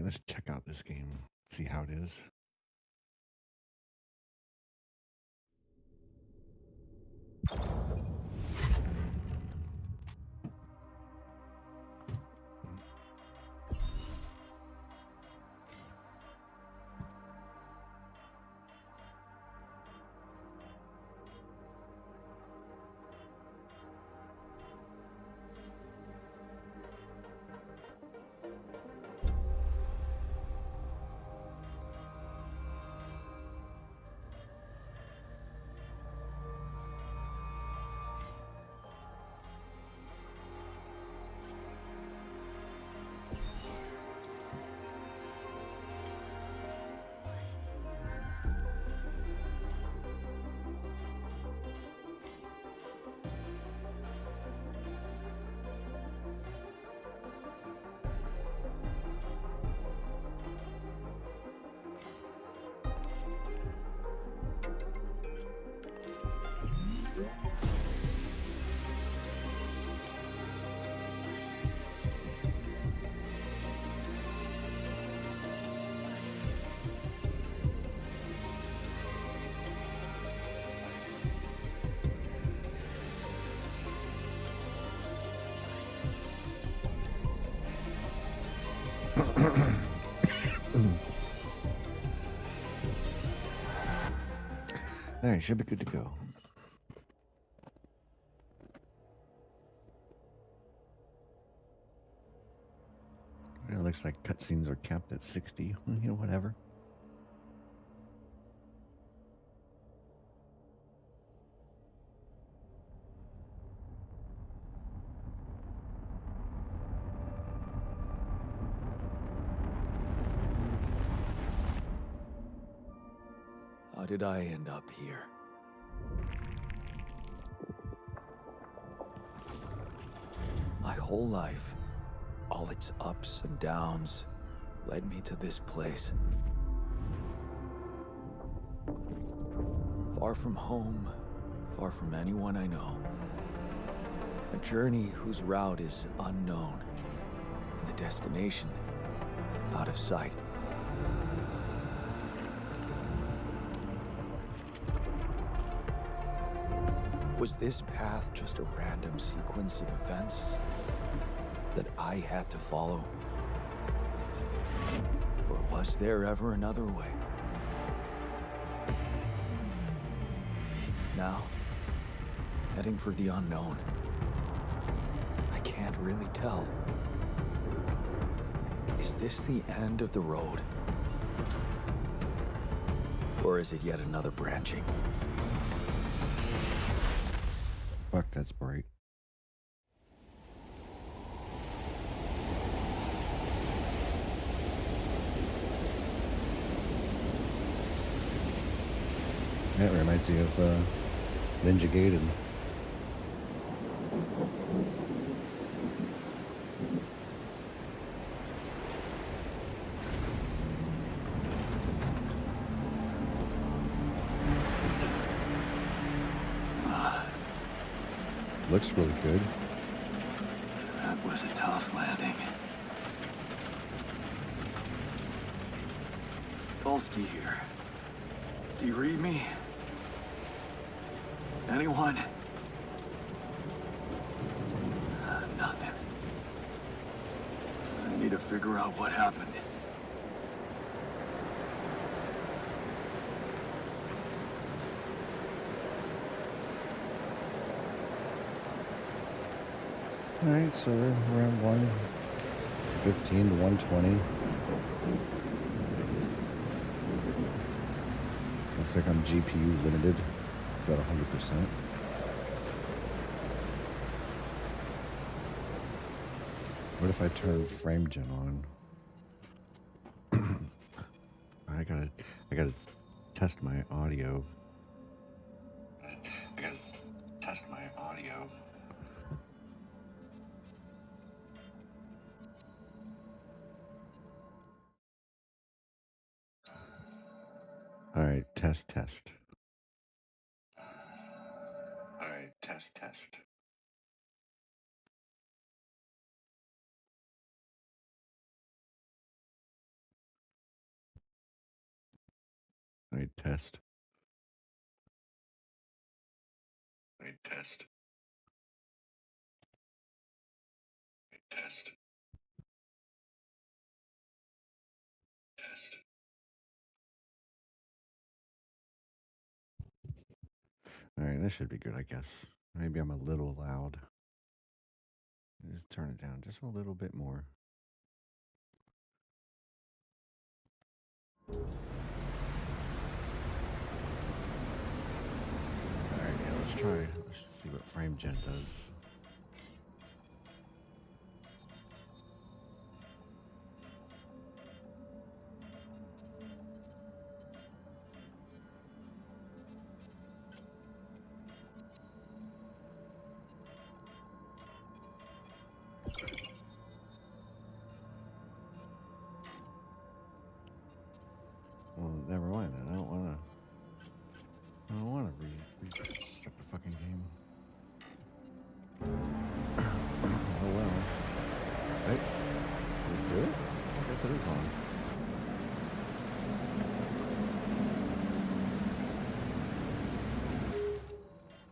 Let's check out this game, see how it is. All right, should be good to go. It looks like cutscenes are capped at 60. You know, whatever. How did I end up here? My whole life, all its ups and downs, led me to this place. Far from home, far from anyone I know. A journey whose route is unknown, and the destination out of sight. Was this path just a random sequence of events that I had to follow? Or was there ever another way? Now, heading for the unknown. I can't really tell. Is this the end of the road? Or is it yet another branching? Fuck, that's bright. That reminds me of Ninja Gaiden. Looks really good. That was a tough landing. Polsky here. Do you read me? Anyone? Nothing. I need to figure out what happened. Alright, so we're around 115 to 120. Looks like I'm GPU limited. It's at 100%. What if I turn frame gen on? I gotta test my audio. I gotta test my audio. All right, test. All right, test. Wait, test. Wait, test. Wait, test. Test. All right, this should be good, I guess. Maybe I'm a little loud. Just turn it down just a little bit more. All right, yeah, let's try. Let's just see what frame gen does. Well, never mind. I don't want to restart the fucking game. Oh well. Hey, did it do it? I guess it is on.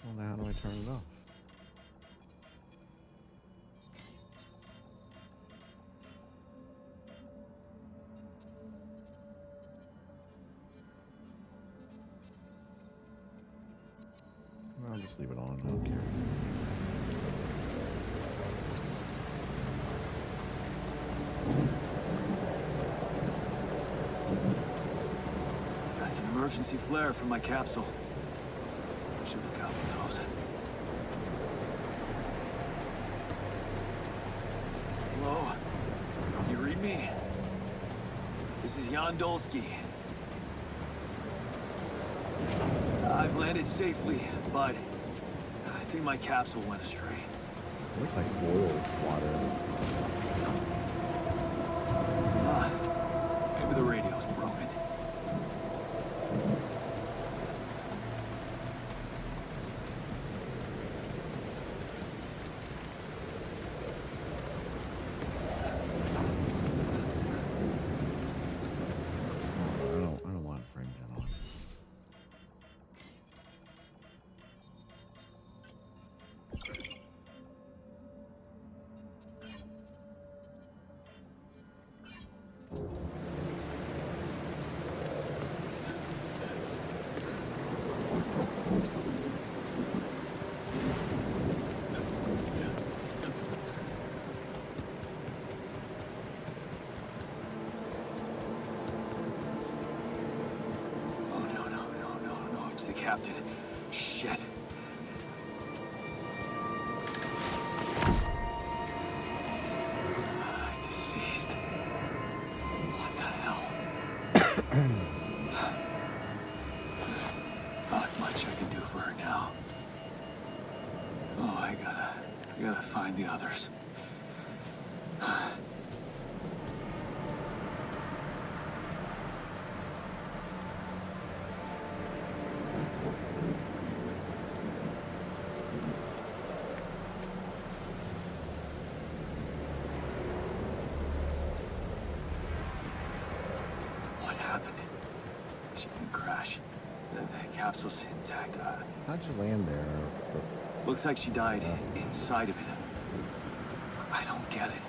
Well, now how do I turn it off? I'll just leave it on. I don't care. That's an emergency flare from my capsule. Should look out for those. Hello? Do you read me? This is Jan Dolsky. I've landed safely, but I think my capsule went astray. It looks like oil water. Maybe the radio's broken. I don't want frame gen on. The captain. Shit. Deceased. What the hell? Not much I can do for her now. Oh, I gotta find the others. She didn't crash. The capsule's intact. How'd you land there? Looks like she died inside of it. I don't get it.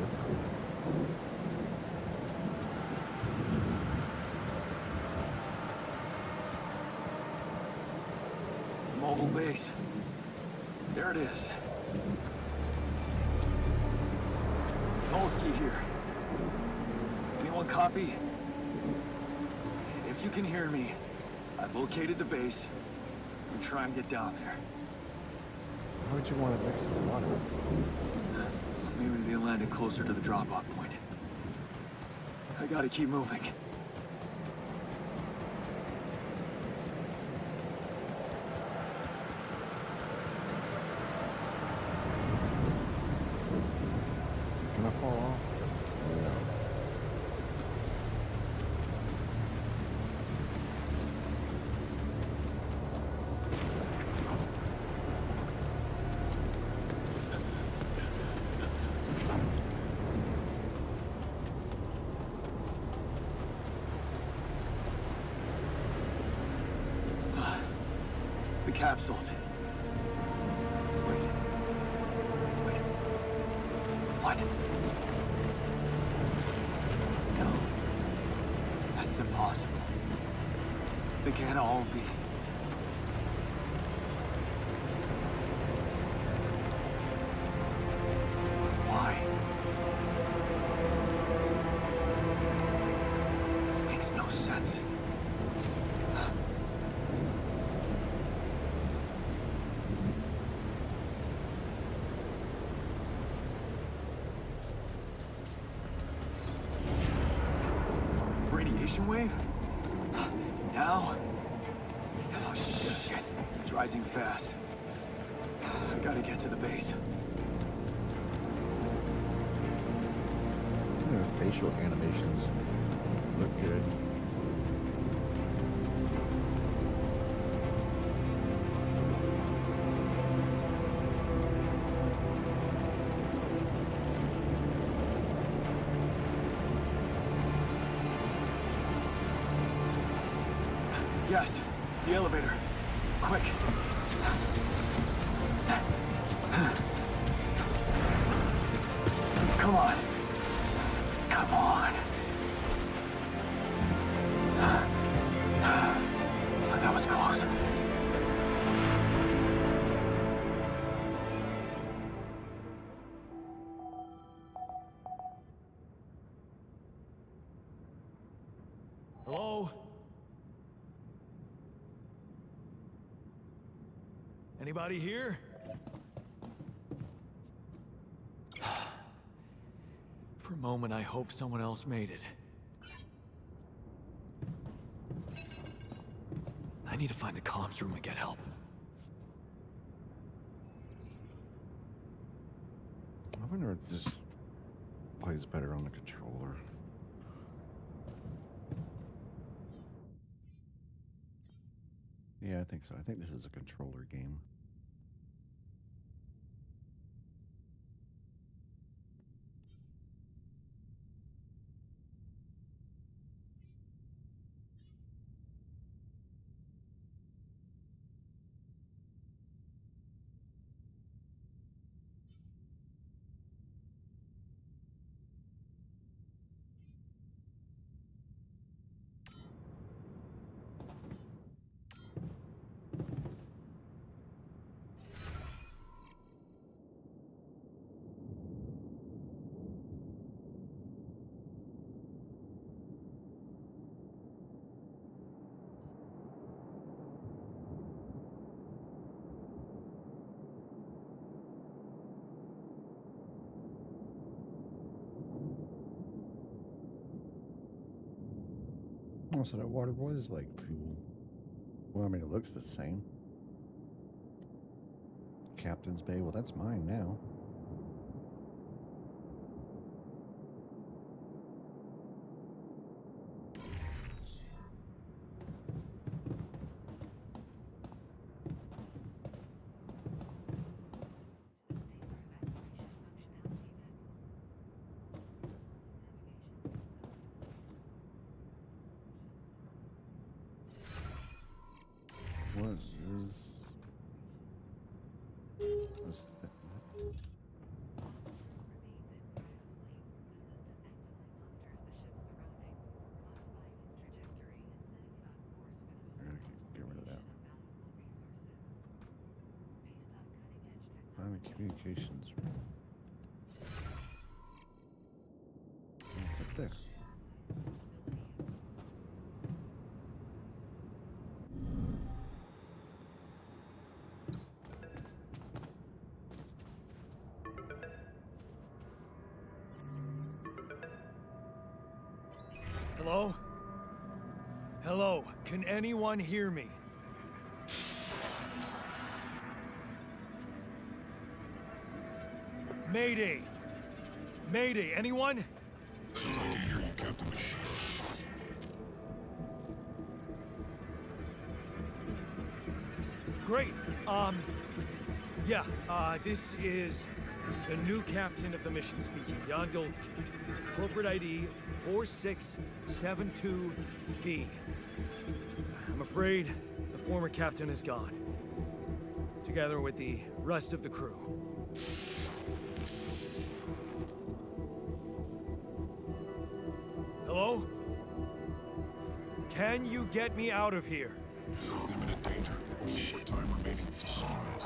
That's cool. Mobile base. There it is. Dolsky here. Anyone copy? If you can hear me, I've located the base. I'm trying to get down there. How would you want it next to the water? Maybe they landed closer to the drop-off point. I gotta keep moving. capsules. Wait. What? No. That's impossible. They can't all be. Why? Makes no sense. Radiation wave? Now? Oh, shit. It's rising fast. I gotta get to the base. Facial animations look good. Yes, the elevator. Quick. Come on. Come on. That was close. Hello? Anybody here? For a moment, I hope someone else made it. I need to find the comms room and get help. I wonder if this plays better on the controller. Yeah, I think so. I think this is a controller game. Oh, so that water was like fuel. Well, I mean, it looks the same. Captain's Bay. Well, that's mine now. What is... What's that? I gotta get rid of that. Private communications room. It's up there. Hello? Hello, can anyone hear me? Mayday! Mayday, anyone? I can hear you, Captain. Great. Yeah, this is the new captain of the mission speaking, Jan Dolsky. Corporate ID 4672B. I'm afraid the former captain is gone. together with the rest of the crew. Hello? Can you get me out of here? Imminent danger. Short time remaining to sunrise.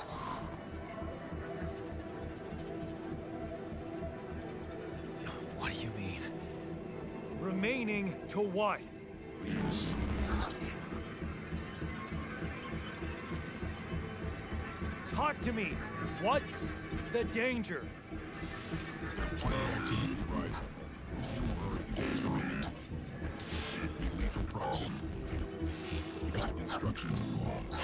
What do you mean? Remaining to what? Yes. Talk to me! What's the danger? Planet activity rising. 4 days remaining. Be lethal proximity. Exit instructions and logs.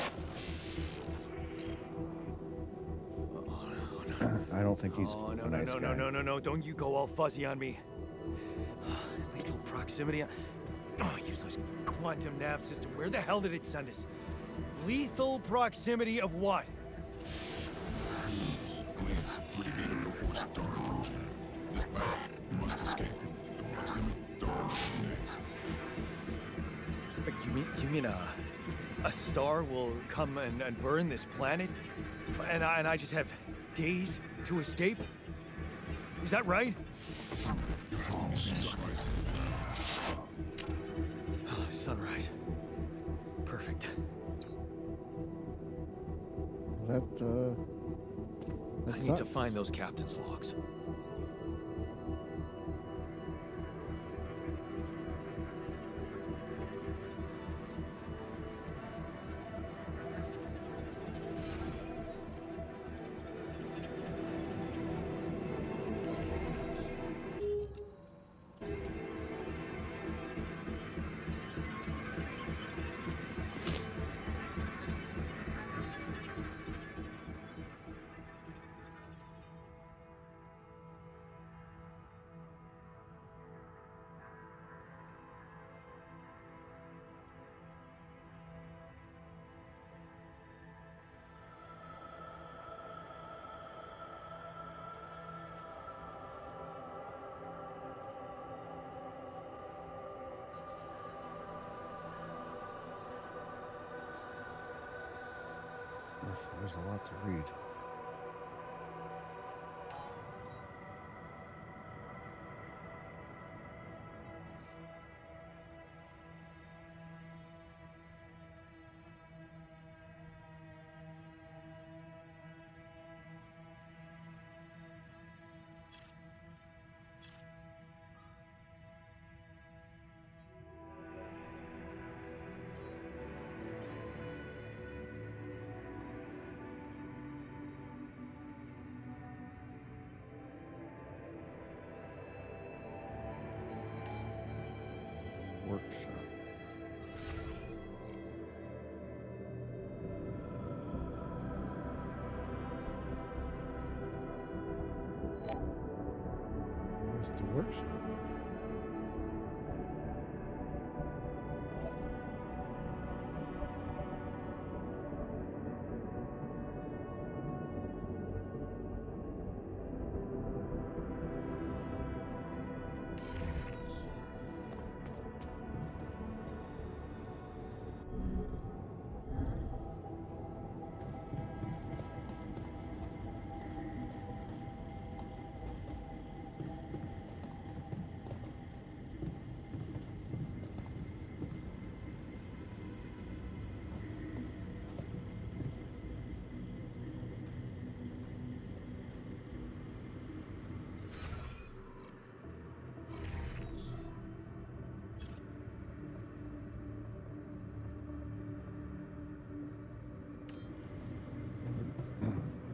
I don't think he's Oh, no, a no, nice no, guy. no. Don't you go all fuzzy on me. Lethal proximity. Oh, useless quantum nav system. Where the hell did it send us? Lethal proximity of what? Please, mitigate it before star approaching. This battle, you must escape. The proximity star days. You mean a star will come and burn this planet? And I just have days to escape? Is that right? Missing sunrise. Sunrise. Perfect. That I need to sucks. find those captain's logs. There's a lot to read. Workshop. Where's the workshop?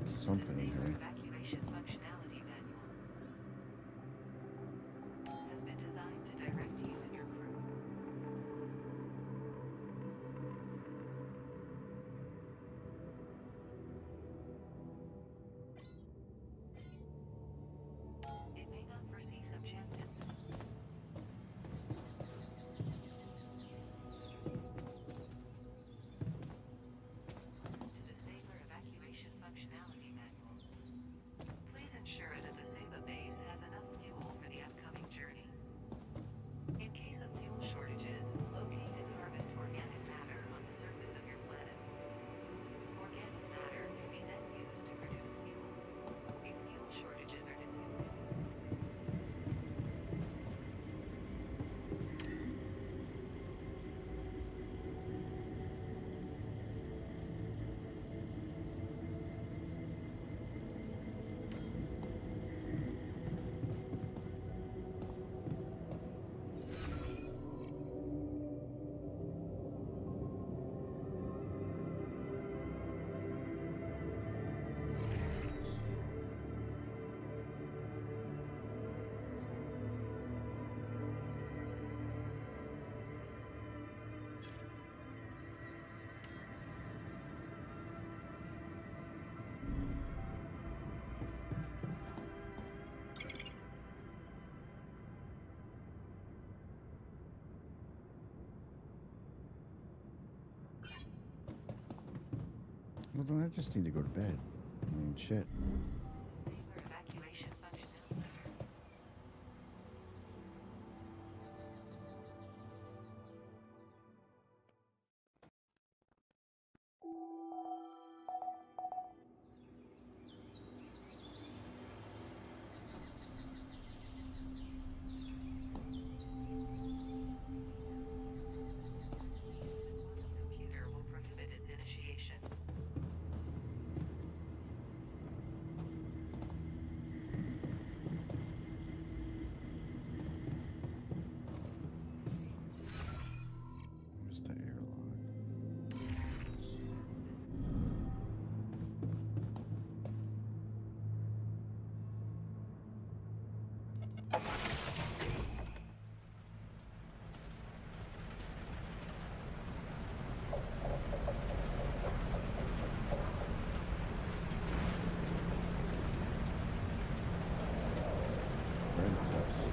Something in here. Evacuation functionality manual has been designed to direct you and your crew. It may not foresee subjective. To the safer evacuation functionality manual. Please ensure Well, then I just need to go to bed. I mean, shit. Saber evacuation functionality. Computer will prohibit its initiation. Where's the airlock? Red dust.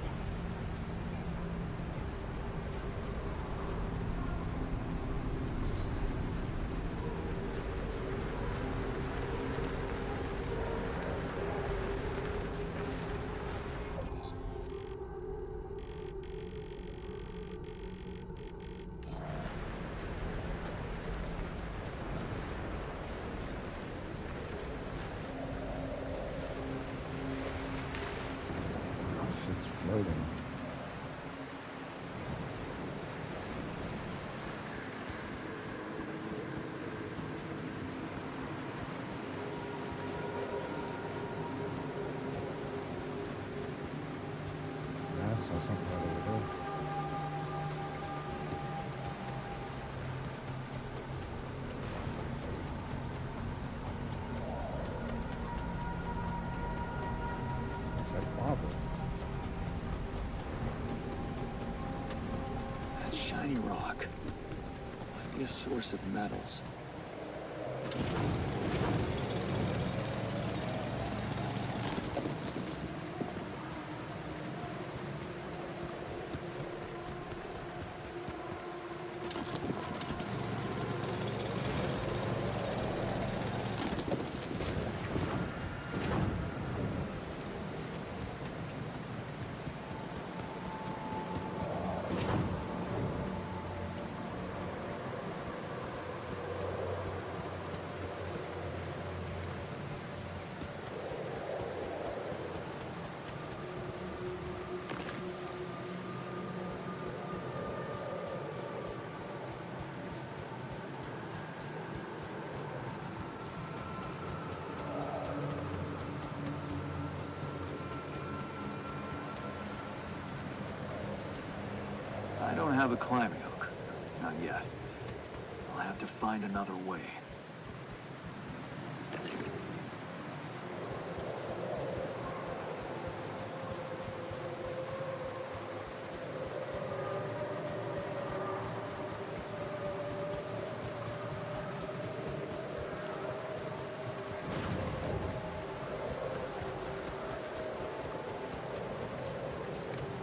Shit's floating. I saw something right over there. Looks like lava. That shiny rock might be a source of metals. I don't have a climbing hook. Not yet. I'll have to find another way.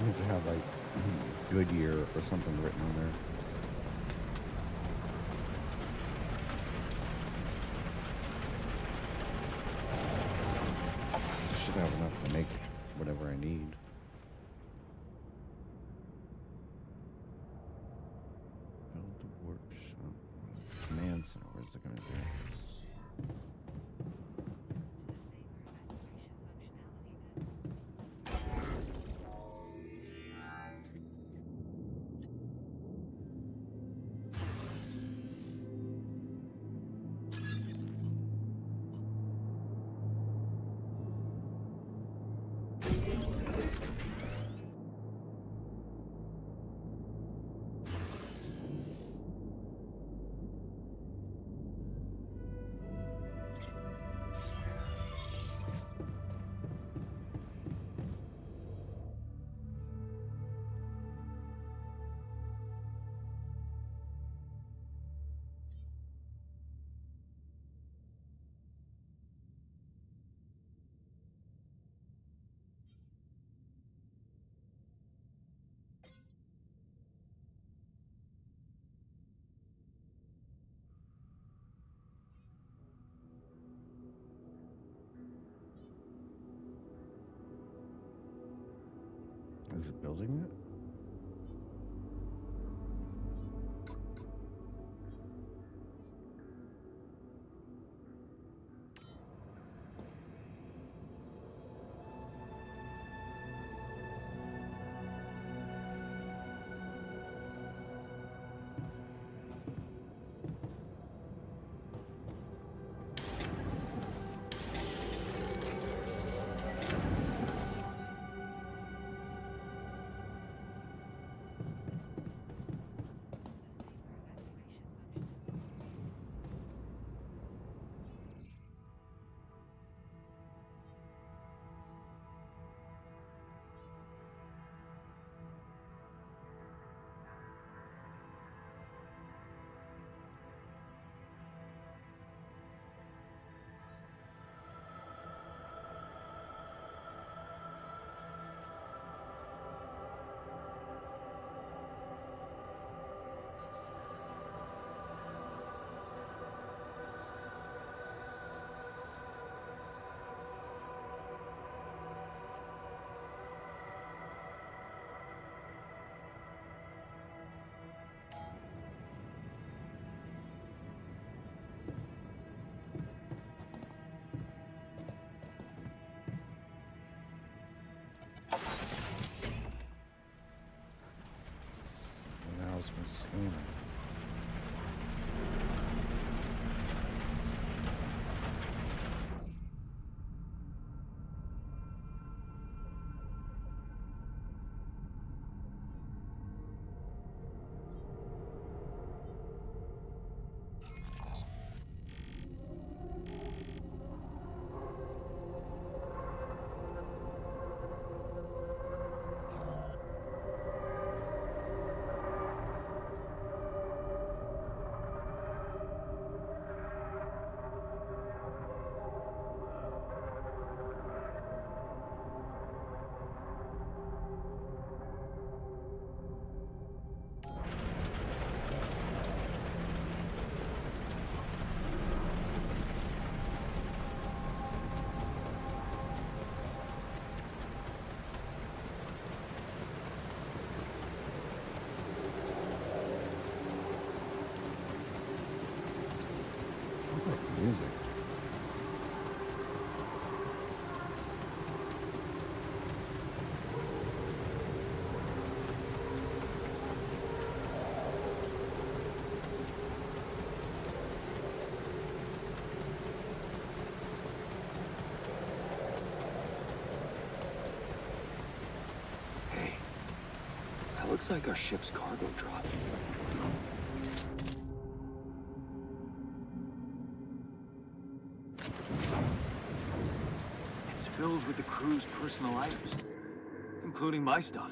Needs to have like Goodyear or something written on there. Should have enough to make whatever I need. Build the workshop. Command center. Where's it going to do this? Is it building it? So now it's my scanner. Sounds like music. Hey, that looks like our ship's cargo drop. It's filled with the crew's personal items, including my stuff.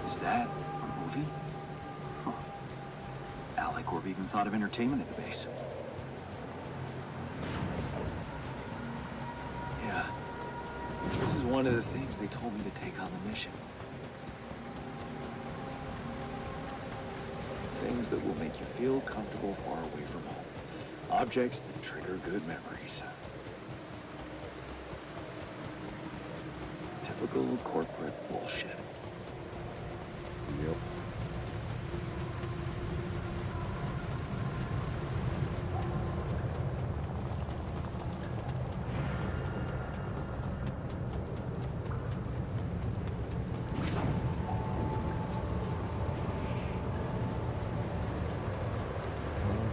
Is that a movie? Huh. Alicorp even thought of entertainment at the base. Yeah. This is one of the things they told me to take on the mission. Things that will make you feel comfortable far away from home. Objects that trigger good memories. Typical corporate bullshit. Yep.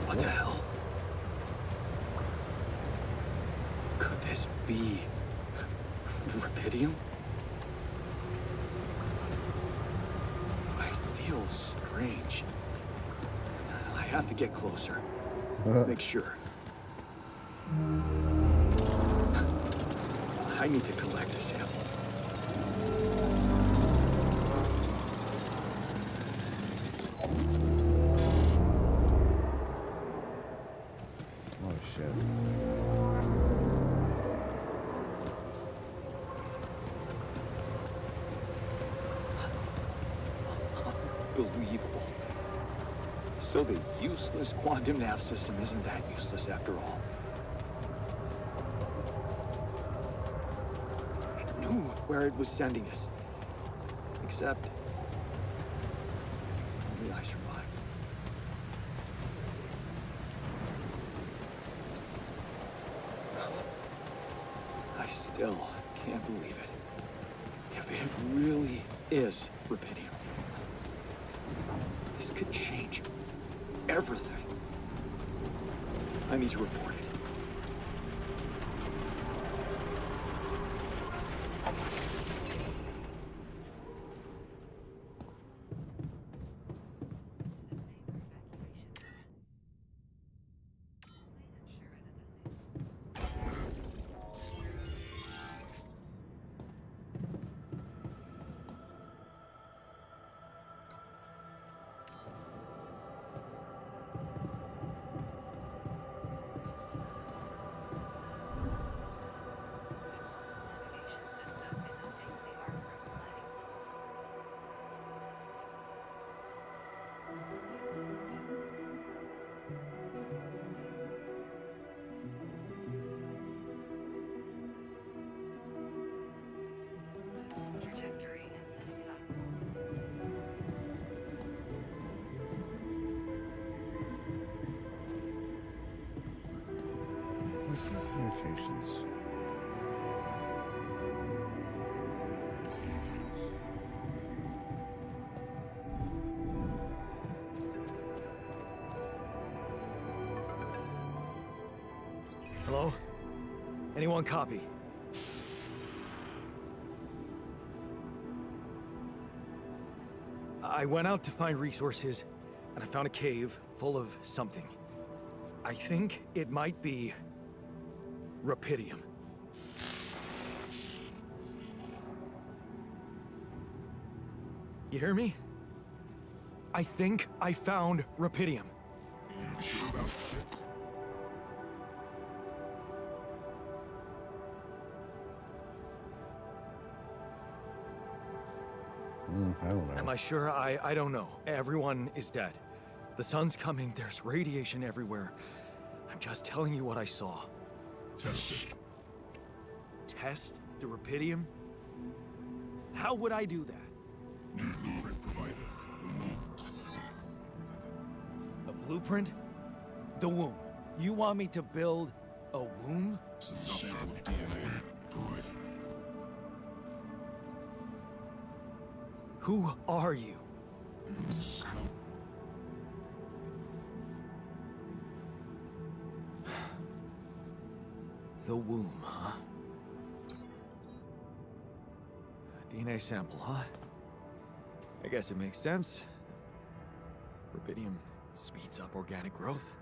What the hell? Could this be rubidium? It feels strange. I have to get closer. Make sure. I need to collect a sample. Oh shit. Unbelievable. So the useless quantum nav system isn't that useless after all. It knew where it was sending us. Except... only I survived. I still can't believe it. If it really is rubidium, this could change everything. I need to report it. Trajectory and setting up. Listen to communications. Hello? Anyone copy? I went out to find resources, and I found a cave full of something. I think it might be... rubidium. You hear me? I think I found rubidium. You sure about that? I don't know. Am I sure? I don't know. Everyone is dead. The sun's coming, there's radiation everywhere. I'm just telling you what I saw. Test it. Test the rubidium? How would I do that? New blueprint provided. The womb. A blueprint? The womb. You want me to build a womb? Some sample of DNA provided. Who are you? The womb, huh? A DNA sample, huh? I guess it makes sense. Rubidium speeds up organic growth.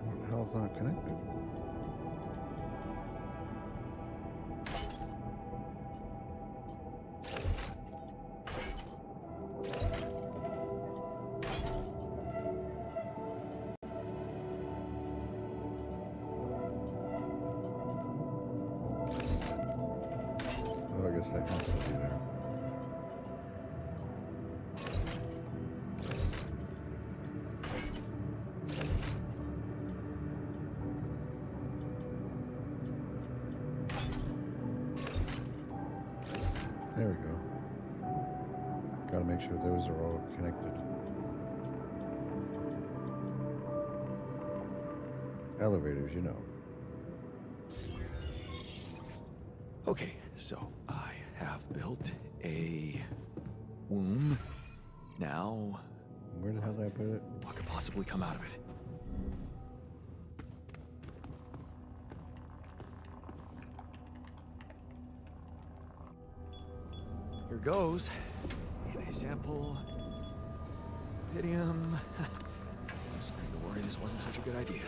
What the hell's not connected? that has to be there. There we go. Gotta make sure those are all connected. Elevators, you know. Okay, so I have built a womb. Now, Where the hell did I put it? what could possibly come out of it? Here goes. DNA sample. Pydium. I'm starting to worry this wasn't such a good idea.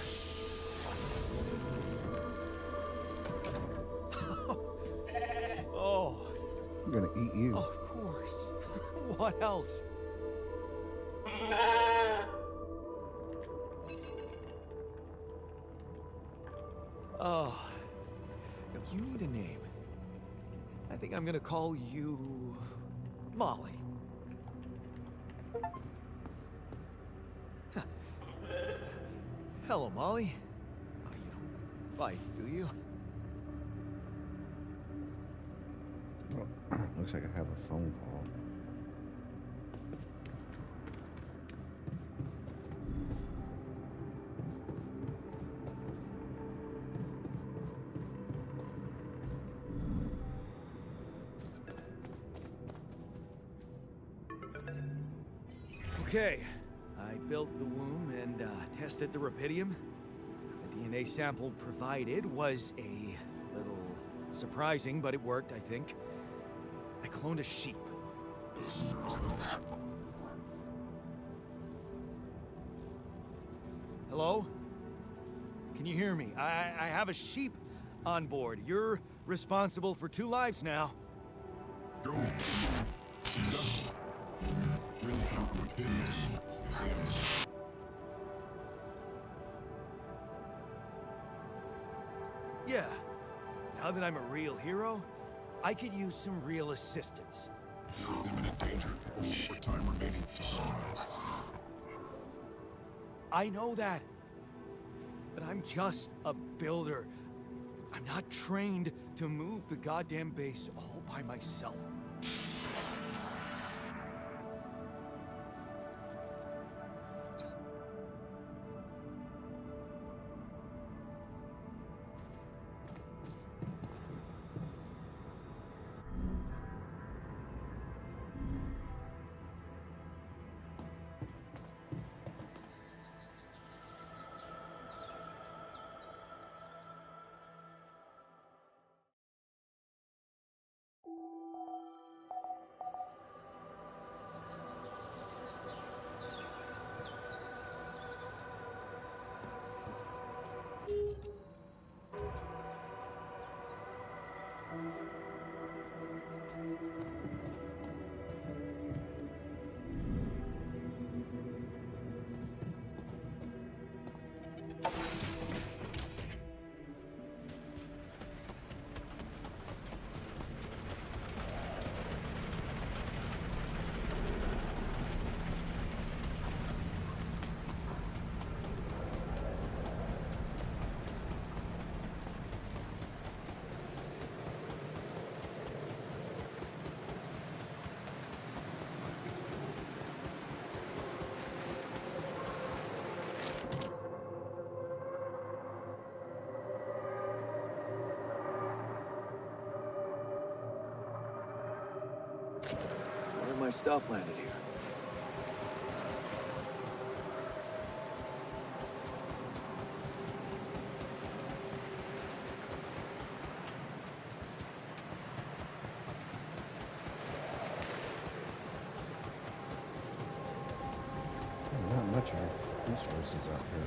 Oh, I'm gonna eat you. of course. What else? Oh, yo, you need a name. I think I'm gonna call you Molly. Huh. Hello, Molly. Oh, you don't bite, do you? Well, looks like I have a phone call. Okay, I built the womb and tested the rapidium. The DNA sample provided was a little surprising, but it worked, I think. I cloned a sheep. Hello? Can you hear me? I have a sheep on board. You're responsible for 2 lives now. Go. Successful. Really found what did this. Yeah. Now that I'm a real hero, I could use some real assistance. You're in imminent danger. Only short time remaining to sunrise. I know that. But I'm just a builder. I'm not trained to move the goddamn base all by myself. Where my stuff landed here? Not much of resources out here.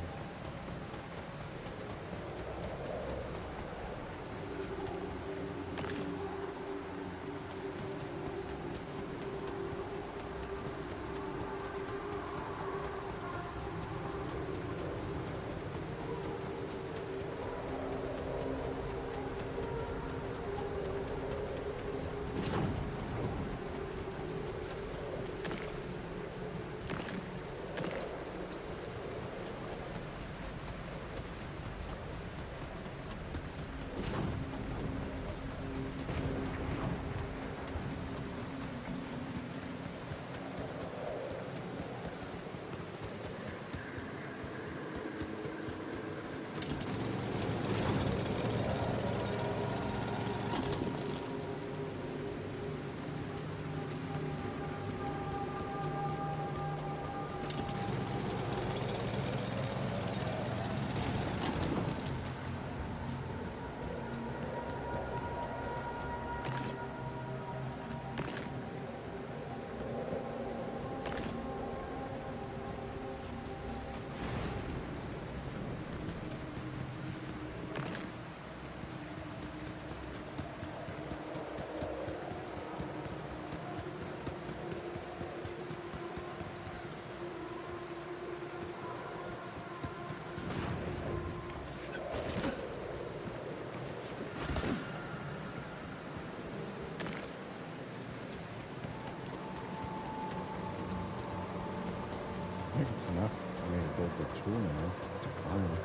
I think it's enough for me to build the tool now to climb.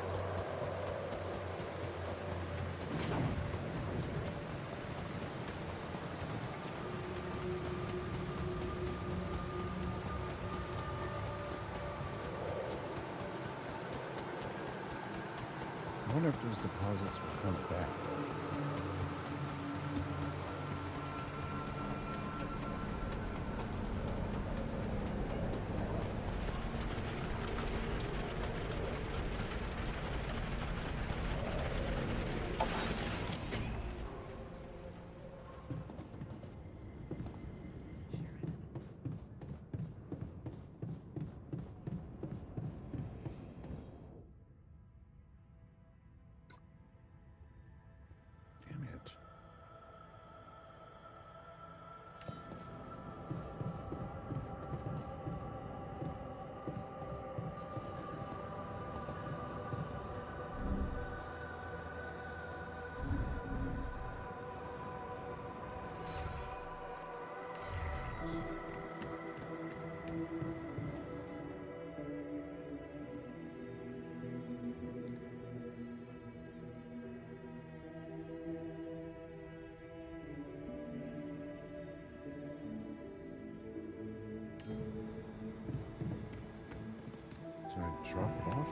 I wonder if those deposits will come back. Damn it. So I drop it off.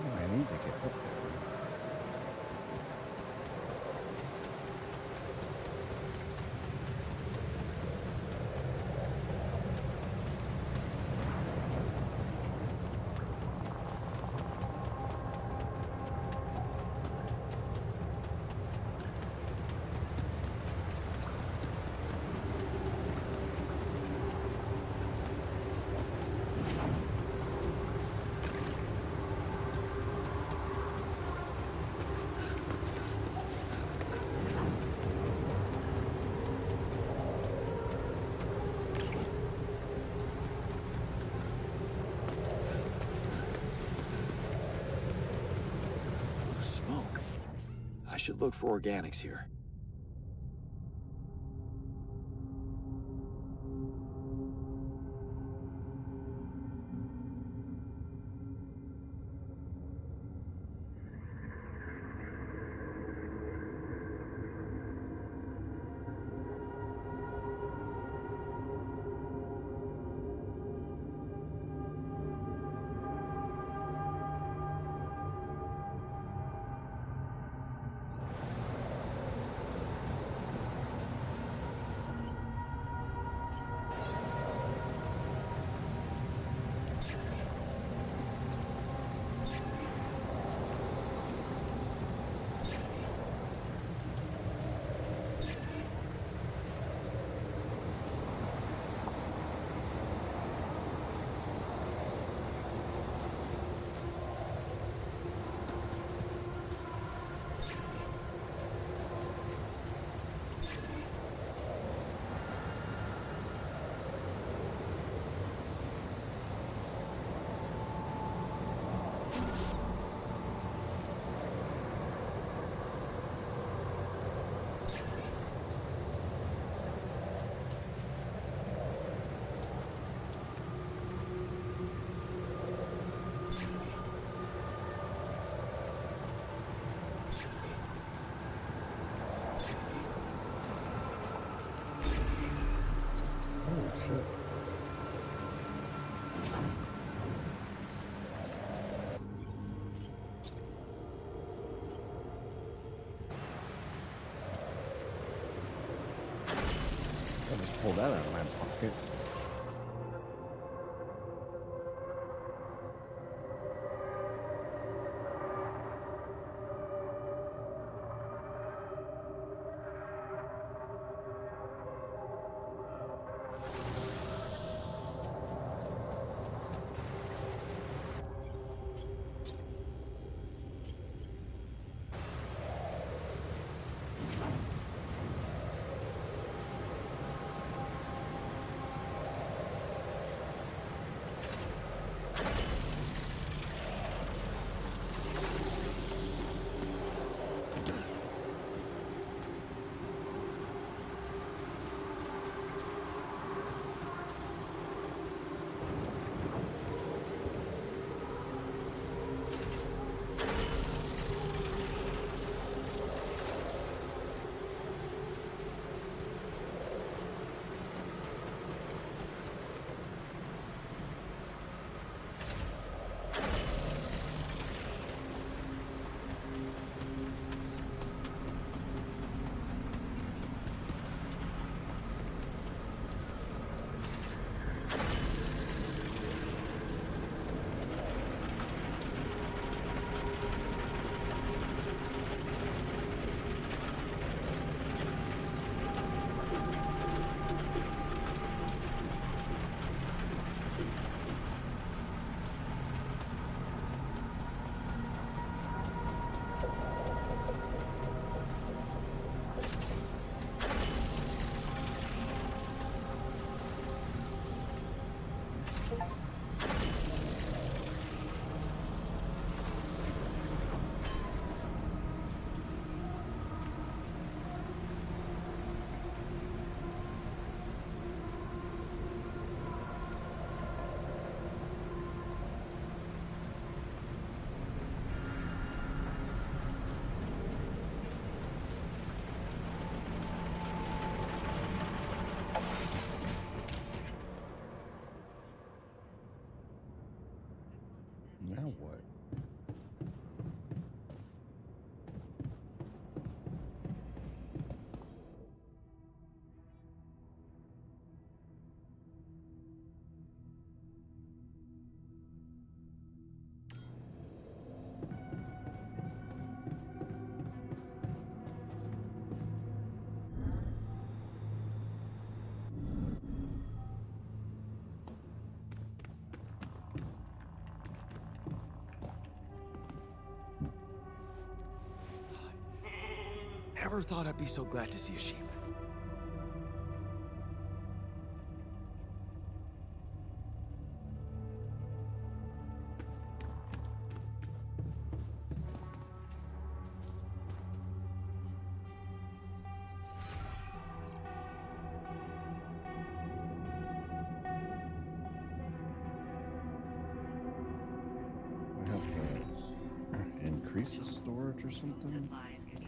Oh, I need to get up there. Smoke. I should look for organics here. pull that out of my pocket. Now what? Never thought I'd be so glad to see a sheep. I have to increase the storage or something. Supplies can be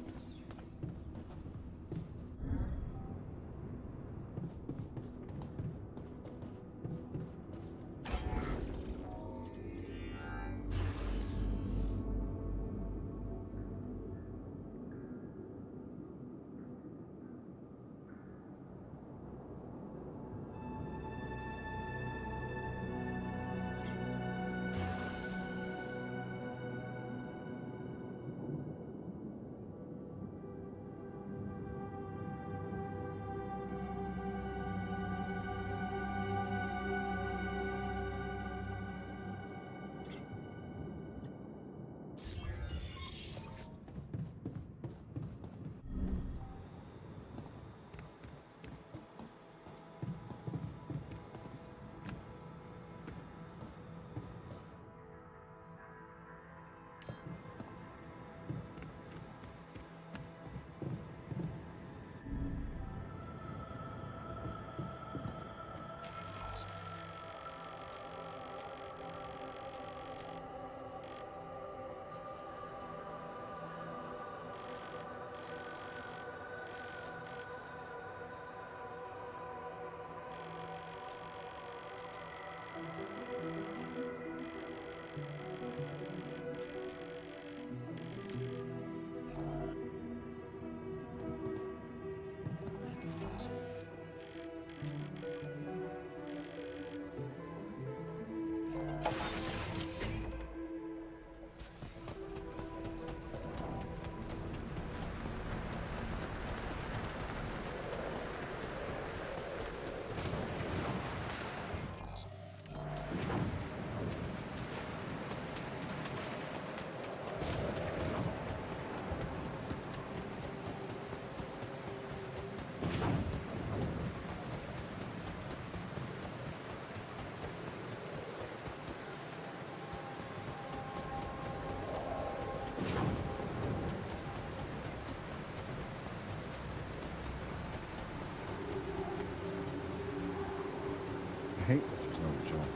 jump.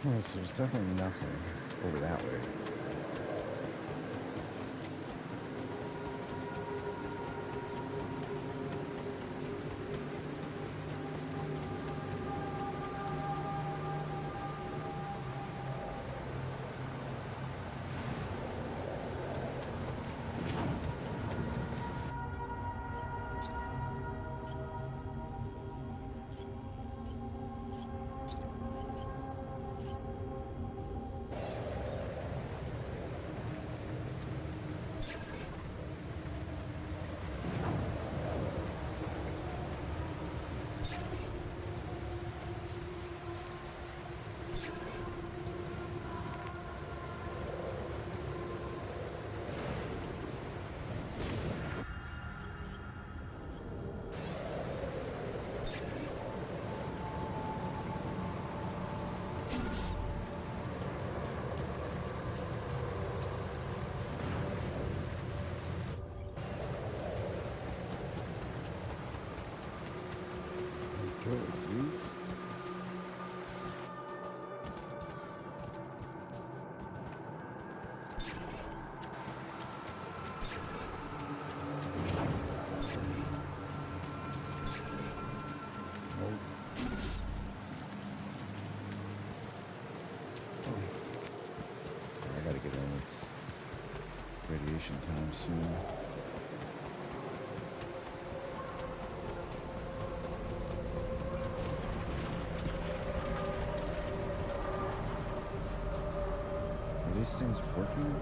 Well, so there's definitely nothing over that way. Good, please. I gotta get in. It's radiation time soon. Are these things working?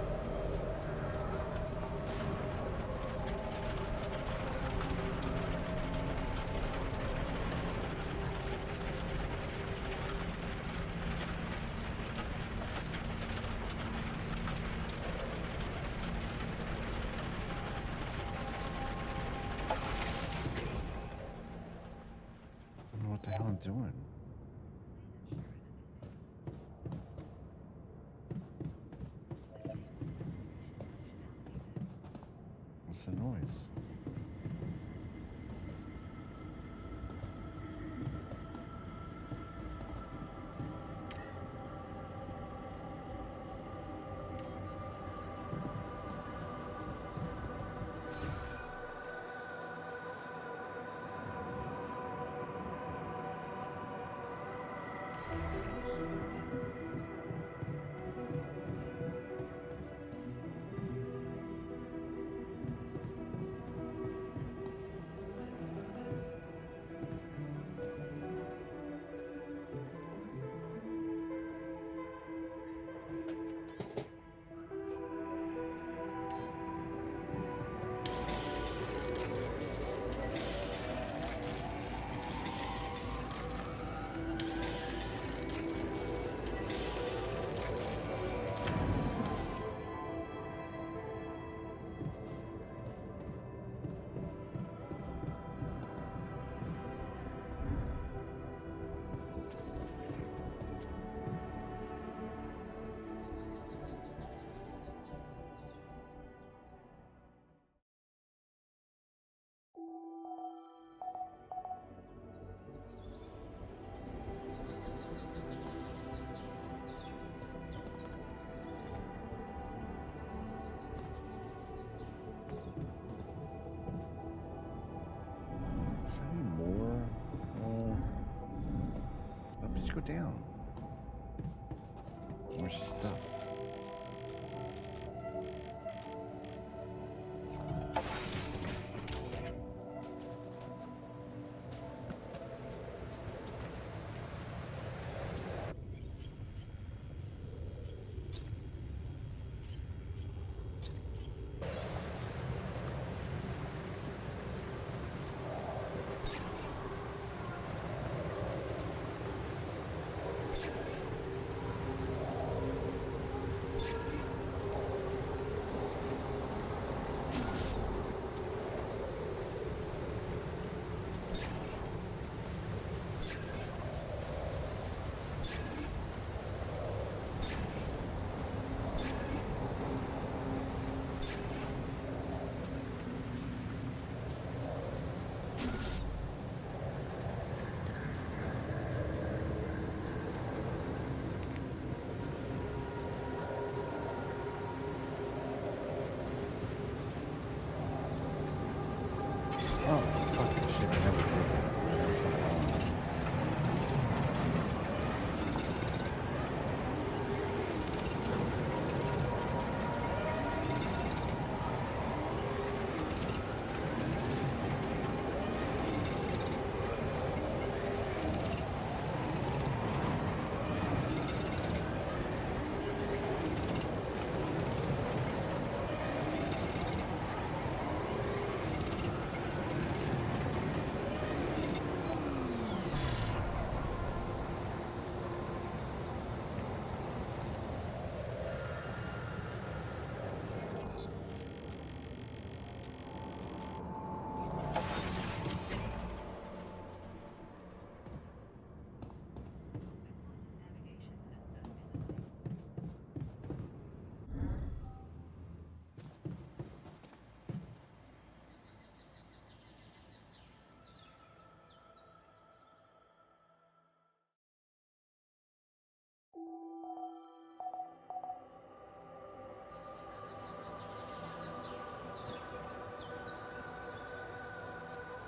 I don't know what the hell I'm doing. What's the noise? Is there any more? Oh, let me just go down. More stuff.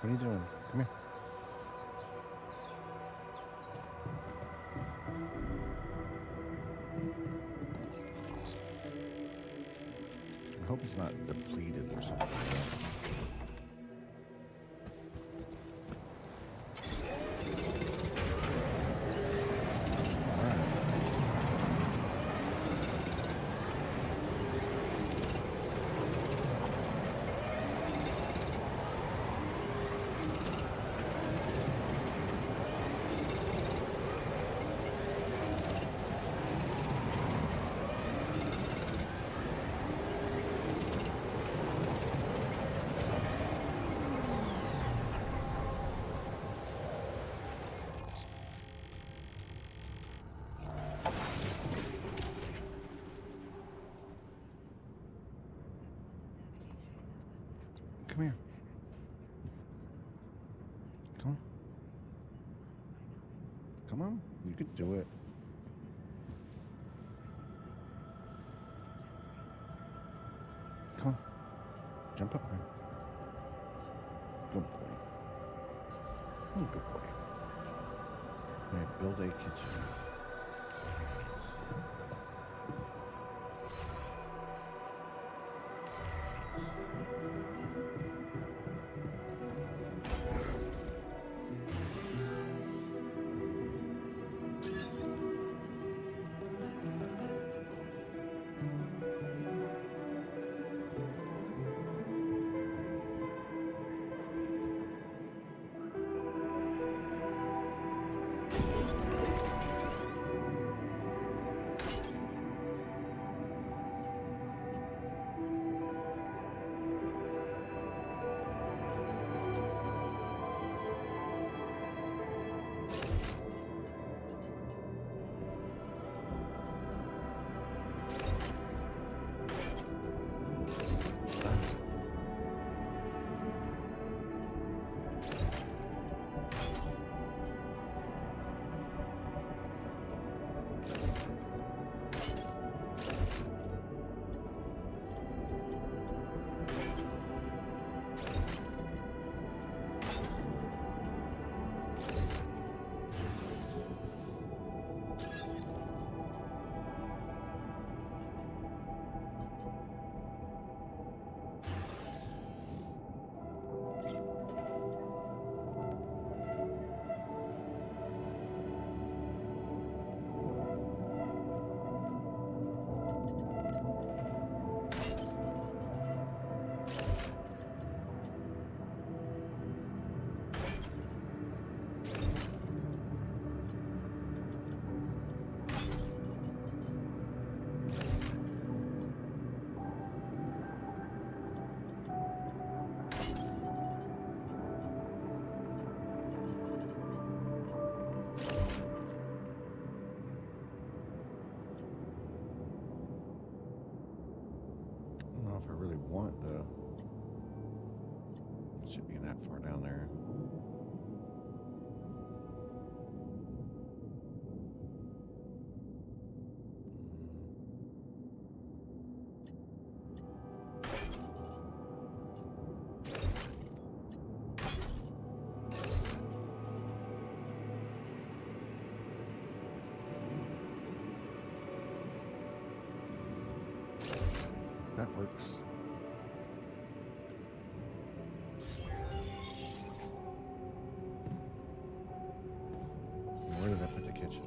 What are you doing? Come here. I hope it's not depleted or something. Come here. Come on. Come on. You could do it. Come on. Jump up there. Good boy. Oh, good boy. All right, build a kitchen. I don't know if I really want the... It should be that far down there. That works. Where did I put the kitchen?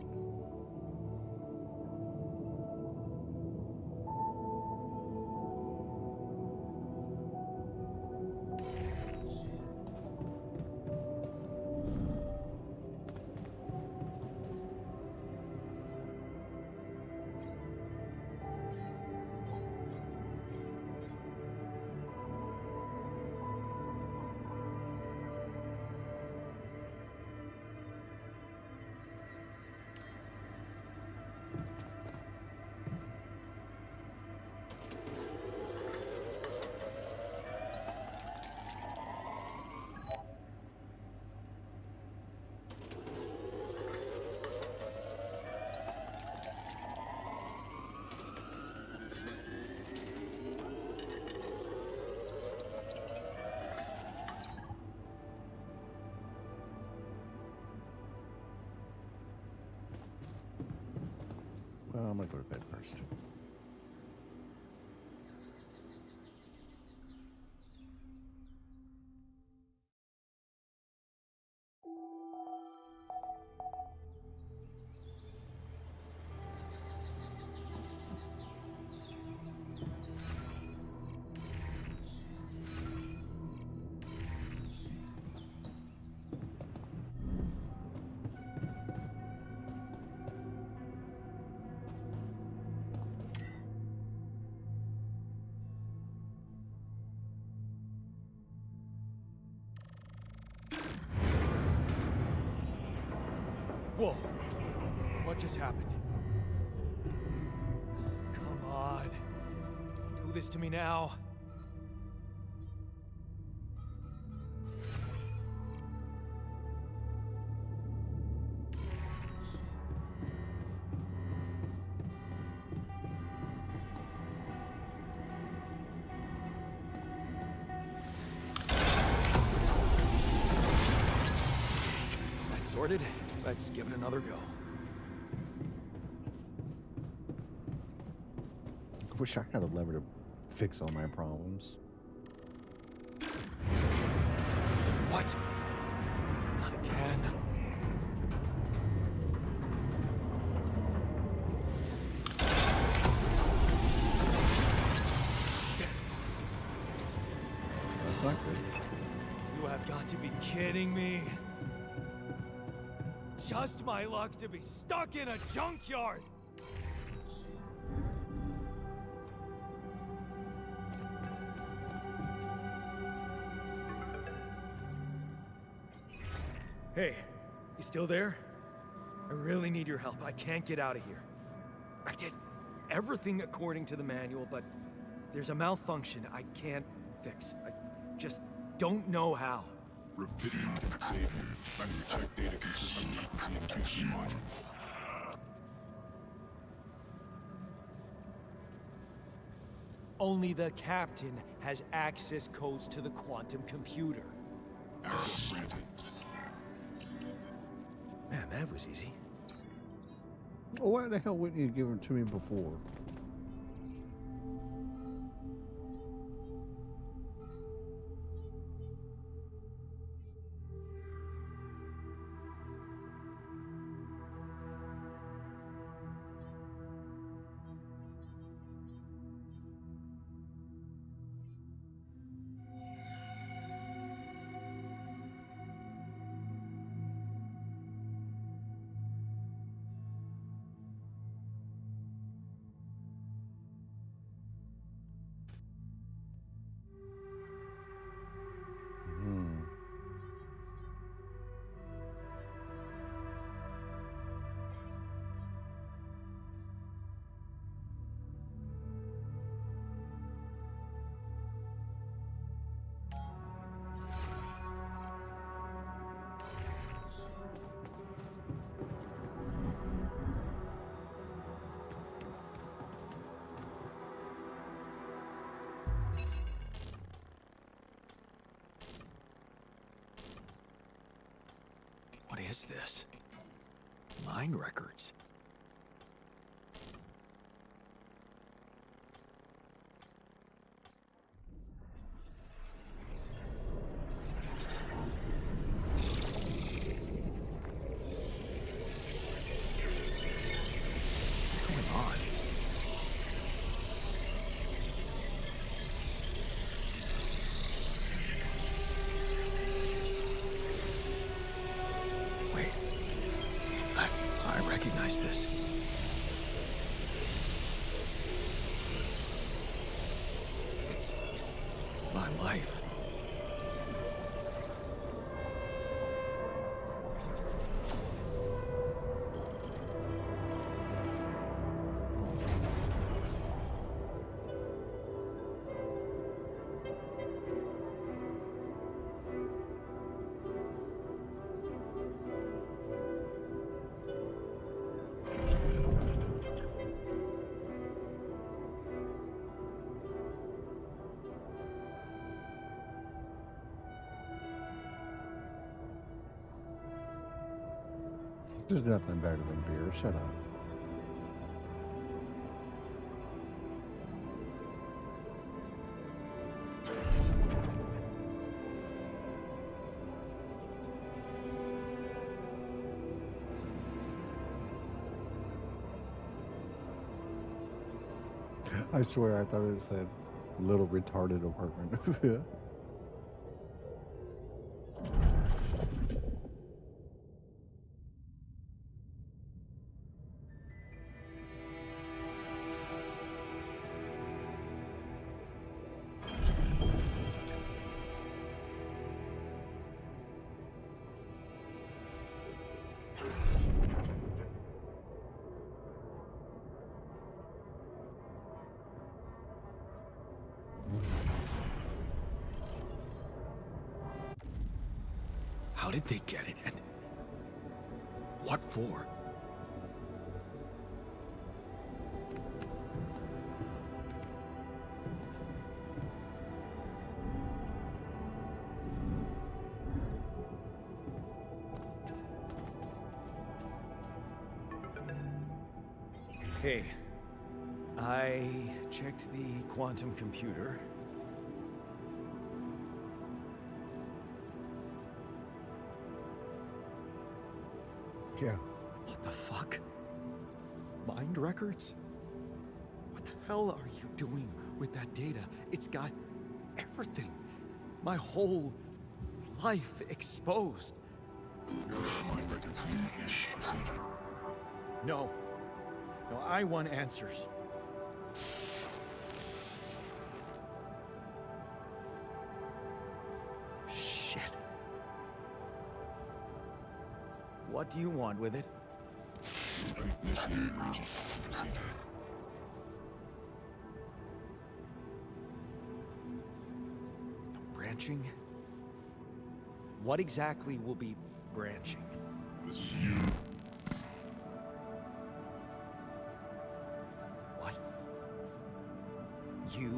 I'm gonna go to bed first. Whoa. What just happened? Come on. Don't do this to me now. That's sorted. Let's give it another go. I wish I had a lever to fix all my problems. What? Not again. That's not good. You have got to be kidding me. Just my luck to be stuck in a junkyard. Hey, you still there? I really need your help. I can't get out of here. I did everything according to the manual, but there's a malfunction I can't fix. I just don't know how. Rapidium can save you. Manual check data consistent latency and QC modules. Only the captain has access codes to the quantum computer. Access granted. Man, that was easy. Why the hell wouldn't you give it to me before? What is this? Mine records. What's going on? Wait. I recognize this. It's my life. There's nothing better than beer. Shut up. I swear I thought it said little retarded apartment. How did they get it, and what for? Okay. I checked the quantum computer. Yeah. What the fuck? Mind records? What the hell are you doing with that data? It's got everything. My whole life exposed. Mind records is procedure. No. No, I want answers. Shit. What do you want with it? Initiate breaching procedure. Branching? What exactly will be branching? This is you. What? You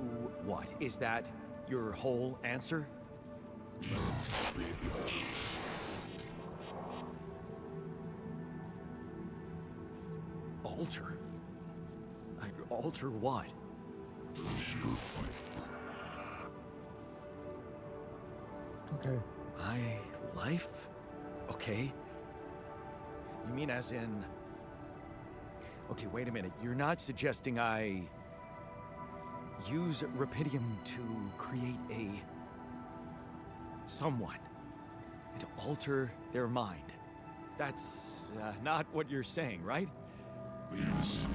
what? Is that your whole answer? You create the alter. Alter? I'd alter what? Lose your life. Okay. My life? Okay. You mean as in... Okay, wait a minute. You're not suggesting I... use Rapidium to create a... someone. And to alter their mind. That's not what you're saying, right? Yes.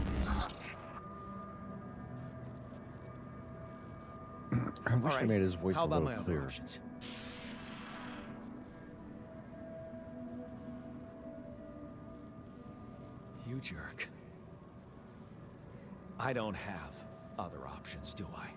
I wish All I right. made his voice How a about little my other clearer. options? You jerk. I don't have other options, do I?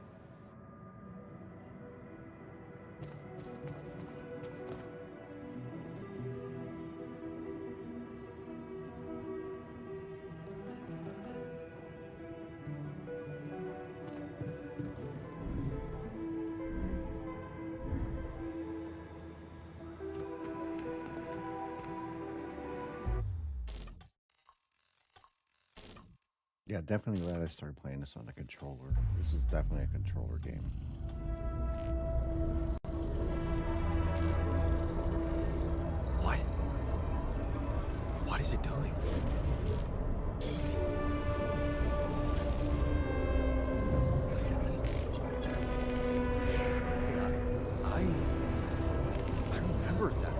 Yeah, definitely glad I started playing this on a controller. This is definitely a controller game. What? What is it doing? I remember that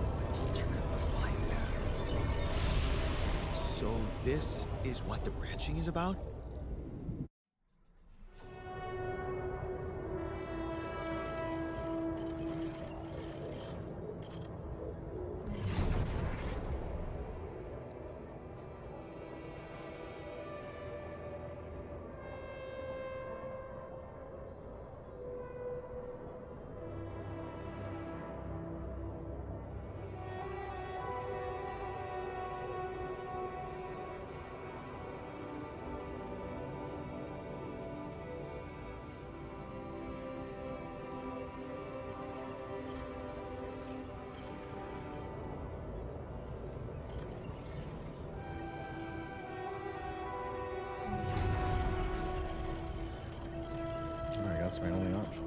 alternate life pattern. So this is what the branching is about? Alright, that's my only option.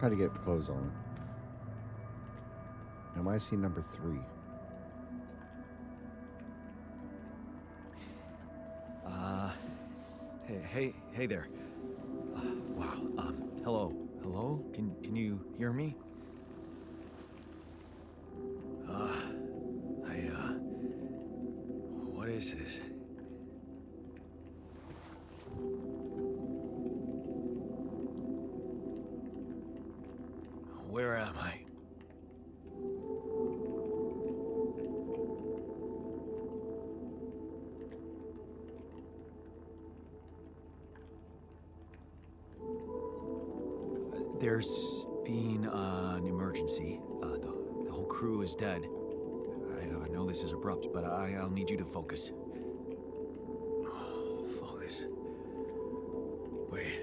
Try to get clothes on. Now I see number 3. Hey there. Wow. Hello. Hello? Can you hear me? What is this? Where am I? There's been an emergency. The whole crew is dead. I know this is abrupt, but I'll need you to focus. Focus. Wait,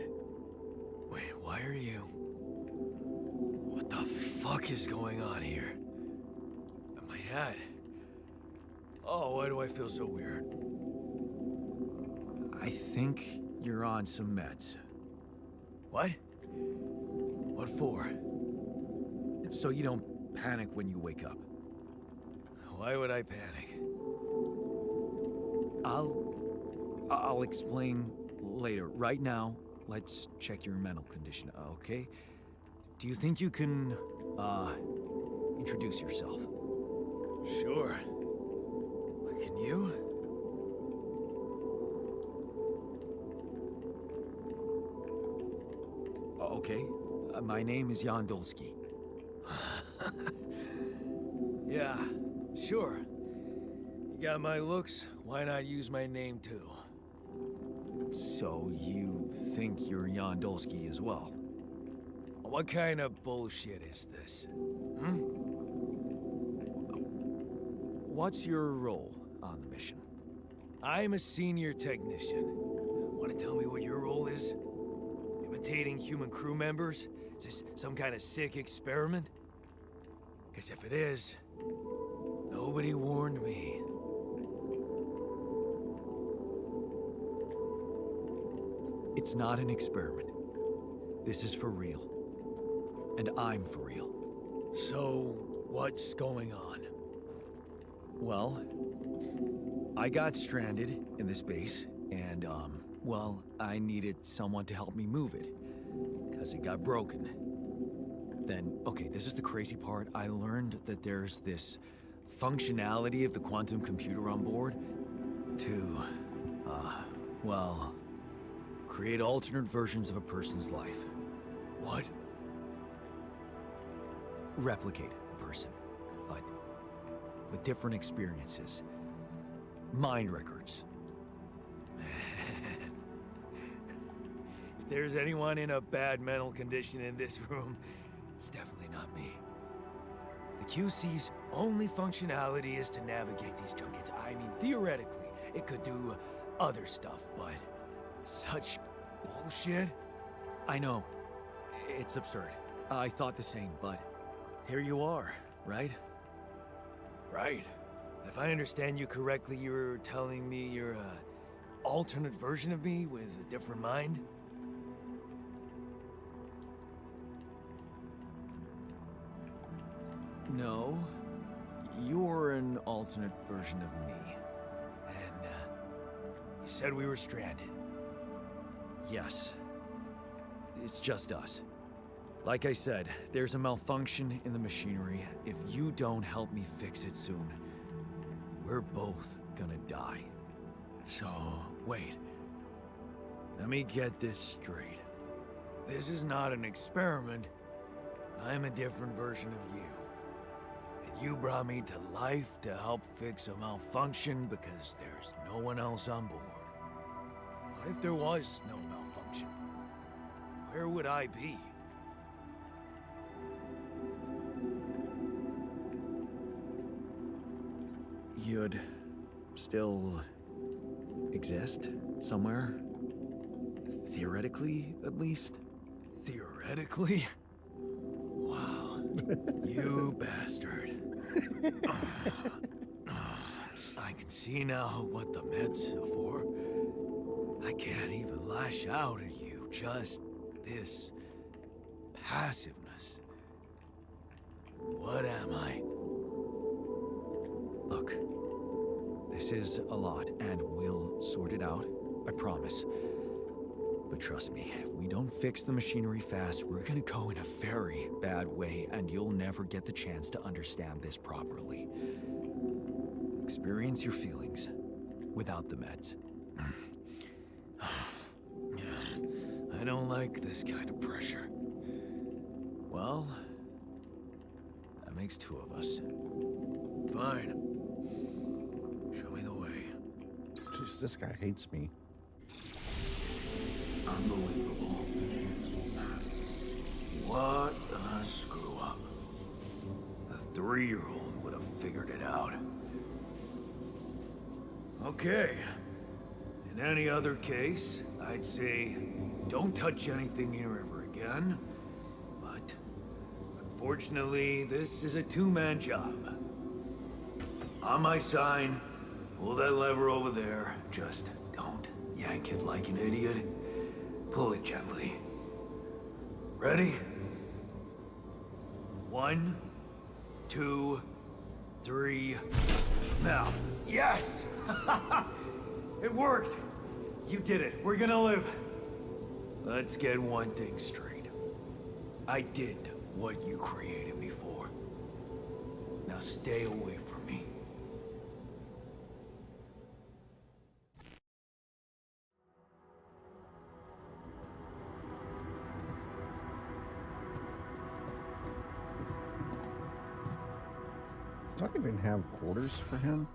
why are you? What the fuck is going on here? My head. Oh, why do I feel so weird? I think you're on some meds. What? What for? So you don't panic when you wake up. Why would I panic? I'll explain later. Right now, let's check your mental condition, okay? Do you think you can, introduce yourself? Sure. Can you? Okay. My name is Yandolski. Yeah, sure. You got my looks, why not use my name too? So you think you're Yandolski as well? What kind of bullshit is this? What's your role on the mission? I'm a senior technician. Want to tell me what your role is? Imitating human crew members? Is this some kind of sick experiment? Because if it is, nobody warned me. It's not an experiment. This is for real. And I'm for real. So, what's going on? Well, I got stranded in this base, and, well, I needed someone to help me move it. Because it got broken. Then, okay, this is the crazy part. I learned that there's this functionality of the quantum computer on board to, well, create alternate versions of a person's life. What? Replicate a person, but with different experiences. Mind records. Man. If there's anyone in a bad mental condition in this room, it's definitely not me. The QC's only functionality is to navigate these junkets. I mean, theoretically, it could do other stuff, but such bullshit? I know. It's absurd. I thought the same, but here you are, right? Right. If I understand you correctly, you're telling me you're a alternate version of me with a different mind? No. You're an alternate version of me. And, you said we were stranded. Yes. It's just us. Like I said, there's a malfunction in the machinery. If you don't help me fix it soon, we're both gonna die. So, wait. Let me get this straight. This is not an experiment. I'm a different version of you. And you brought me to life to help fix a malfunction because there's no one else on board. What if there was no malfunction? Where would I be? You'd still exist somewhere? Theoretically, at least? Theoretically? Wow. You bastard. I can see now what the meds are for. I can't even lash out at you, just this passiveness. What am I? Look, this is a lot, and we'll sort it out. I promise. But trust me, if we don't fix the machinery fast, we're gonna go in a very bad way, and you'll never get the chance to understand this properly. Experience your feelings without the meds. I don't like this kind of pressure. Well, that makes two of us. Fine. Show me the way. Jeez, this guy hates me. Unbelievable. What a screw up. A 3-year-old would have figured it out. Okay. In any other case, I'd say don't touch anything here ever again. But unfortunately, this is a two-man job. On my sign, pull that lever over there. Just don't yank it like an idiot. Pull it gently. Ready? 1, 2, 3. Now. Yes! It worked! You did it. We're gonna live. Let's get one thing straight. I did what you created me for. Now stay away from me. Do I even have quarters for him?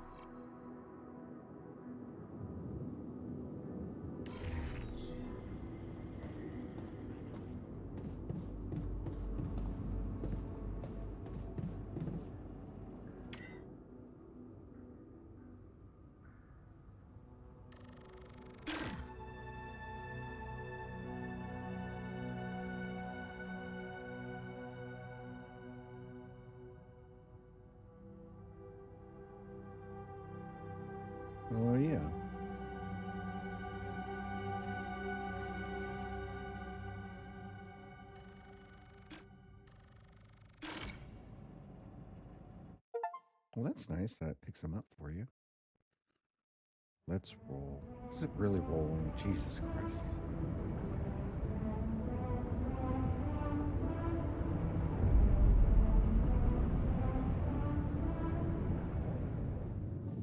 Oh, yeah. Well, that's nice. That picks them up for you. Let's roll. Is it really rolling? Jesus Christ.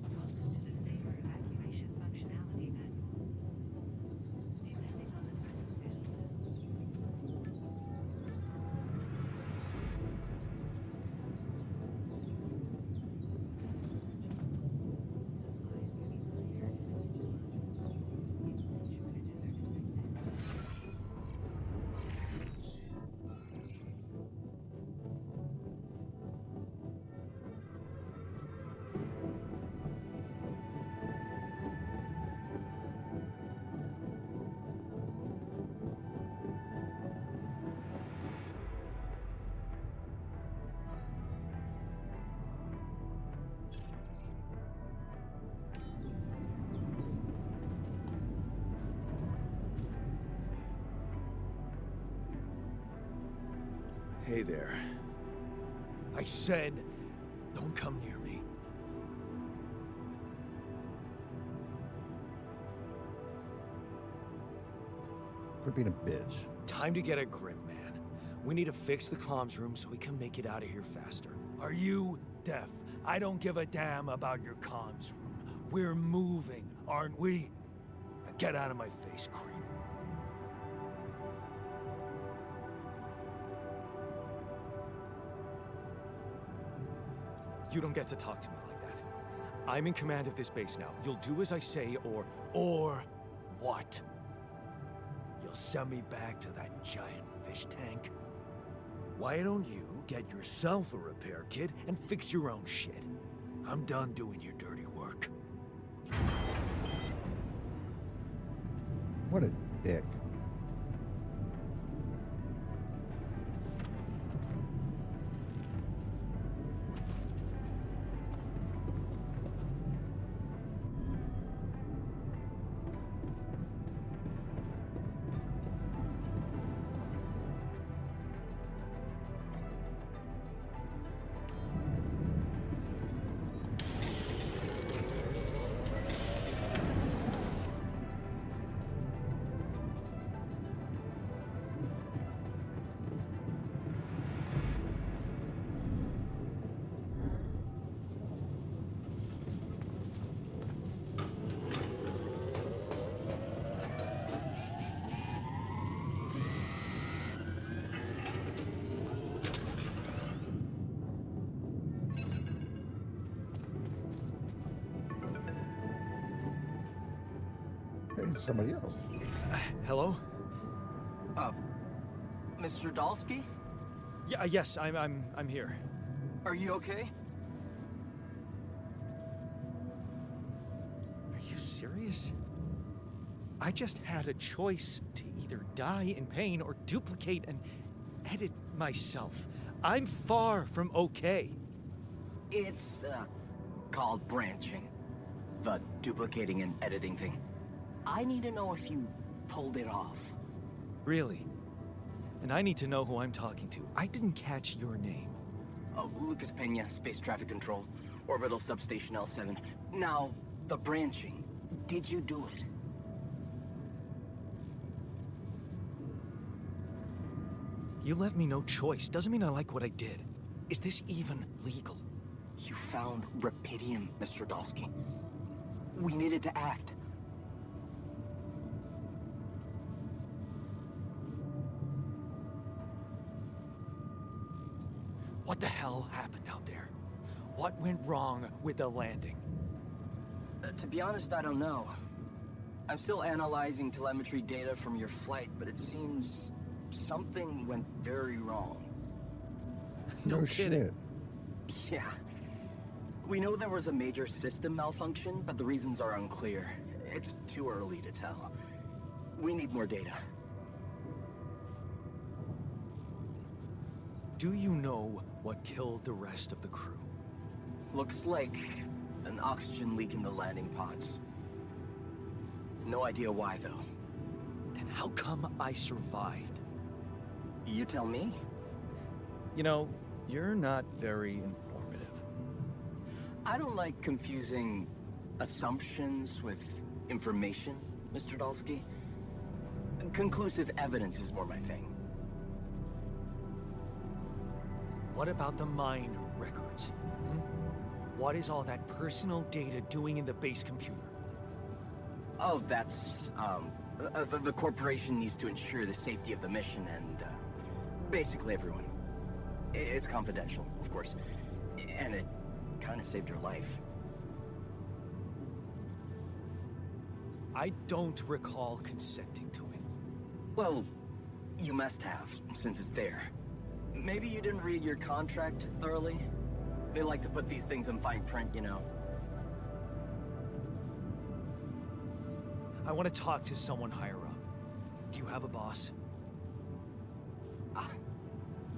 Welcome to the safer evacuation functionality manual. Depending on the circumstances. Hey there. I said, don't come near me. Quit being a bitch. Time to get a grip, man. We need to fix the comms room so we can make it out of here faster. Are you deaf? I don't give a damn about your comms room. We're moving, aren't we? Now get out of my face, creep. You don't get to talk to me like that. I'm in command of this base now. You'll do as I say, or what? You'll send me back to that giant fish tank? Why don't you get yourself a repair kit and fix your own shit? I'm done doing your dirty work. What a dick. Somebody else. Hello? Mr. Dalsky? Yeah, yes, I'm here. Are you okay? Are you serious? I just had a choice to either die in pain or duplicate and edit myself. I'm far from okay. It's, called branching. The duplicating and editing thing. I need to know if you pulled it off. Really? And I need to know who I'm talking to. I didn't catch your name. Oh, Lucas Pena, Space Traffic Control, Orbital Substation L7. Now, the branching. Did you do it? You left me no choice. Doesn't mean I like what I did. Is this even legal? You found Rapidium, Mr. Dalsky. We needed to act. What the hell happened out there? What went wrong with the landing? To be honest, I don't know. I'm still analyzing telemetry data from your flight, but it seems something went very wrong. No Oh, kidding. shit. Yeah. We know there was a major system malfunction, but the reasons are unclear. It's too early to tell. We need more data. Do you know what killed the rest of the crew? Looks like an oxygen leak in the landing pods. No idea why, though. Then how come I survived? You tell me? You know, you're not very informative. I don't like confusing assumptions with information, Mr. Dalsky. Conclusive evidence is more my thing. What about the mine records? Hmm? What is all that personal data doing in the base computer? Oh, that's, the corporation needs to ensure the safety of the mission and, basically everyone. It's confidential, of course. And it kind of saved your life. I don't recall consenting to it. Well, you must have, since it's there. Maybe you didn't read your contract thoroughly? They like to put these things in fine print, you know. I want to talk to someone higher up. Do you have a boss?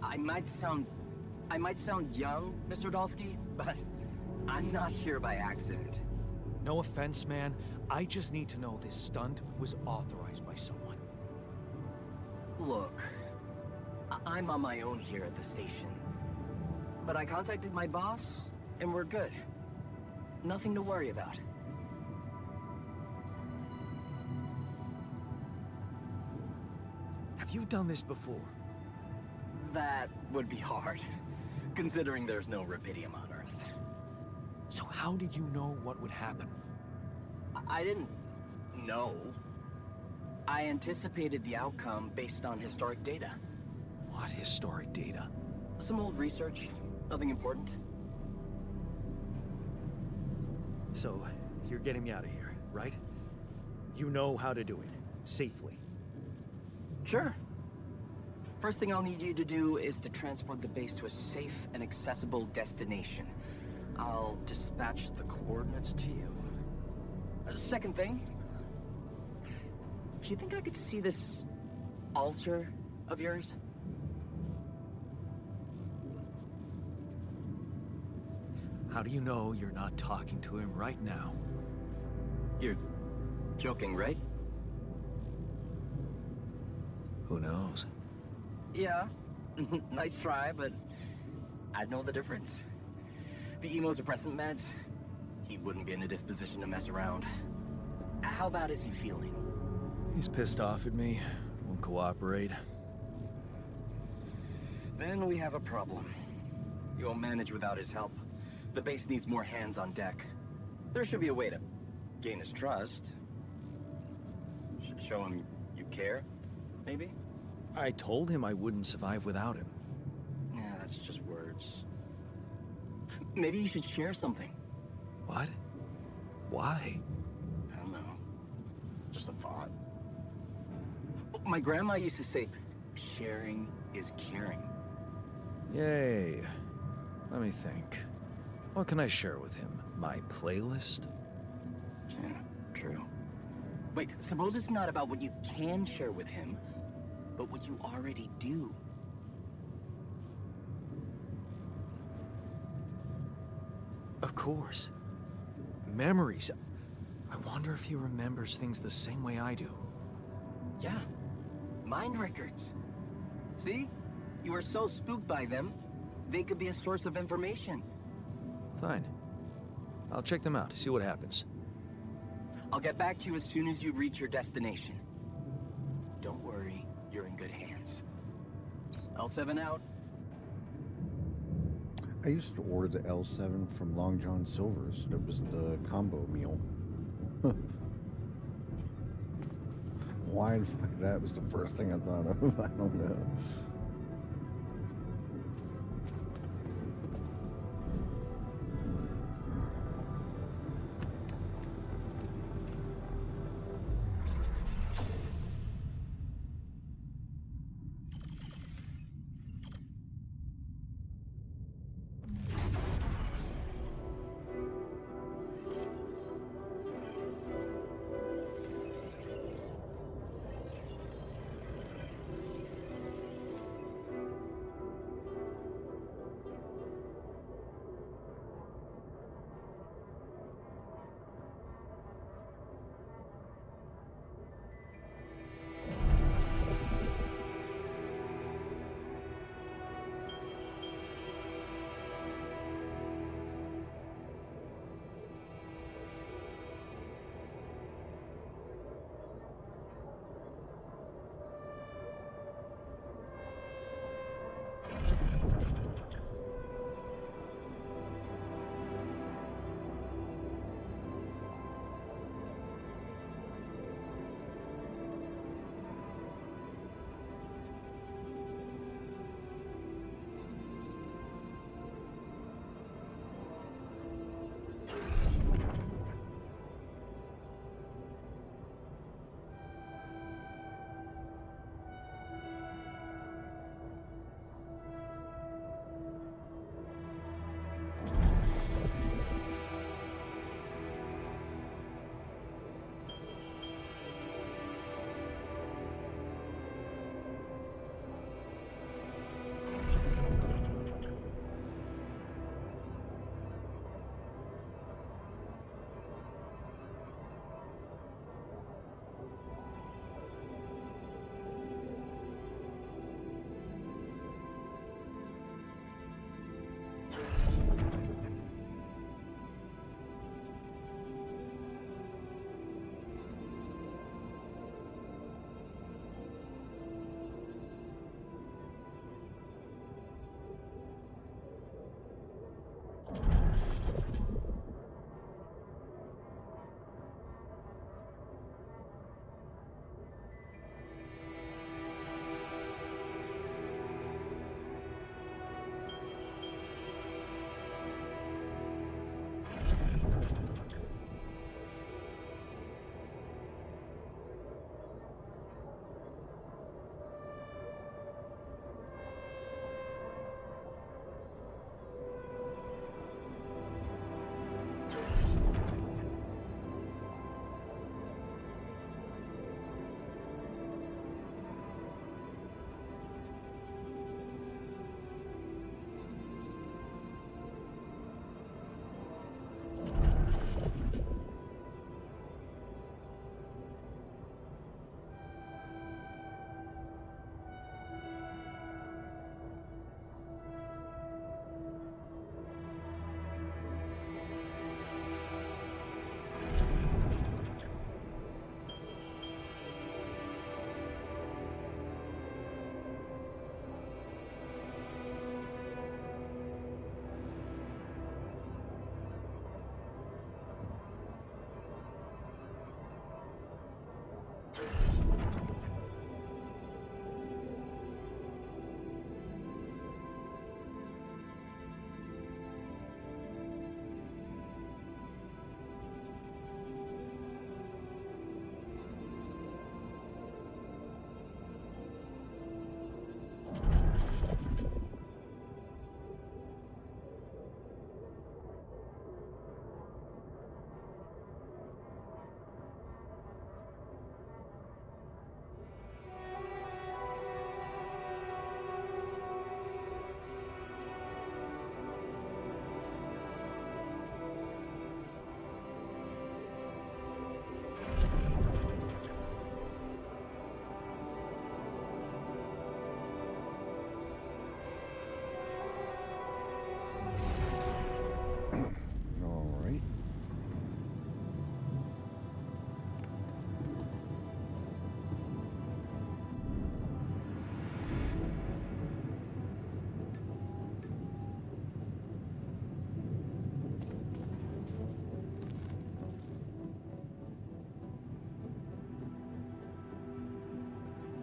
I might sound young, Mr. Dalsky, but I'm not here by accident. No offense, man. I just need to know this stunt was authorized by someone. Look, I'm on my own here at the station. But I contacted my boss, and we're good. Nothing to worry about. Have you done this before? That would be hard, considering there's no Rapidium on Earth. So how did you know what would happen? I didn't know. I anticipated the outcome based on historic data. What historic data? Some old research, nothing important. So, you're getting me out of here, right? You know how to do it, safely. Sure. First thing I'll need you to do is to transport the base to a safe and accessible destination. I'll dispatch the coordinates to you. Second thing, do you think I could see this altar of yours? How do you know you're not talking to him right now? You're joking, right? Who knows? Yeah. Nice try, but I'd know the difference. The immunosuppressant meds, he wouldn't be in a disposition to mess around. How bad is he feeling? He's pissed off at me, won't cooperate. Then we have a problem. You won't manage without his help. The base needs more hands on deck. There should be a way to gain his trust. Show him you care, maybe? I told him I wouldn't survive without him. Yeah, that's just words. Maybe you should share something. What? Why? I don't know. just a thought. My grandma used to say, sharing is caring. Yay. Let me think. What can I share with him? My playlist? Yeah, true. Wait, suppose it's not about what you can share with him, but what you already do. Of course. Memories. I wonder if he remembers things the same way I do. Yeah, mind records. See? You are so spooked by them, they could be a source of information. Fine. I'll check them out, see what happens. I'll get back to you as soon as you reach your destination. Don't worry, you're in good hands. L7 out. I used to order the L7 from Long John Silver's. It was the combo meal. Why the fuck that was the first thing I thought of? I don't know.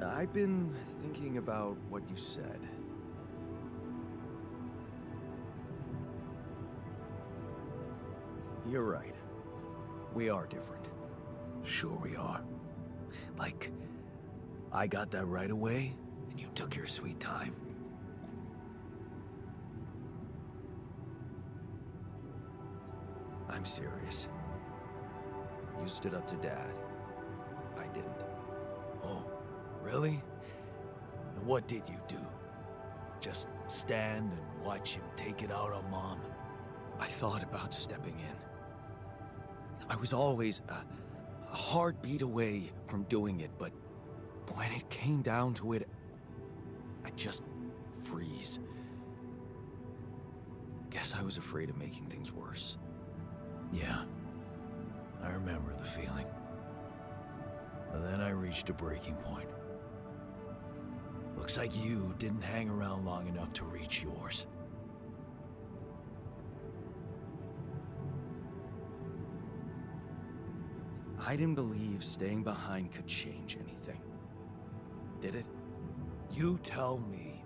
I've been thinking about what you said. You're right. We are different. Sure we are. Like, I got that right away, and you took your sweet time. I'm serious. You stood up to Dad. I didn't. Oh, really? And what did you do? Just stand and watch him take it out on Mom? I thought about stepping in. I was always a heartbeat away from doing it, but when it came down to it, I'd just freeze. Guess I was afraid of making things worse. Yeah, I remember the feeling. But then I reached a breaking point. Looks like you didn't hang around long enough to reach yours. I didn't believe staying behind could change anything. Did it? You tell me.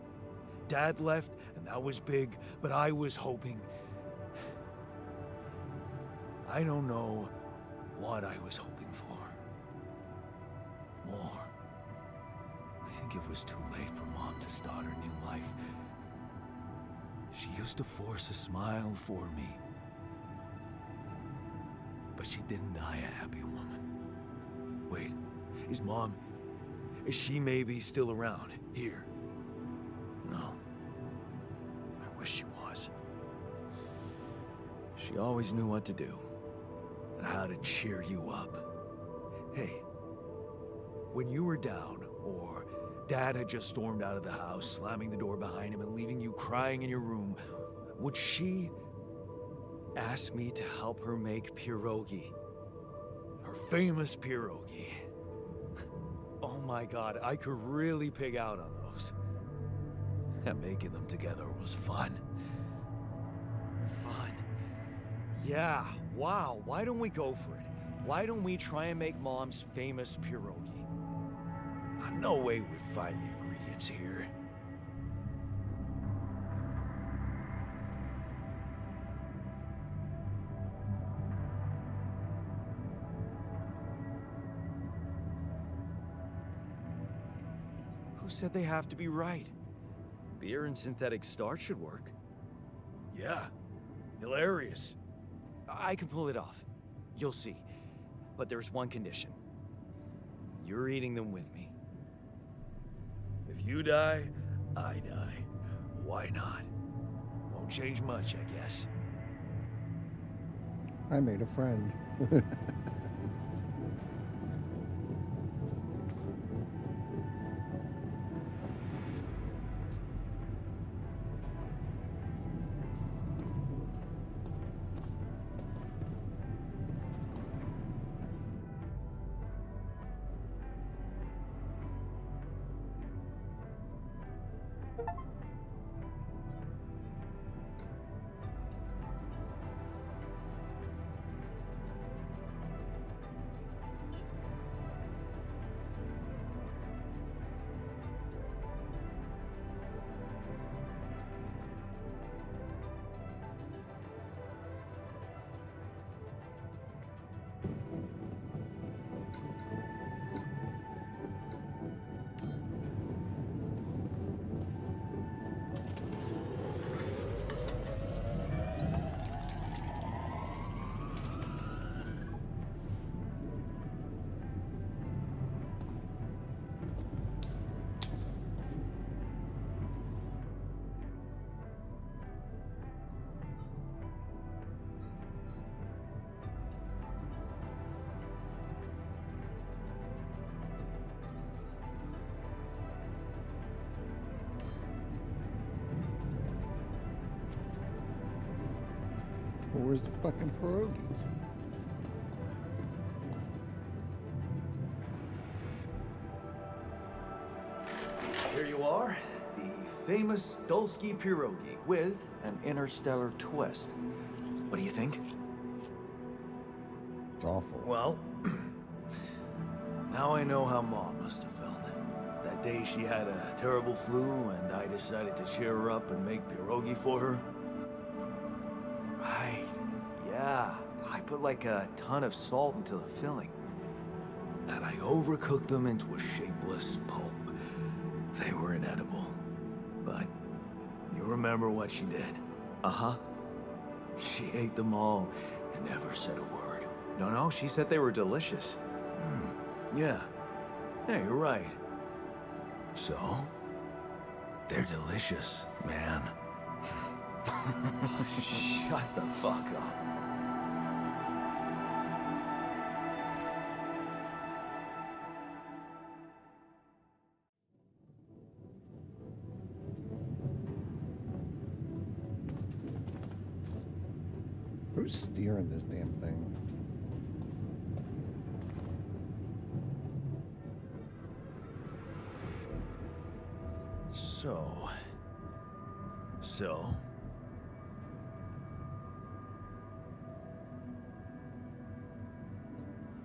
Dad left, and that was big, but I was hoping... I don't know what I was hoping for. More. I think it was too late for Mom to start her new life. She used to force a smile for me. But she didn't die a happy woman. Wait, is Mom... is she maybe still around, here? No. I wish she was. She always knew what to do. And how to cheer you up. Hey, when you were down, or Dad had just stormed out of the house, slamming the door behind him and leaving you crying in your room, would she ask me to help her make pierogi? her famous pierogi? Oh my God, I could really pig out on those. And making them together was fun. Fun. Yeah, wow, why don't we go for it? Why don't we try and make Mom's famous pierogi? No way we'd find the ingredients here. Who said they have to be right? Beer and synthetic starch should work. Yeah, hilarious. I can pull it off. You'll see. But there's one condition. You're eating them with me. If you die, I die. Why not? Won't change much, I guess. I made a friend. Where's the fucking pierogies? Here you are, the famous Dulski pierogi with an interstellar twist. What do you think? It's awful. Well, now I know how Mom must have felt. That That day she had a terrible flu and I decided to cheer her up and make pierogi for her? Right. Yeah. I put like a ton of salt into the filling. And I overcooked them into a shapeless pulp. They were inedible. But you remember what she did? Uh-huh. She ate them all and never said a word. No, she said they were delicious. Yeah. Yeah, you're right. So? They're delicious, man. Shut the fuck up. Who's steering this damn thing? So?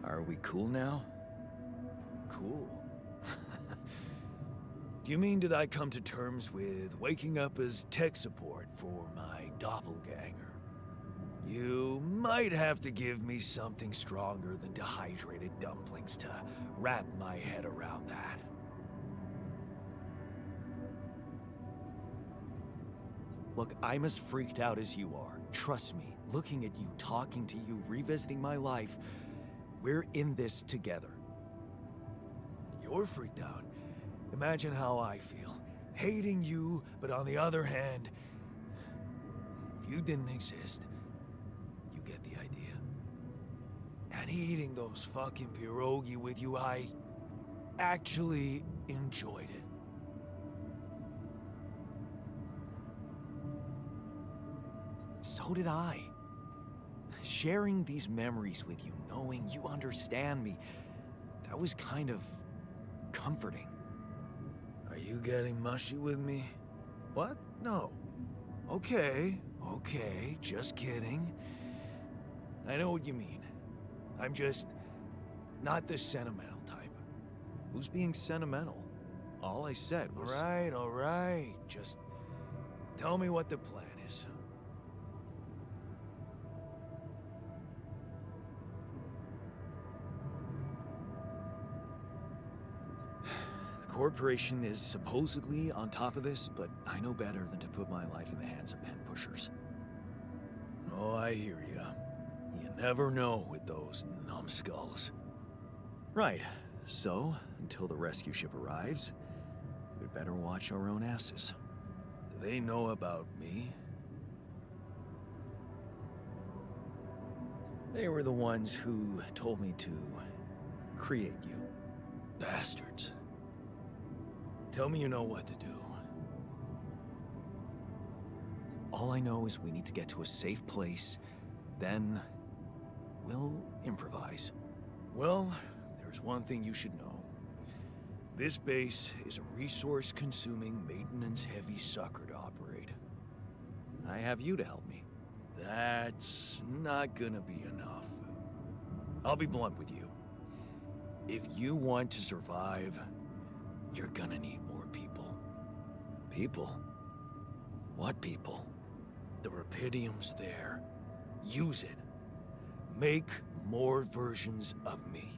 Are we cool now? Cool. Do you mean did I come to terms with waking up as tech support for my doppelganger? You might have to give me something stronger than dehydrated dumplings to wrap my head around that. Look, I'm as freaked out as you are. Trust me, looking at you, talking to you, revisiting my life, we're in this together. You're freaked out. Imagine how I feel. Hating you, but on the other hand, if you didn't exist, you get the idea. And eating those fucking pierogi with you, I actually enjoyed it. So did I. Sharing these memories with you, knowing you understand me, that was kind of comforting. Are you getting mushy with me? What? No. Okay, just kidding. I know what you mean. I'm just not the sentimental type. Who's being sentimental? All I said was... All right. Just tell me what the plan is. The corporation is supposedly on top of this, but I know better than to put my life in the hands of pen pushers. Oh, I hear ya. You never know with those numbskulls. Right. So, until the rescue ship arrives, we'd better watch our own asses. Do they know about me? They were the ones who told me to create you. Bastards. Tell me you know what to do. All I know is we need to get to a safe place, then we'll improvise. Well, there's one thing you should know. This base is a resource-consuming, maintenance-heavy sucker to operate. I have you to help me. That's not gonna be enough. I'll be blunt with you. If you want to survive, you're gonna need more people. People? What people? The Rapidium's there. Use it. Make more versions of me.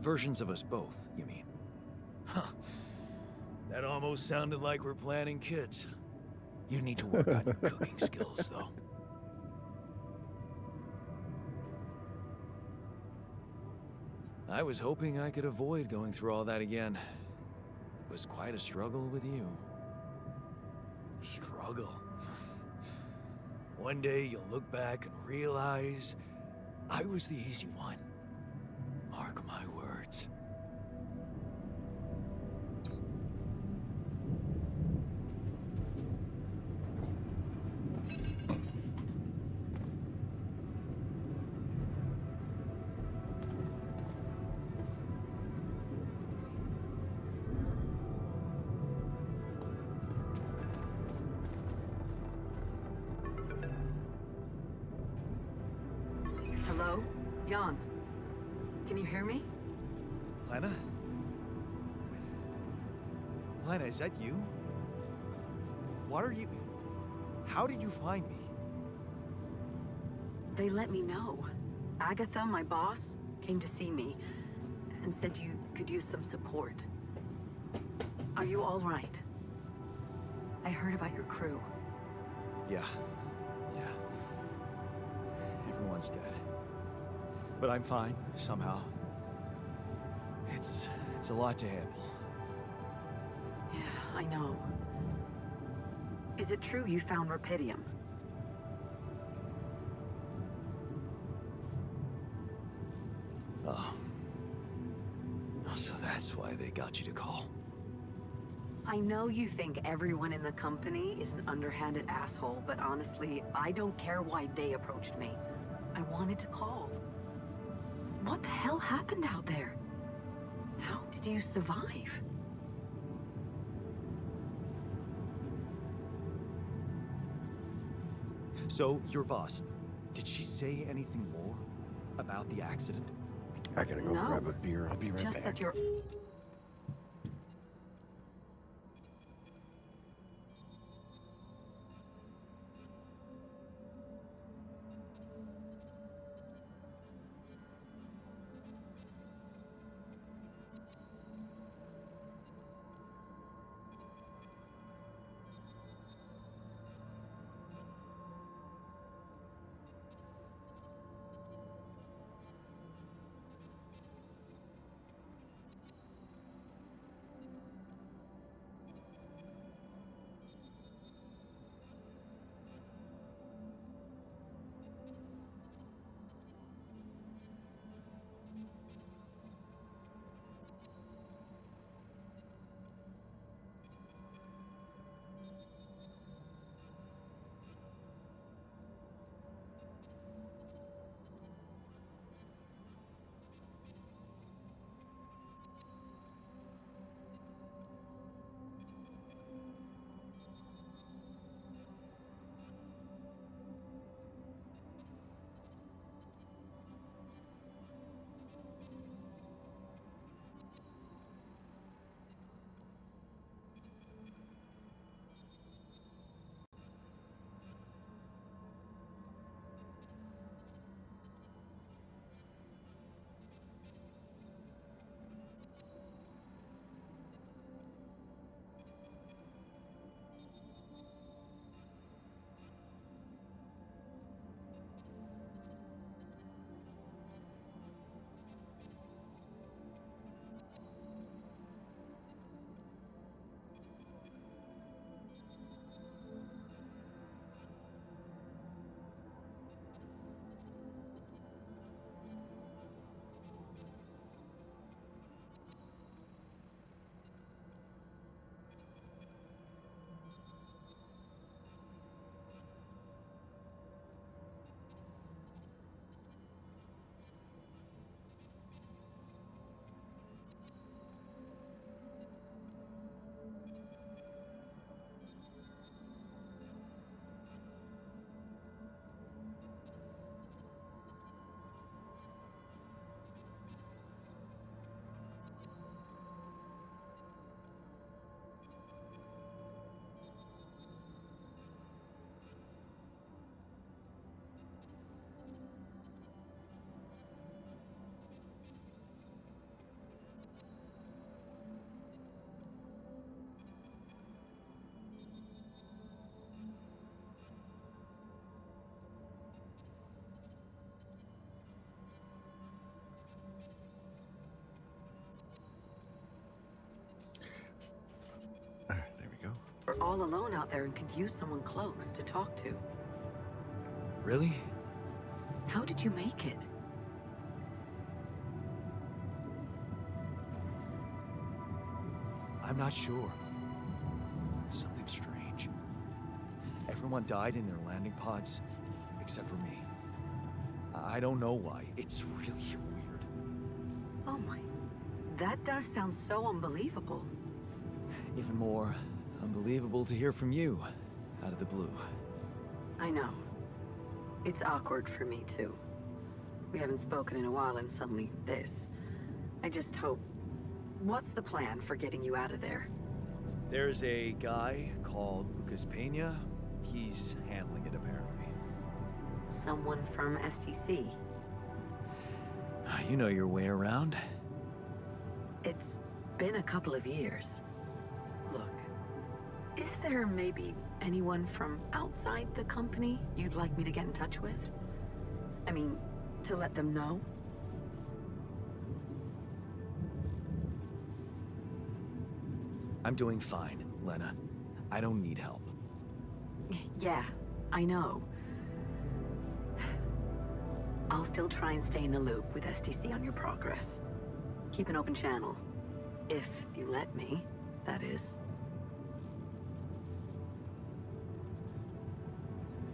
Versions of us both, you mean? Huh. That almost sounded like we're planning kids. You need to work on your cooking skills, though. I was hoping I could avoid going through all that again. It was quite a struggle with you. Struggle? One day you'll look back and realize I was the easy one. Mark my words. Hello? Jan, can you hear me? Lena? Lena, is that you? What are you... How did you find me? They let me know. Agatha, my boss, came to see me and said you could use some support. Are you all right? I heard about your crew. Yeah. Everyone's dead. But I'm fine, somehow. It's a lot to handle. Yeah, I know. Is it true you found Rapidium? Oh. So that's why they got you to call. I know you think everyone in the company is an underhanded asshole, but honestly, I don't care why they approached me. I wanted to call. What the hell happened out there? How did you survive? So, your boss, did she say anything more about the accident? I gotta go No. grab a beer. I'll be right Just back. that you're... There we go. We're all alone out there and could use someone close to talk to. Really? How did you make it? I'm not sure. Something strange. Everyone died in their landing pods, except for me. I don't know why. It's really weird. Oh my... That does sound so unbelievable. Even more unbelievable to hear from you, out of the blue. I know. It's awkward for me, too. We haven't spoken in a while and suddenly this. I just hope... What's the plan for getting you out of there? There's a guy called Lucas Pena. He's handling it, apparently. Someone from STC. You know your way around. It's been a couple of years. Look, is there maybe anyone from outside the company you'd like me to get in touch with? I mean, to let them know? I'm doing fine, Lena. I don't need help. Yeah, I know. I'll still try and stay in the loop with STC on your progress. Keep an open channel. If you let me, that is.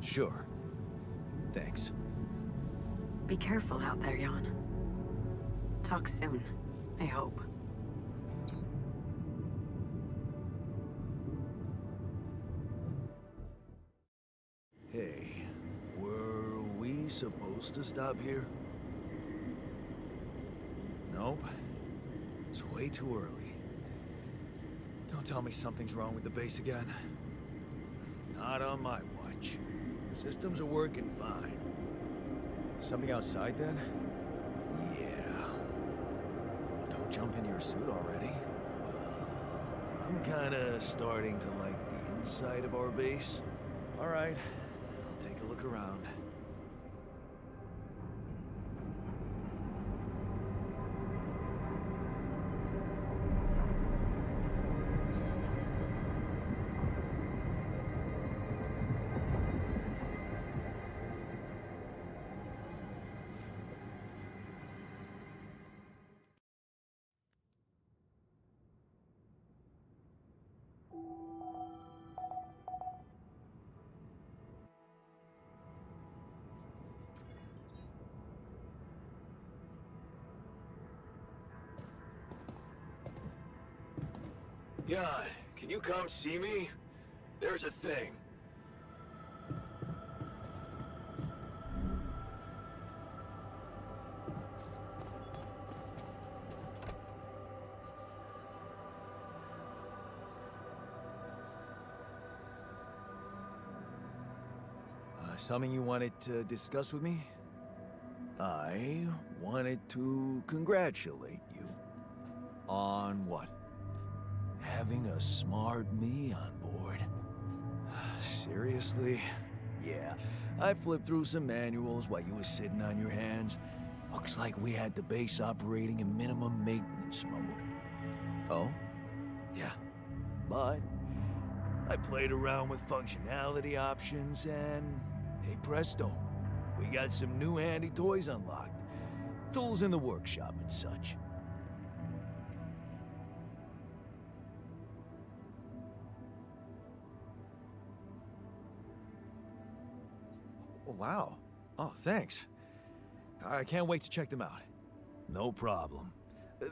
Sure. Thanks. Be careful out there, Jan. Talk soon, I hope. Hey, were we supposed to stop here? Nope. It's way too early. Don't tell me something's wrong with the base again. Not on my watch. Systems are working fine. Something outside, then? Yeah. Don't jump into your suit already. I'm kinda starting to like the inside of our base. All right. I'll take a look around. Jan, can you come see me? There's a thing. Something you wanted to discuss with me? I wanted to congratulate you. On what? Having a smart me on board. Seriously? Yeah, I flipped through some manuals while you was sitting on your hands. Looks like we had the base operating in minimum maintenance mode. Oh? Yeah, but I played around with functionality options and, hey presto, we got some new handy toys unlocked. Tools in the workshop and such. Wow. Oh, thanks. I can't wait to check them out. No problem.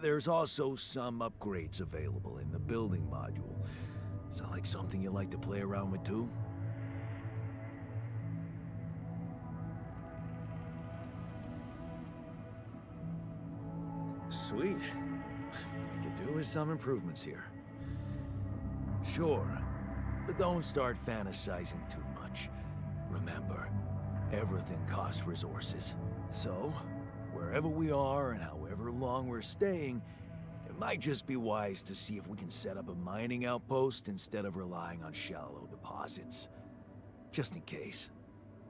There's also some upgrades available in the building module. Sound like something you like to play around with too? Sweet. We could do with some improvements here. Sure, but don't start fantasizing too much. Remember, everything costs resources. So, wherever we are and however long we're staying, it might just be wise to see if we can set up a mining outpost instead of relying on shallow deposits. Just in case.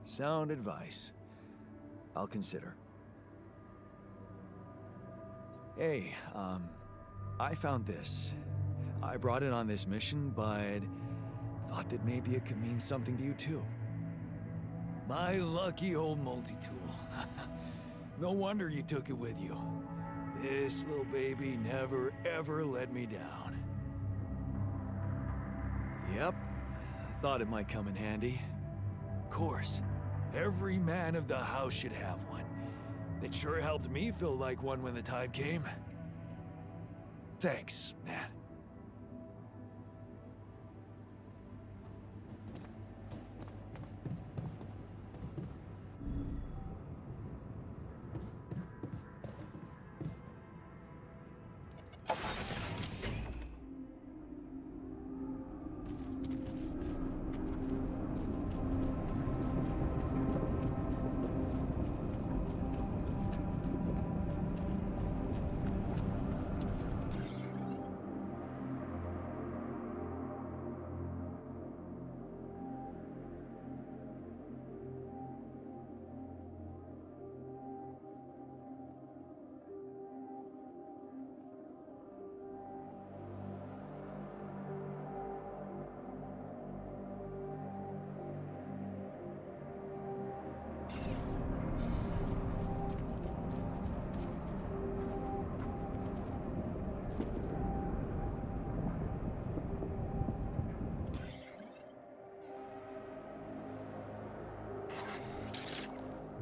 Sound advice. I'll consider. Hey, I found this. I brought it on this mission, but thought that maybe it could mean something to you too. My lucky old multi-tool. No wonder you took it with you. This little baby never ever let me down. Yep. I thought it might come in handy. Of course. Every man of the house should have one. It sure helped me feel like one when the time came. Thanks, man.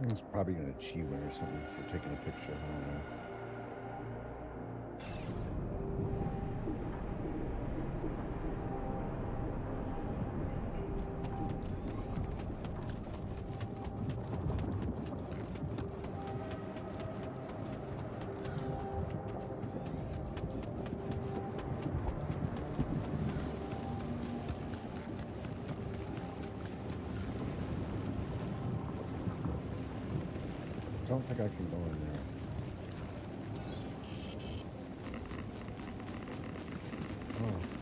It's probably going to cheat one or something for taking a picture. I don't know. I don't think I can go in there. Oh.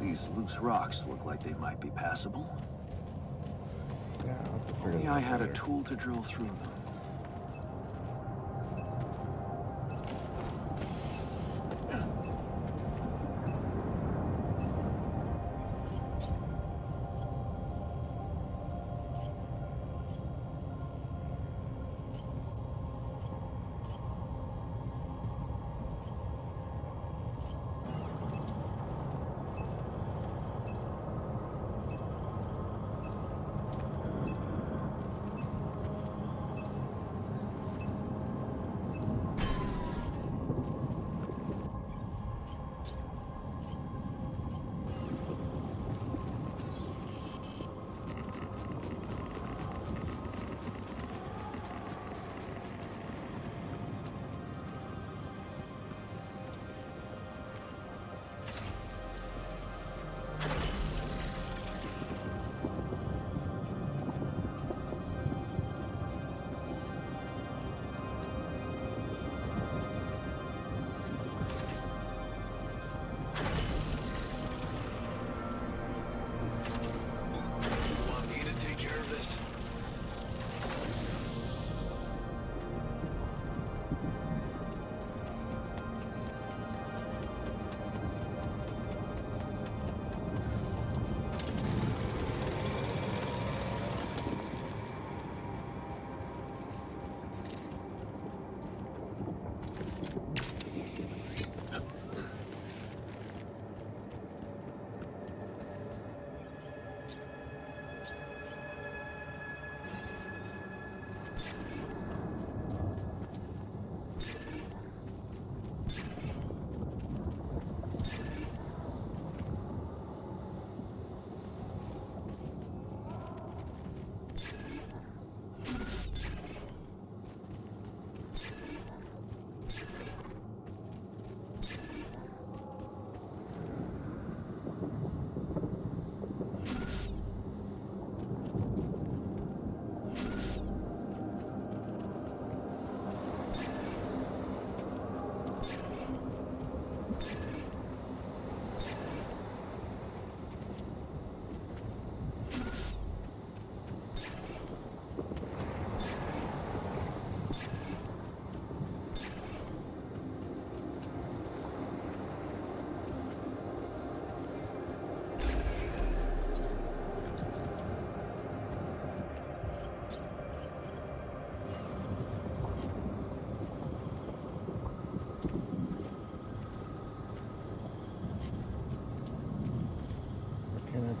These loose rocks look like they might be passable. Yeah, I'll have to figure Only that I out had a later. tool to drill through them.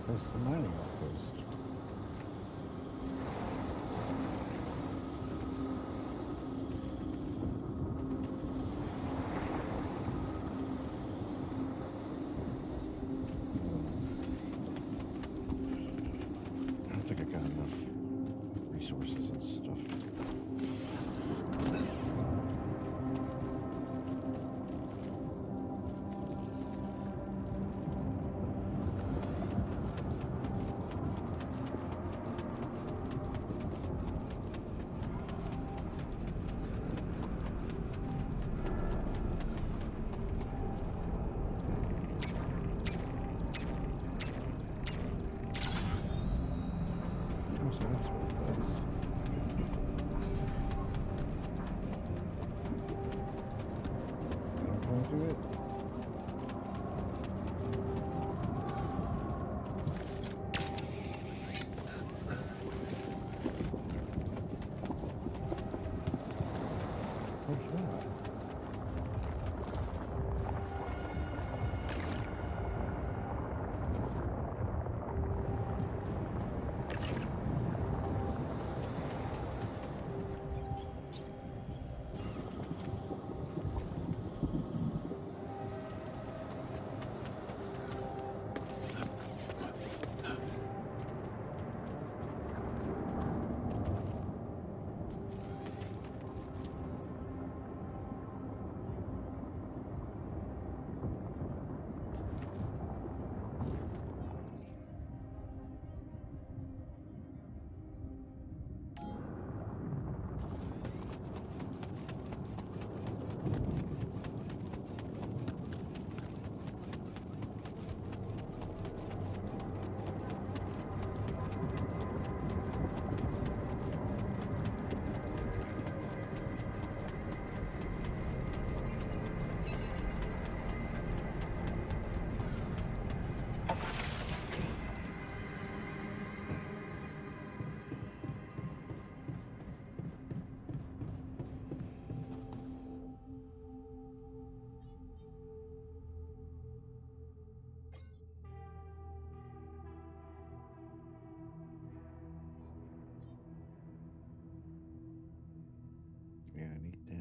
That's the mining outpost. I don't think I got enough resources and stuff. Oh, so that's what it does. I don't do it. What's that? Yeah, I need that.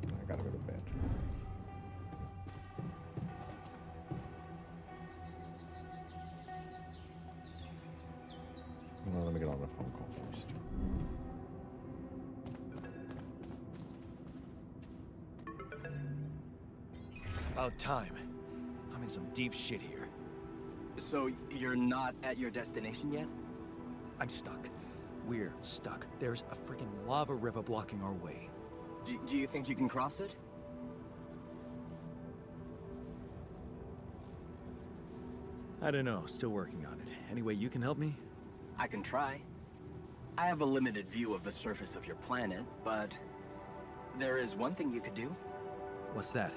I gotta go to bed. Well, let me get on the phone call first. About time. I'm in some deep shit here. So you're not at your destination yet? I'm stuck. We're stuck. There's a freaking lava river blocking our way. Do you think you can cross it? I don't know. Still working on it. Anyway, you can help me? I can try. I have a limited view of the surface of your planet, but there is one thing you could do. What's that?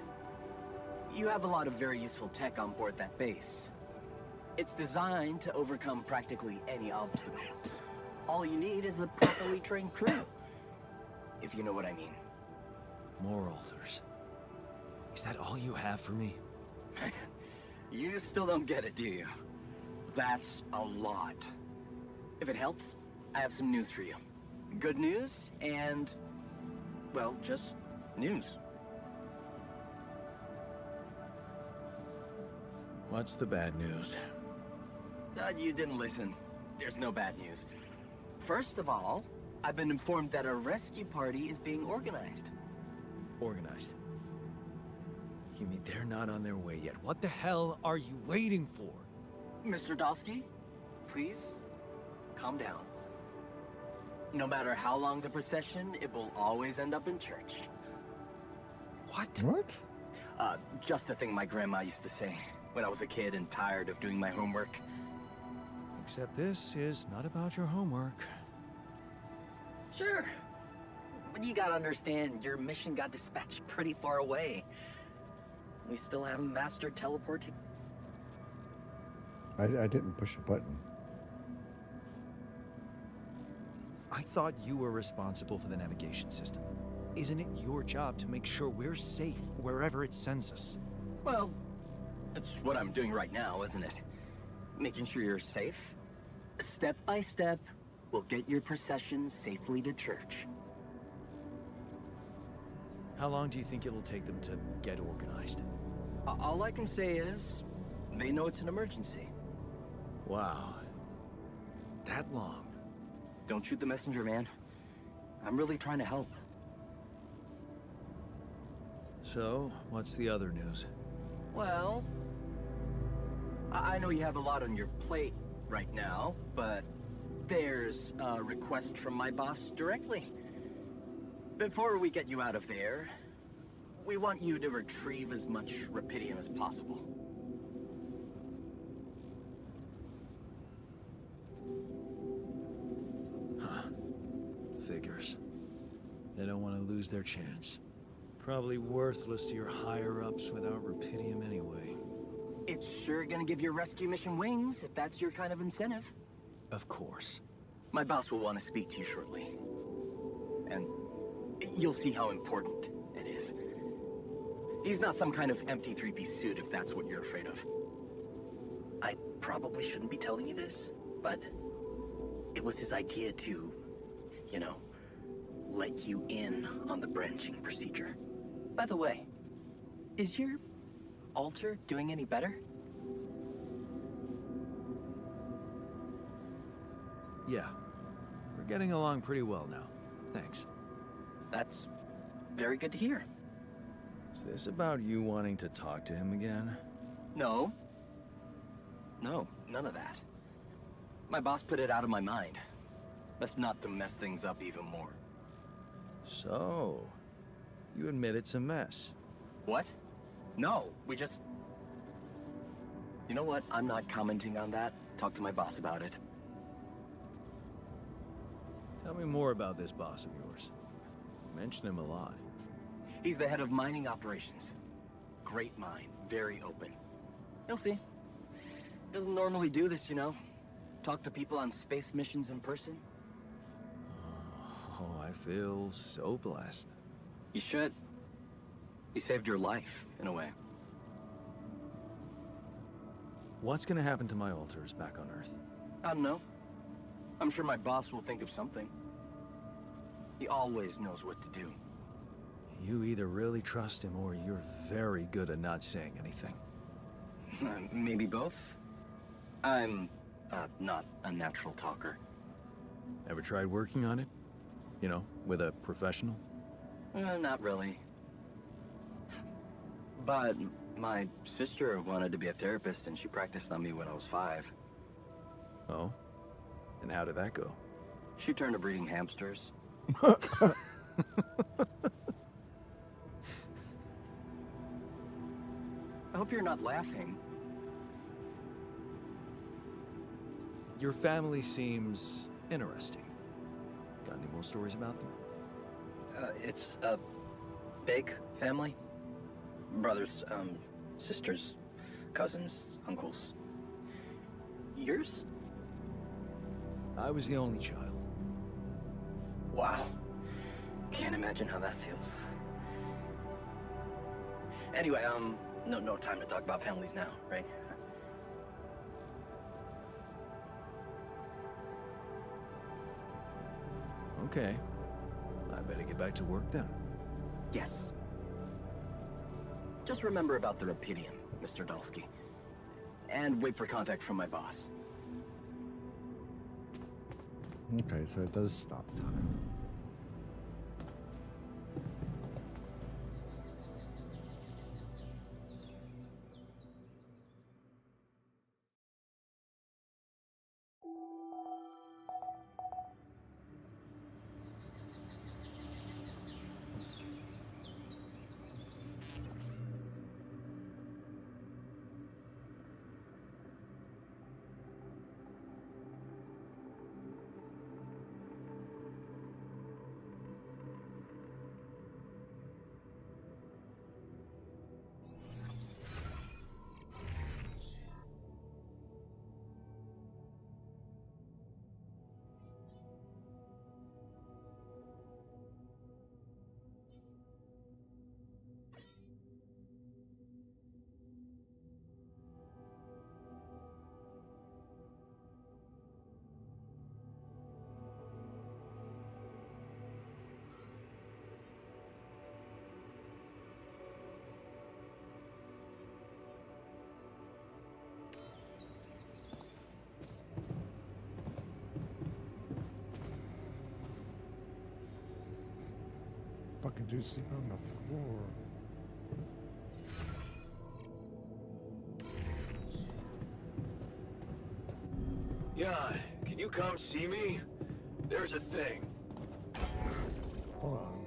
You have a lot of very useful tech on board that base. It's designed to overcome practically any obstacle. All you need is a properly trained crew, if you know what I mean. More altars. Is that all you have for me? You still don't get it, do you? That's a lot. If it helps, I have some news for you. Good news and, well, just news. What's the bad news? You didn't listen. There's no bad news. First of all, I've been informed that a rescue party is being organized. Organized. You mean they're not on their way yet? What the hell are you waiting for? Mr. Dosky, please, calm down. No matter how long the procession, it will always end up in church. What? What? Just the thing my grandma used to say when I was a kid and tired of doing my homework. Except this is not about your homework. Sure. But you gotta understand, your mission got dispatched pretty far away. We still haven't mastered teleporting. I didn't push a button. I thought you were responsible for the navigation system. Isn't it your job to make sure we're safe wherever it sends us? Well, it's what I'm doing right now, isn't it? Making sure you're safe. Step by step, we'll get your procession safely to church. How long do you think it'll take them to get organized? All I can say is, they know it's an emergency. Wow. That long? Don't shoot the messenger, man. I'm really trying to help. So, what's the other news? Well, I know you have a lot on your plate right now, but there's a request from my boss directly. Before we get you out of there, we want you to retrieve as much rupidium as possible. Huh. Figures. They don't want to lose their chance. Probably worthless to your higher-ups without rupidium anyway. It's sure gonna give your rescue mission wings, if that's your kind of incentive. Of course. My boss will want to speak to you shortly. And you'll see how important it is. He's not some kind of empty three-piece suit, if that's what you're afraid of. I probably shouldn't be telling you this, but it was his idea to, you know, let you in on the branching procedure. By the way, is your altar doing any better? Yeah. We're getting along pretty well now. Thanks. That's very good to hear. Is this about you wanting to talk to him again? No. No, none of that. My boss put it out of my mind. That's not to mess things up even more. So, you admit it's a mess. What? No, we just... You know what? I'm not commenting on that. Talk to my boss about it. Tell me more about this boss of yours. You mention him a lot. He's the head of mining operations. Great mind, very open. You'll see. Doesn't normally do this, you know. Talk to people on space missions in person. Oh, I feel so blessed. You should. He saved your life, in a way. What's gonna happen to my altars back on Earth? I don't know. I'm sure my boss will think of something. He always knows what to do. You either really trust him or you're very good at not saying anything. Maybe both. I'm not a natural talker. Ever tried working on it? You know, with a professional? Not really. But my sister wanted to be a therapist and she practiced on me when I was 5. Oh? And how did that go? She turned to breeding hamsters. I hope you're not laughing. Your family seems interesting. Got any more stories about them? It's a big family. Brothers, sisters, cousins, uncles. Yours? I was the only child. Wow. Can't imagine how that feels. Anyway, no time to talk about families now, right? Okay. I better get back to work then. Yes. Just remember about the rupidium, Mr. Dalsky. And wait for contact from my boss. Okay, so it does stop time. fucking dude sleeping on the floor. Jan, can you come see me? There's a thing. Hold on.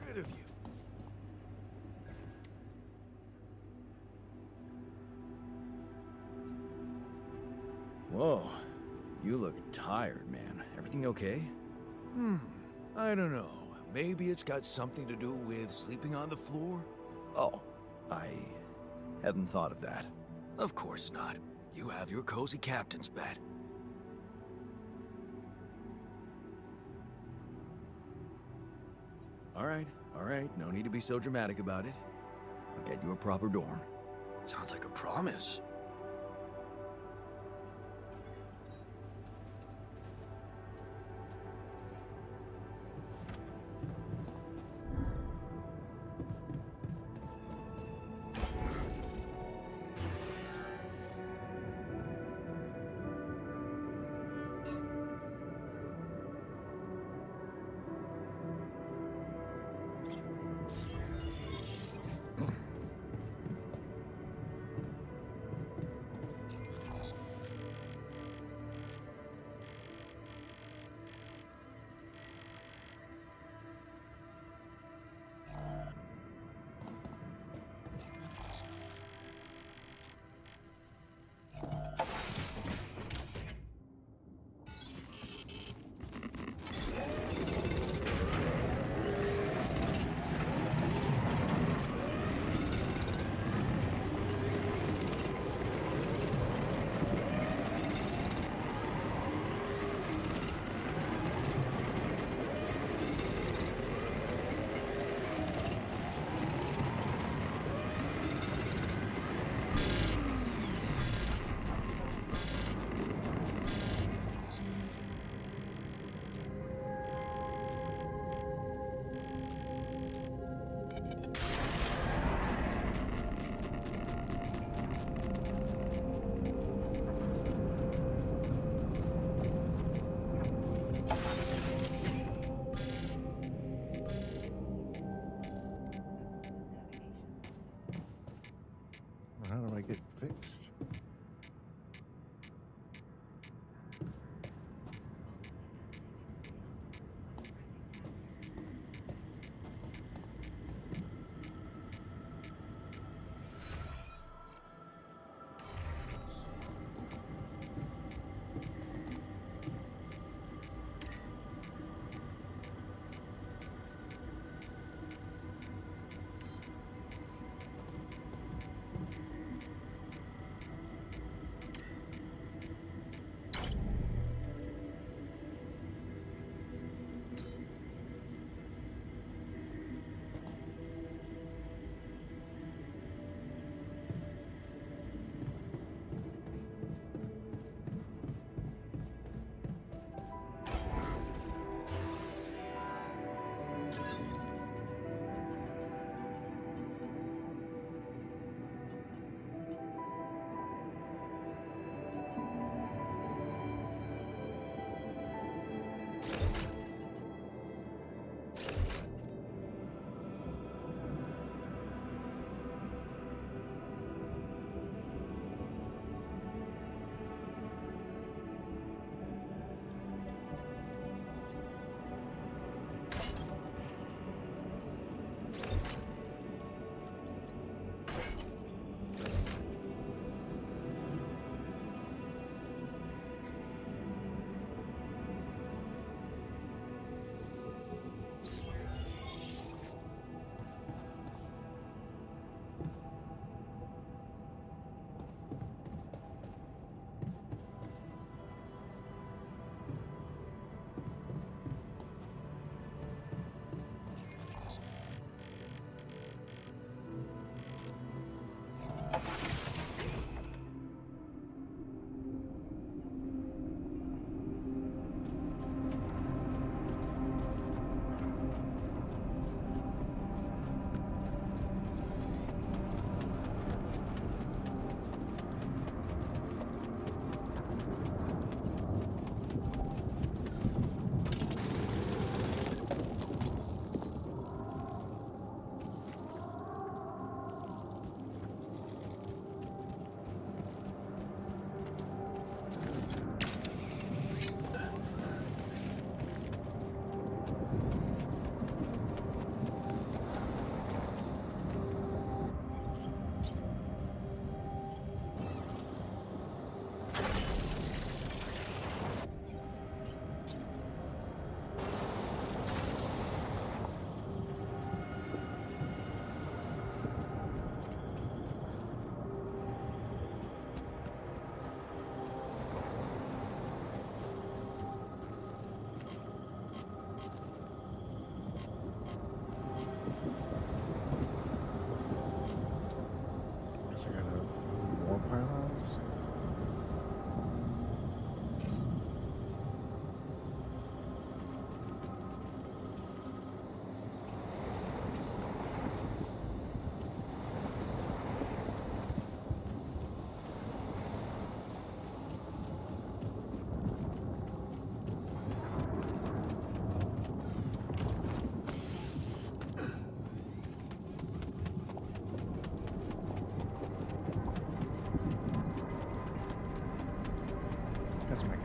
Rid of you. Whoa, you look tired, man. Everything okay? I don't know. Maybe it's got something to do with sleeping on the floor? Oh, I hadn't thought of that. Of course not. You have your cozy captain's bed. All right, no need to be so dramatic about it. I'll get you a proper dorm. Sounds like a promise. How do I get fixed?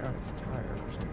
out his tire or something.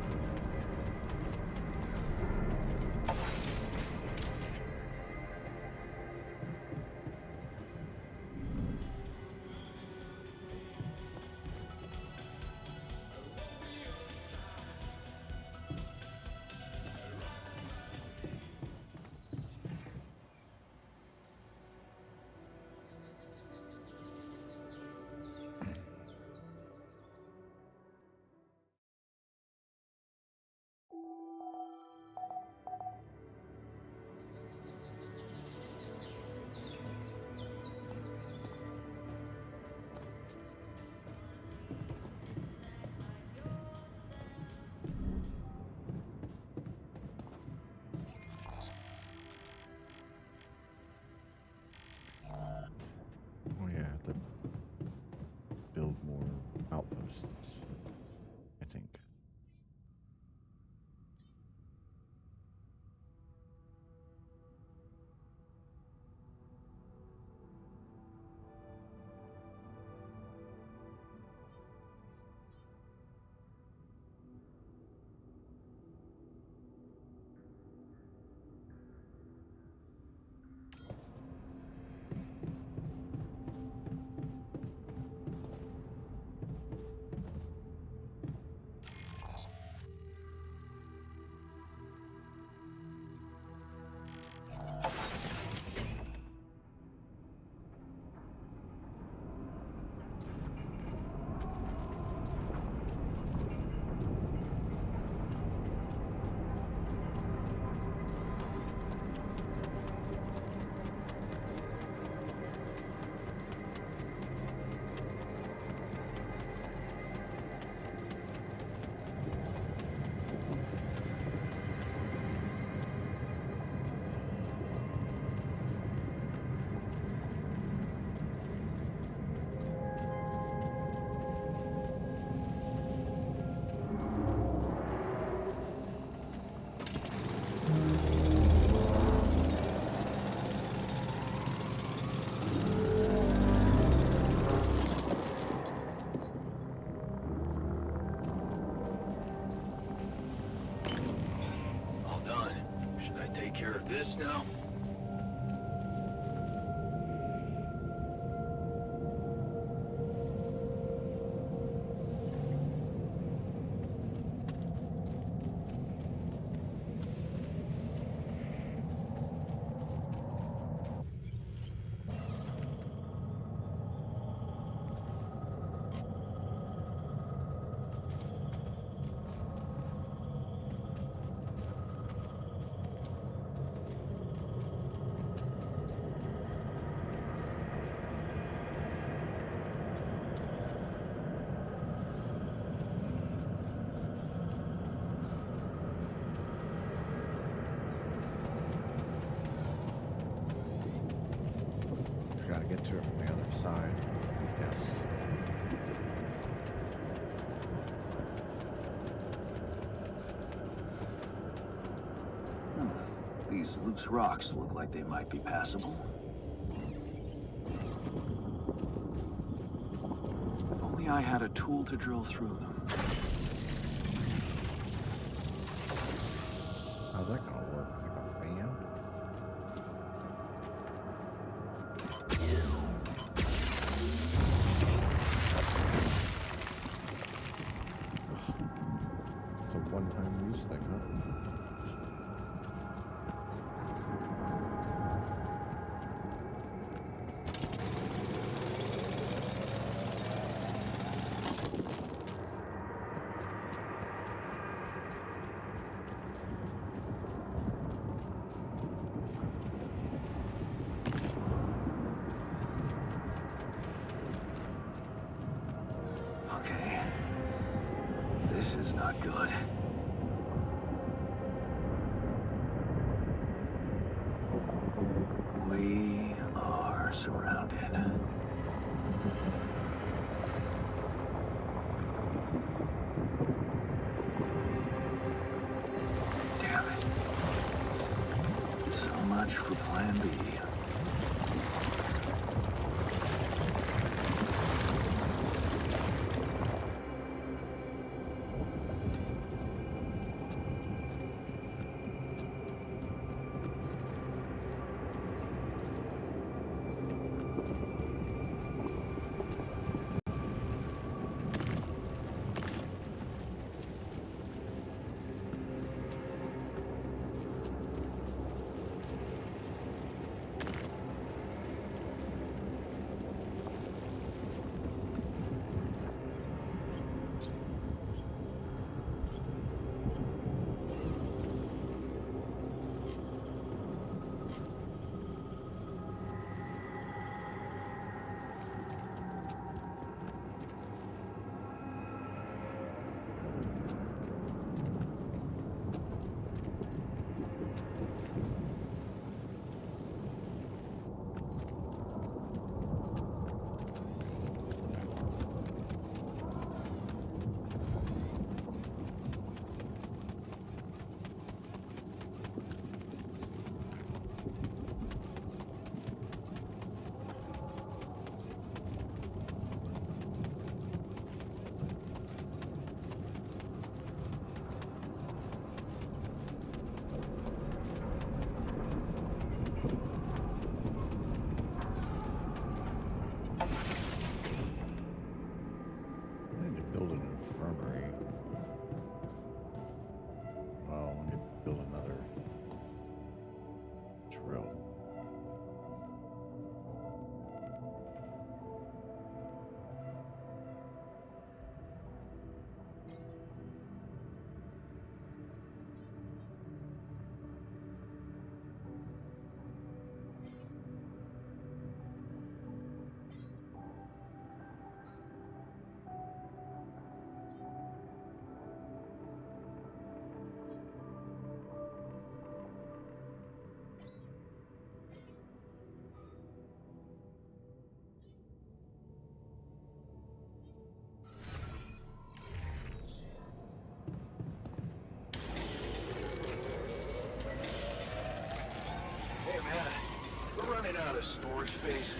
Oh yeah, to build more outposts, I think. All done. Should I take care of this now? Got to get to it from the other side. Yes. These loose rocks look like they might be passable. If only I had a tool to drill through them. How's that gonna work? Is it like a fan? It's a one-time use thing, huh? Okay. This is not good. We are surrounded. Damn it. So much for Plan B. out of storage space?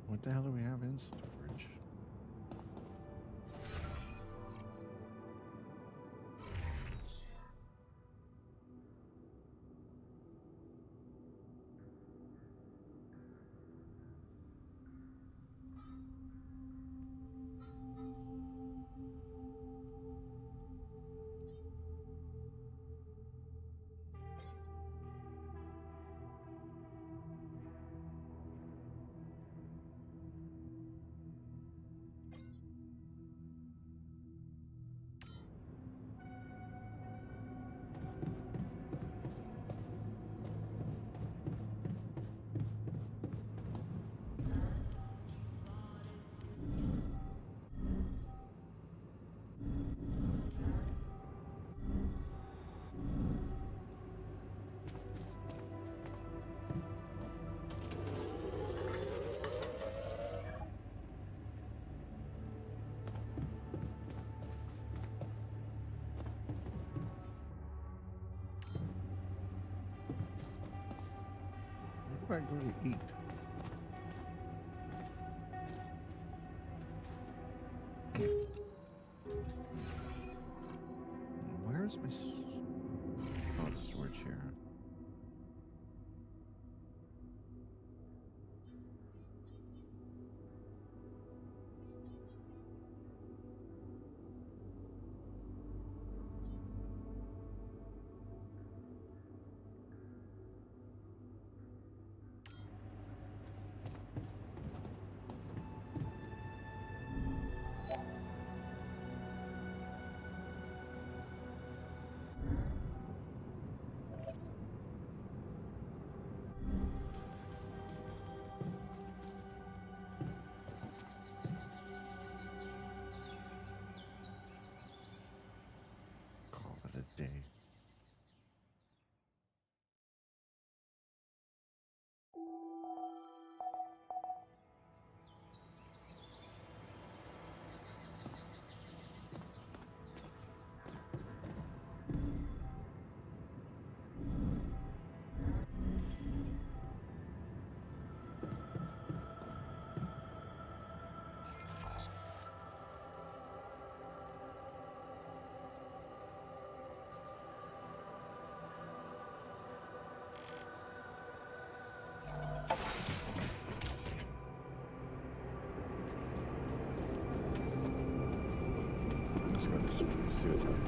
What the hell do we have in storage? Where do I go to eat? Where's my storage here? Call it a day. Let's go this way, see what's out here.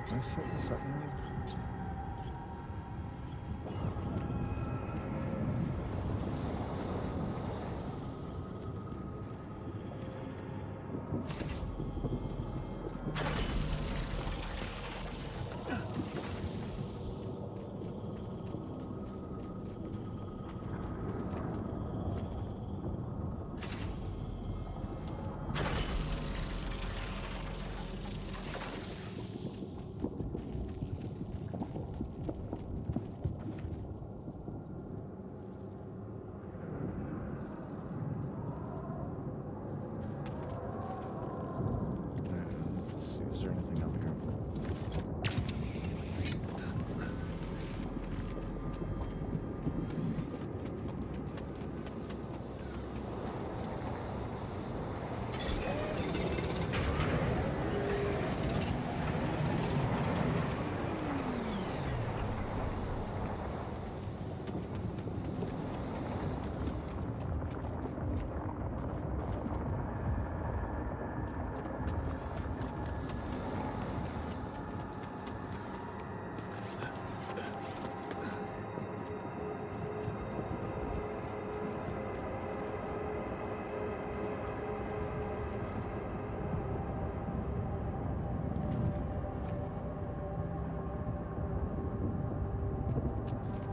Can I set this up now? Is there anything up here?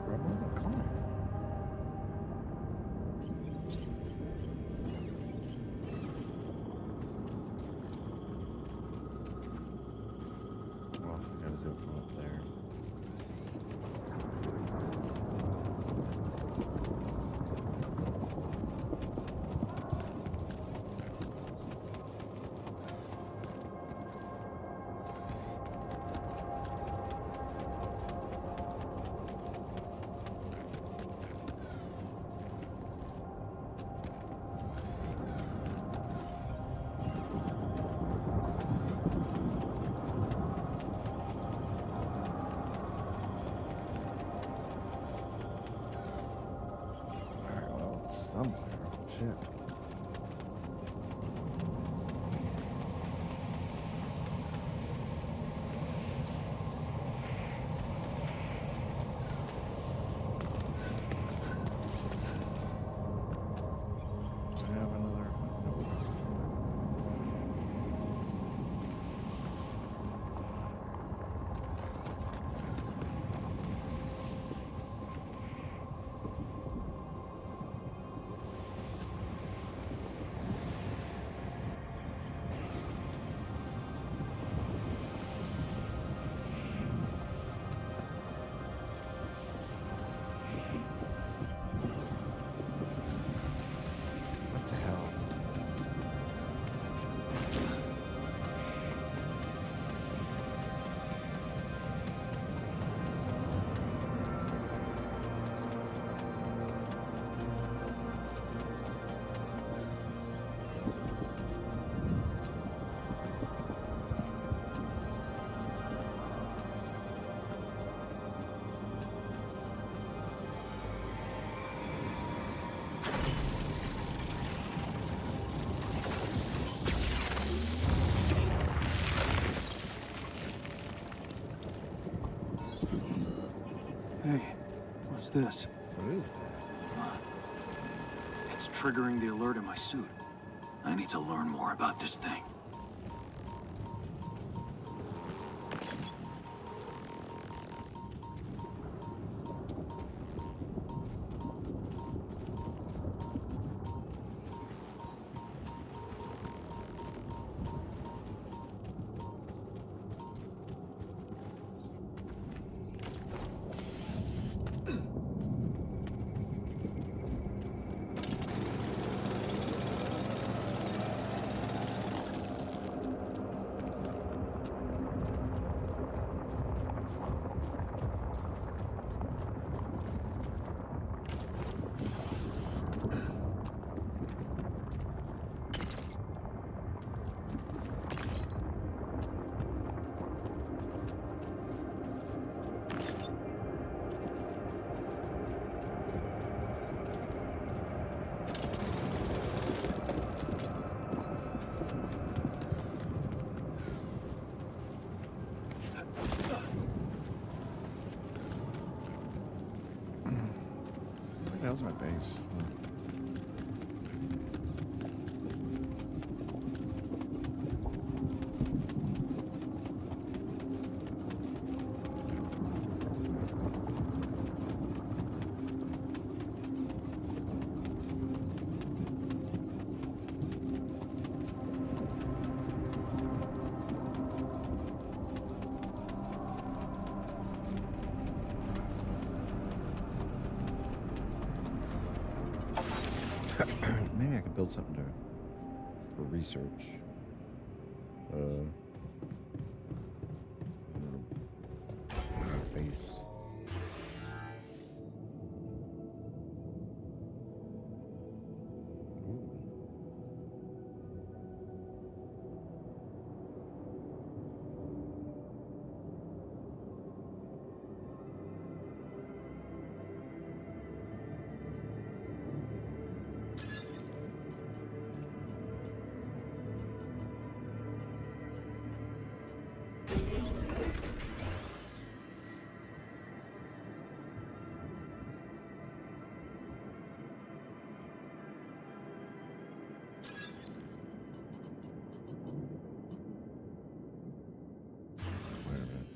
Grab one of the car. Well, I gotta do it from up there. Alright, well, it's somewhere. Shit. Do I have another? Nope. What the hell? Hey, what's this? What is that? It's triggering the alert in my suit. I need to learn more about this thing. Where the hell's my base? Maybe I could build something for research. space. Wait a minute.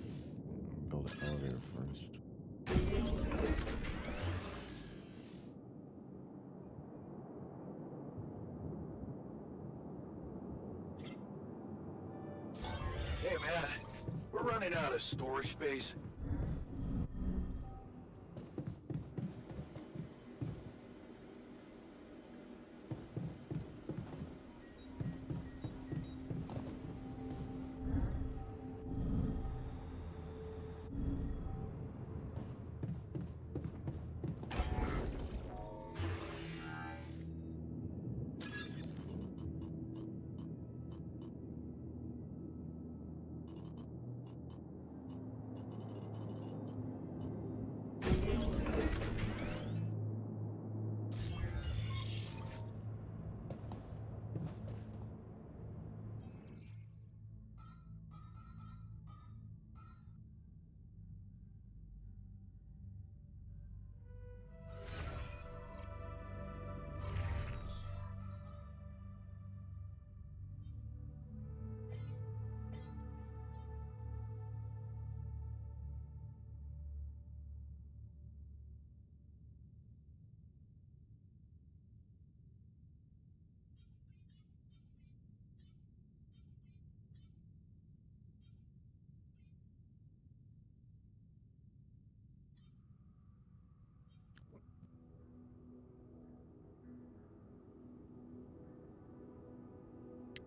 Build an elevator first. Hey man, we're running out of storage space.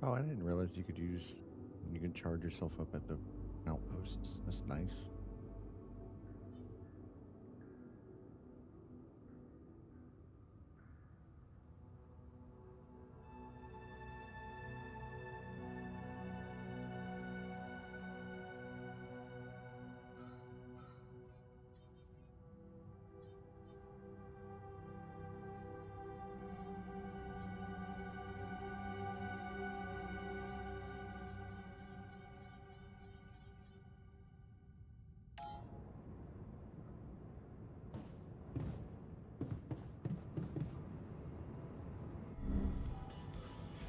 Oh, I didn't realize you can charge yourself up at the outposts. That's nice.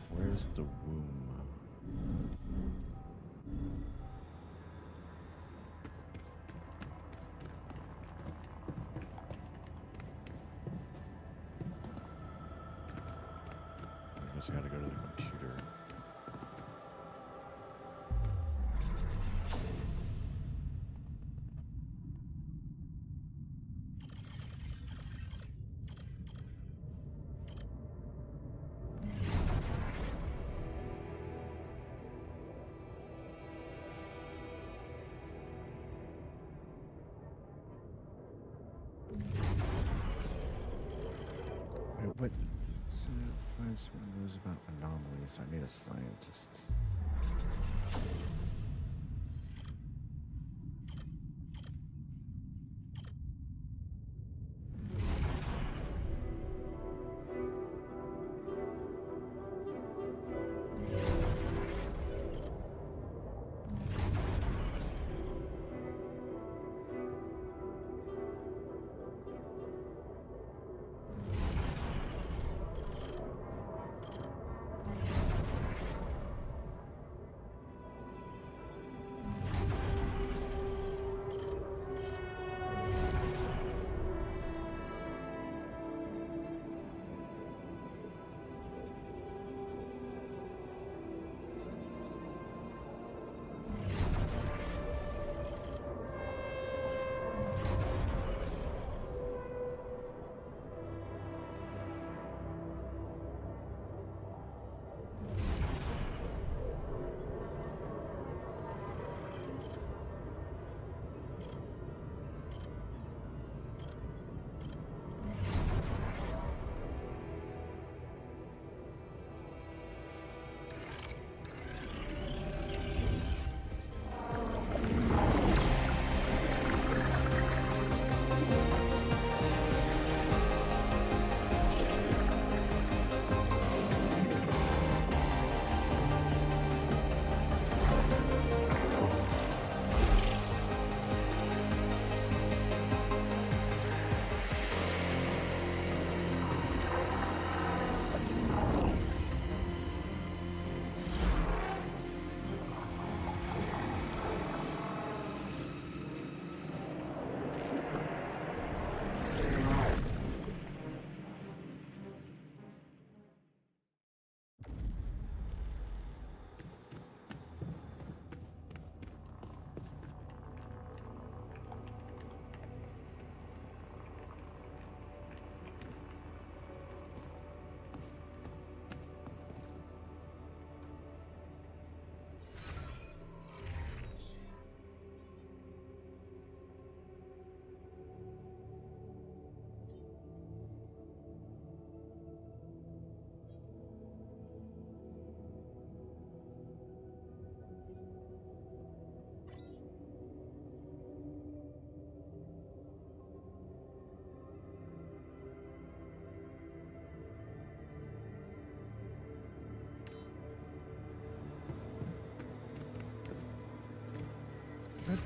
Where's the womb? I guess I gotta go to the computer. What? So, find someone who knows about anomalies. I need a scientist.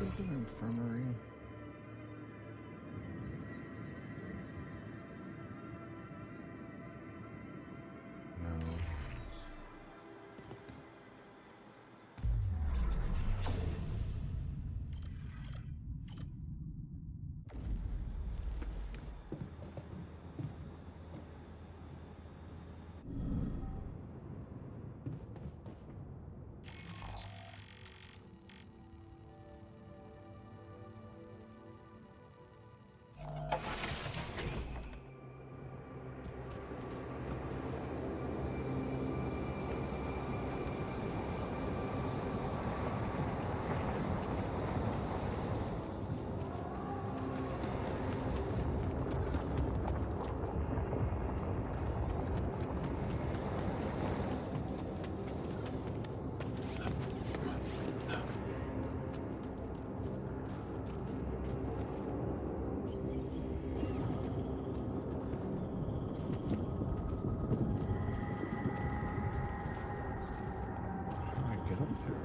build an infirmary? No. How do I get up there?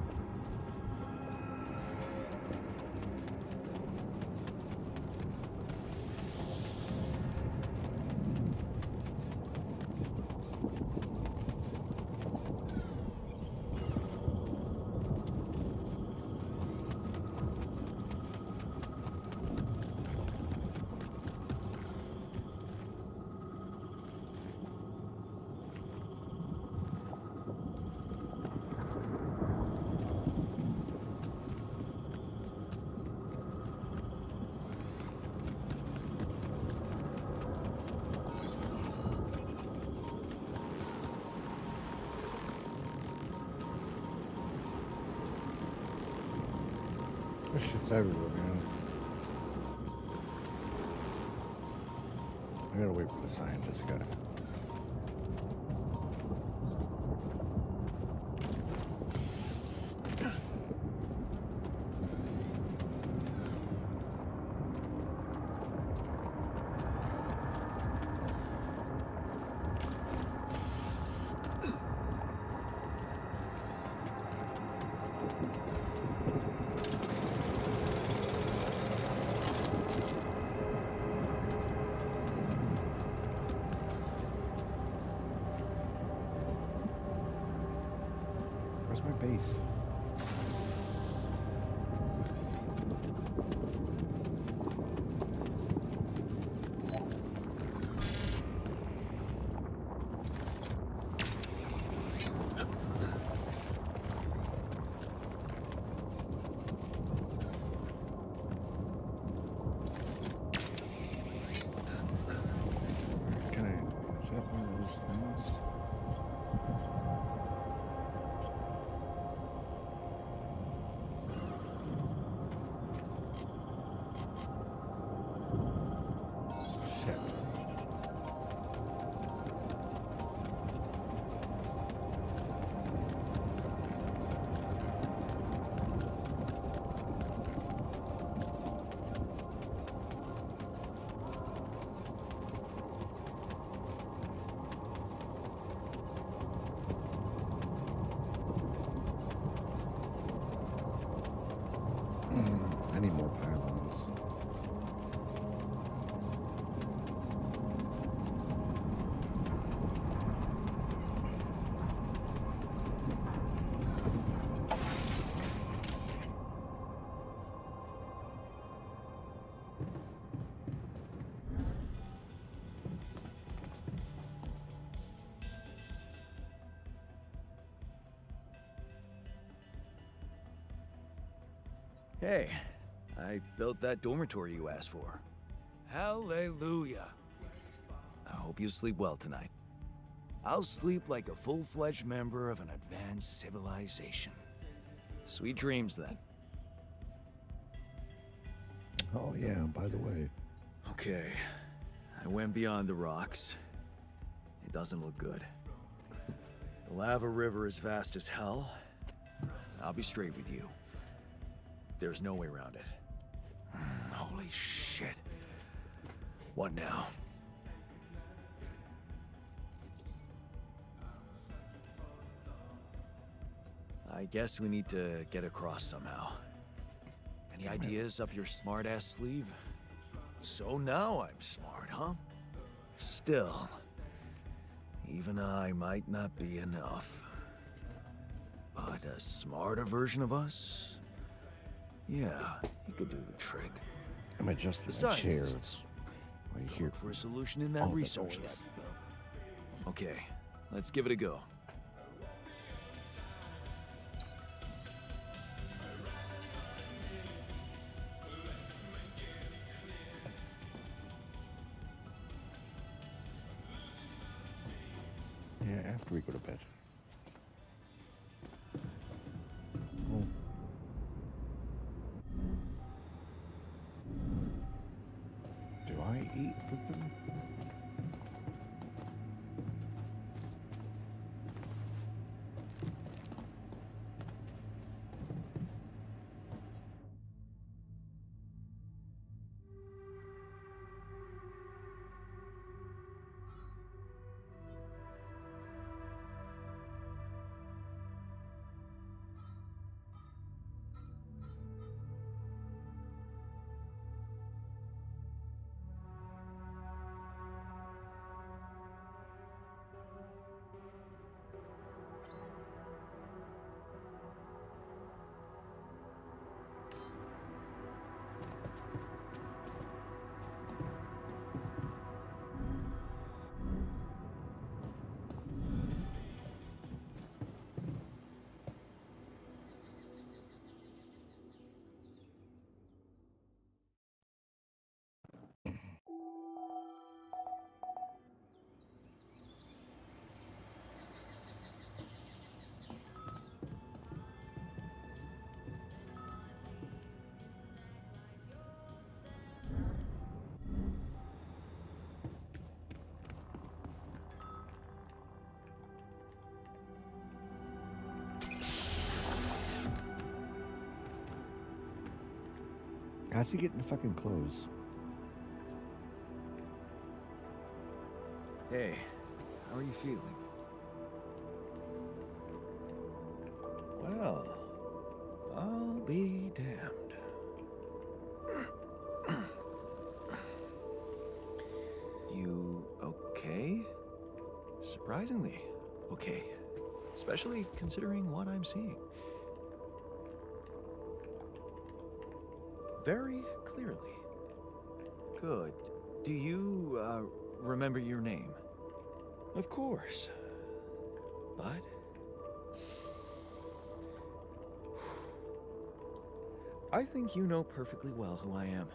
This shit's everywhere, man. I gotta wait for the scientist guy. Where's my base? Is that one of those things? Shit. I need more pylons. Hey, I built that dormitory you asked for. Hallelujah. I hope you sleep well tonight. I'll sleep like a full-fledged member of an advanced civilization. Sweet dreams, then. Oh yeah, by the way. Okay, I went beyond the rocks. It doesn't look good. The lava river is vast as hell. I'll be straight with you. There's no way around it. Holy shit. What now? I guess we need to get across somehow. Any ideas up your smart-ass sleeve? So now I'm smart, huh? Still, even I might not be enough. But a smarter version of us? Yeah, he could do the trick. I'm adjusting The my chair. scientist. That's why you Look hear for a solution in that all the research lab noise. you built. Okay, let's give it a go. Yeah, after we go to bed. Oh. Do I eat with them? How's he getting the fucking clothes? Hey, how are you feeling? Well, I'll be damned. You okay? Surprisingly okay. Especially considering what I'm seeing. Very clearly. Good. Do you, remember your name? Of course. But... I think you know perfectly well who I am.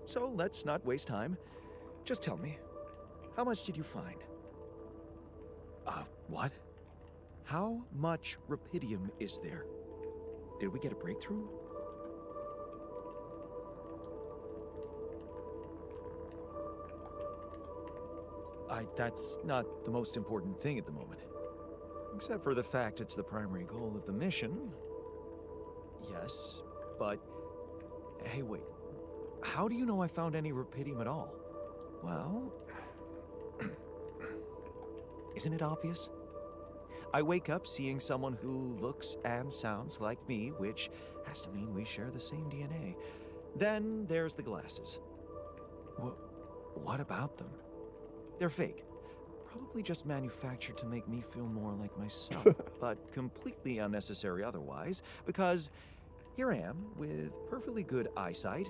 So let's not waste time. Just tell me, how much did you find? What? How much rupidium is there? Did we get a breakthrough? That's not the most important thing at the moment. Except for the fact it's the primary goal of the mission. Yes, but... Hey, wait. How do you know I found any rupidium at all? Well... Isn't it obvious? I wake up seeing someone who looks and sounds like me, which has to mean we share the same DNA. Then there's the glasses. What about them? They're fake. Probably just manufactured to make me feel more like myself, but completely unnecessary otherwise, because here I am with perfectly good eyesight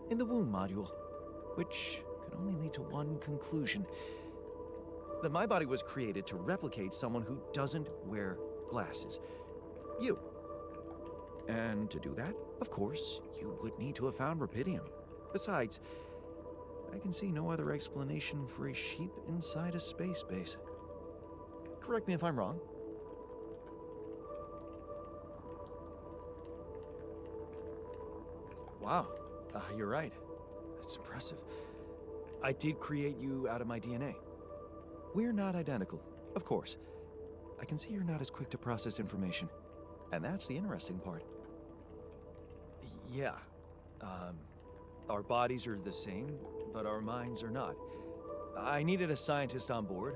in the womb module, which can only lead to one conclusion. That my body was created to replicate someone who doesn't wear glasses. You. And to do that, of course, you would need to have found rupidium. Besides, I can see no other explanation for a sheep inside a space base. Correct me if I'm wrong. Wow, you're right. That's impressive. I did create you out of my DNA. We're not identical, of course. I can see you're not as quick to process information. And that's the interesting part. Yeah. Our bodies are the same, but our minds are not. I needed a scientist on board.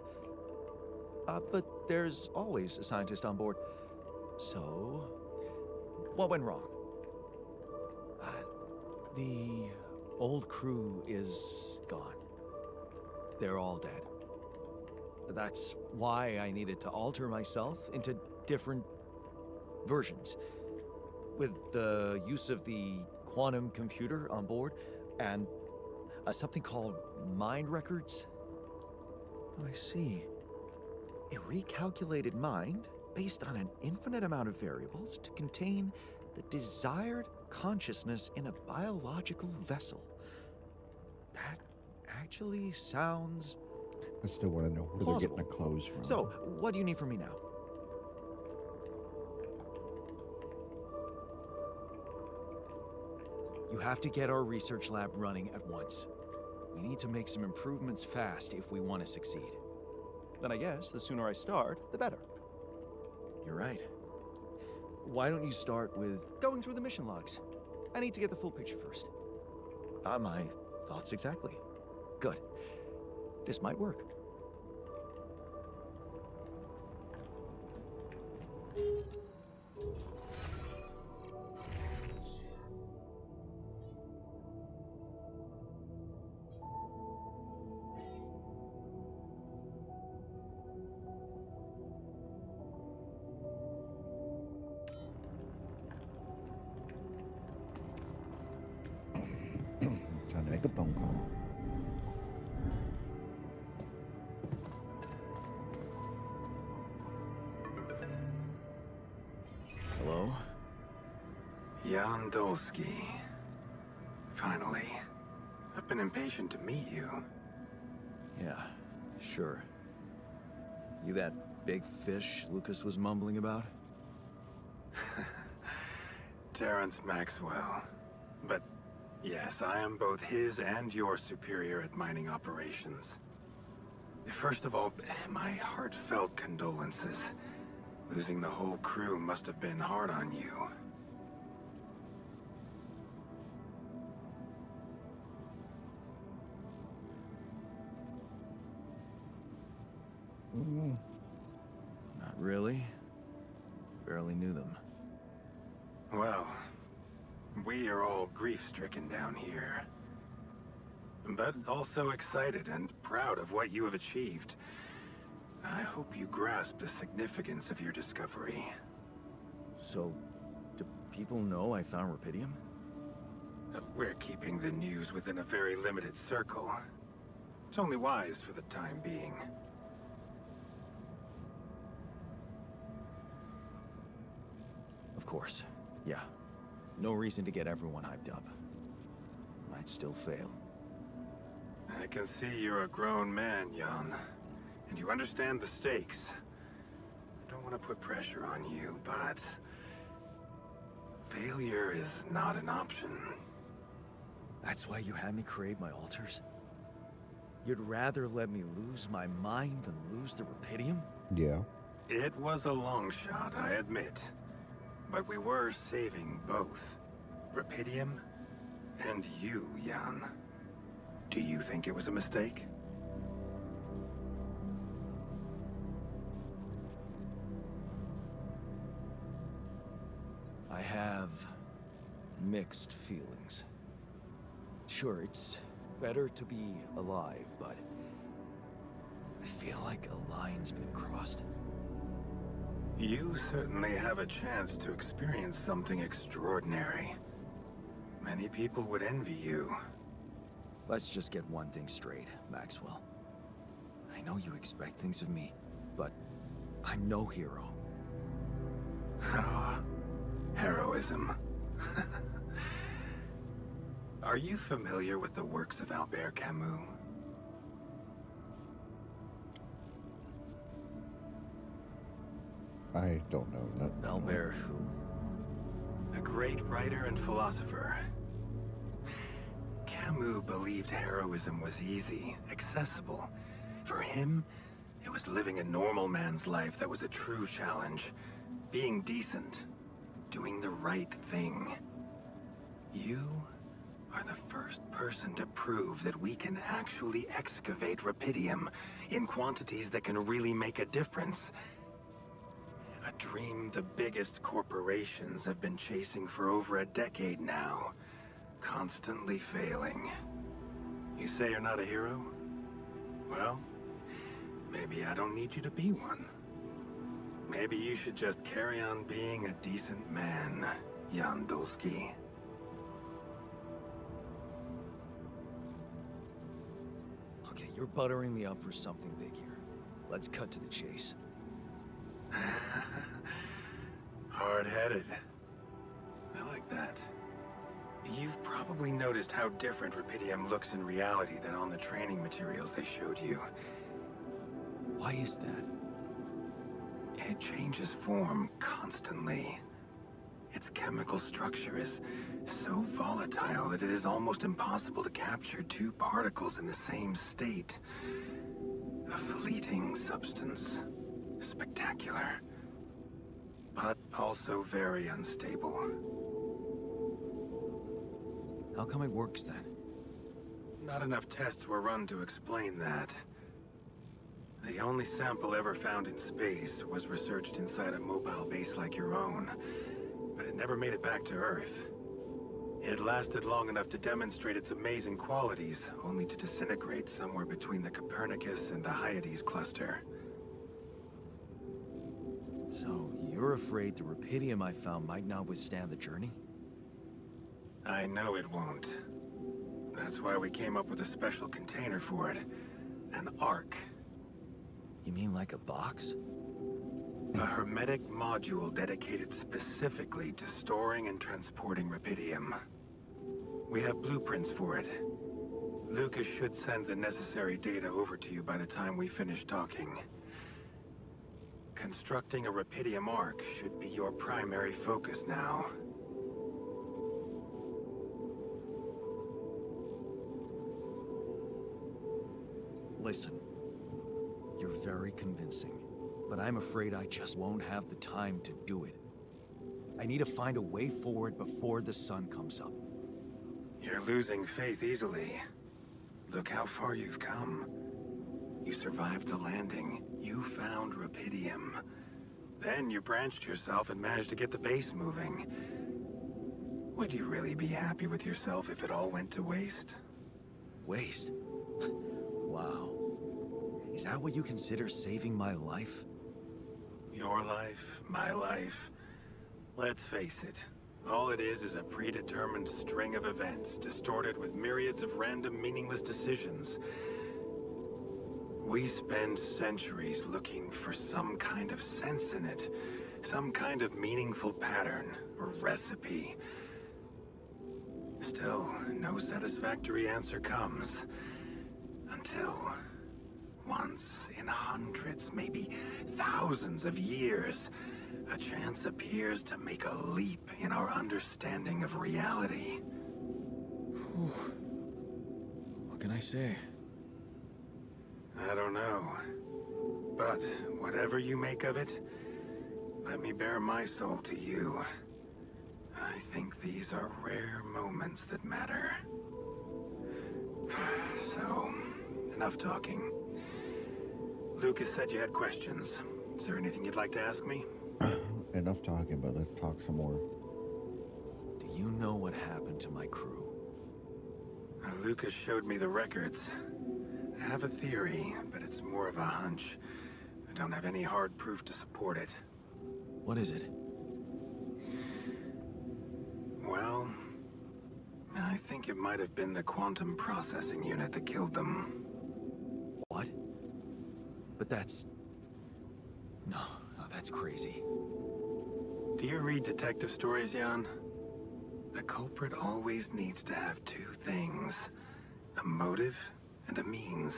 But there's always a scientist on board. So, what went wrong? The old crew is gone. They're all dead. That's why I needed to alter myself into different versions. With the use of the quantum computer on board and something called mind records. Oh, I see. A recalculated mind based on an infinite amount of variables to contain the desired consciousness in a biological vessel. That actually sounds I still want to know where plausible. they're getting the clothes from. So, what do you need from me now? You have to get our research lab running at once. We need to make some improvements fast if we want to succeed. Then I guess the sooner I start, the better. You're right. Why don't you start with going through the mission logs? I need to get the full picture first. My thoughts exactly. Good. This might work. Time to make a phone call. Hello? Jan Dolsky. Finally. I've been impatient to meet you. Yeah, sure. You that big fish Lucas was mumbling about? Terrence Maxwell. But yes, I am both his and your superior at mining operations. First of all, my heartfelt condolences. Losing the whole crew must have been hard on you. Not really. Barely knew them. Well, we are all grief-stricken down here. But also excited and proud of what you have achieved. I hope you grasp the significance of your discovery. So, do people know I found rupidium? We're keeping the news within a very limited circle. It's only wise for the time being. Of course. Yeah. No reason to get everyone hyped up. Might still fail. I can see you're a grown man, Jan. And you understand the stakes. I don't want to put pressure on you, but... failure is not an option. That's why you had me create my alters? You'd rather let me lose my mind than lose the rupidium? Yeah. It was a long shot, I admit. But we were saving both. Rupidium and you, Jan. Do you think it was a mistake? I have mixed feelings. Sure, it's better to be alive, but I feel like a line's been crossed. You certainly have a chance to experience something extraordinary. Many people would envy you. Let's just get one thing straight, Maxwell. I know you expect things of me, but I'm no hero. Ah, heroism. Are you familiar with the works of Albert Camus? I don't know. Not Albert who? A great writer and philosopher. Camus believed heroism was easy, accessible. For him, it was living a normal man's life that was a true challenge. Being decent. Doing the right thing. You are the first person to prove that we can actually excavate rupidium in quantities that can really make a difference. A dream the biggest corporations have been chasing for over a decade now. Constantly failing. You say you're not a hero? Well, maybe I don't need you to be one. Maybe you should just carry on being a decent man, Jan Dulski. Okay, you're buttering me up for something big here. Let's cut to the chase. Hard-headed. I like that. You've probably noticed how different Rupidium looks in reality than on the training materials they showed you. Why is that? It changes form constantly. Its chemical structure is so volatile that it is almost impossible to capture two particles in the same state. A fleeting substance. Spectacular. But also very unstable. How come it works then? Not enough tests were run to explain that. The only sample ever found in space was researched inside a mobile base like your own, but it never made it back to Earth. It lasted long enough to demonstrate its amazing qualities, only to disintegrate somewhere between the Copernicus and the Hyades cluster. So, you're afraid the rupidium I found might not withstand the journey? I know it won't. That's why we came up with a special container for it. An Ark. You mean like a box? A hermetic module dedicated specifically to storing and transporting rupidium. We have blueprints for it. Lucas should send the necessary data over to you by the time we finish talking. Constructing a rupidium Ark should be your primary focus now. Listen, you're very convincing, but I'm afraid I just won't have the time to do it. I need to find a way forward before the sun comes up. You're losing faith easily. Look how far you've come. You survived the landing. You found rupidium. Then you branched yourself and managed to get the base moving. Would you really be happy with yourself if it all went to waste? Waste? Wow. Is that what you consider saving my life? Your life, my life. Let's face it. All it is a predetermined string of events, distorted with myriads of random, meaningless decisions. We spend centuries looking for some kind of sense in it, some kind of meaningful pattern or recipe. Still, no satisfactory answer comes. Until, once in hundreds, maybe thousands of years, a chance appears to make a leap in our understanding of reality. What can I say? I don't know. But whatever you make of it, let me bare my soul to you. I think these are rare moments that matter. So, enough talking. Lucas said you had questions. Is there anything you'd like to ask me? Enough talking, but let's talk some more. Do you know what happened to my crew? Lucas showed me the records. I have a theory, but it's more of a hunch. I don't have any hard proof to support it. What is it? Well, I think it might have been the quantum processing unit that killed them. What? But that's... No, that's crazy. Do you read detective stories, Jan? The culprit always needs to have two things. A motive and a means.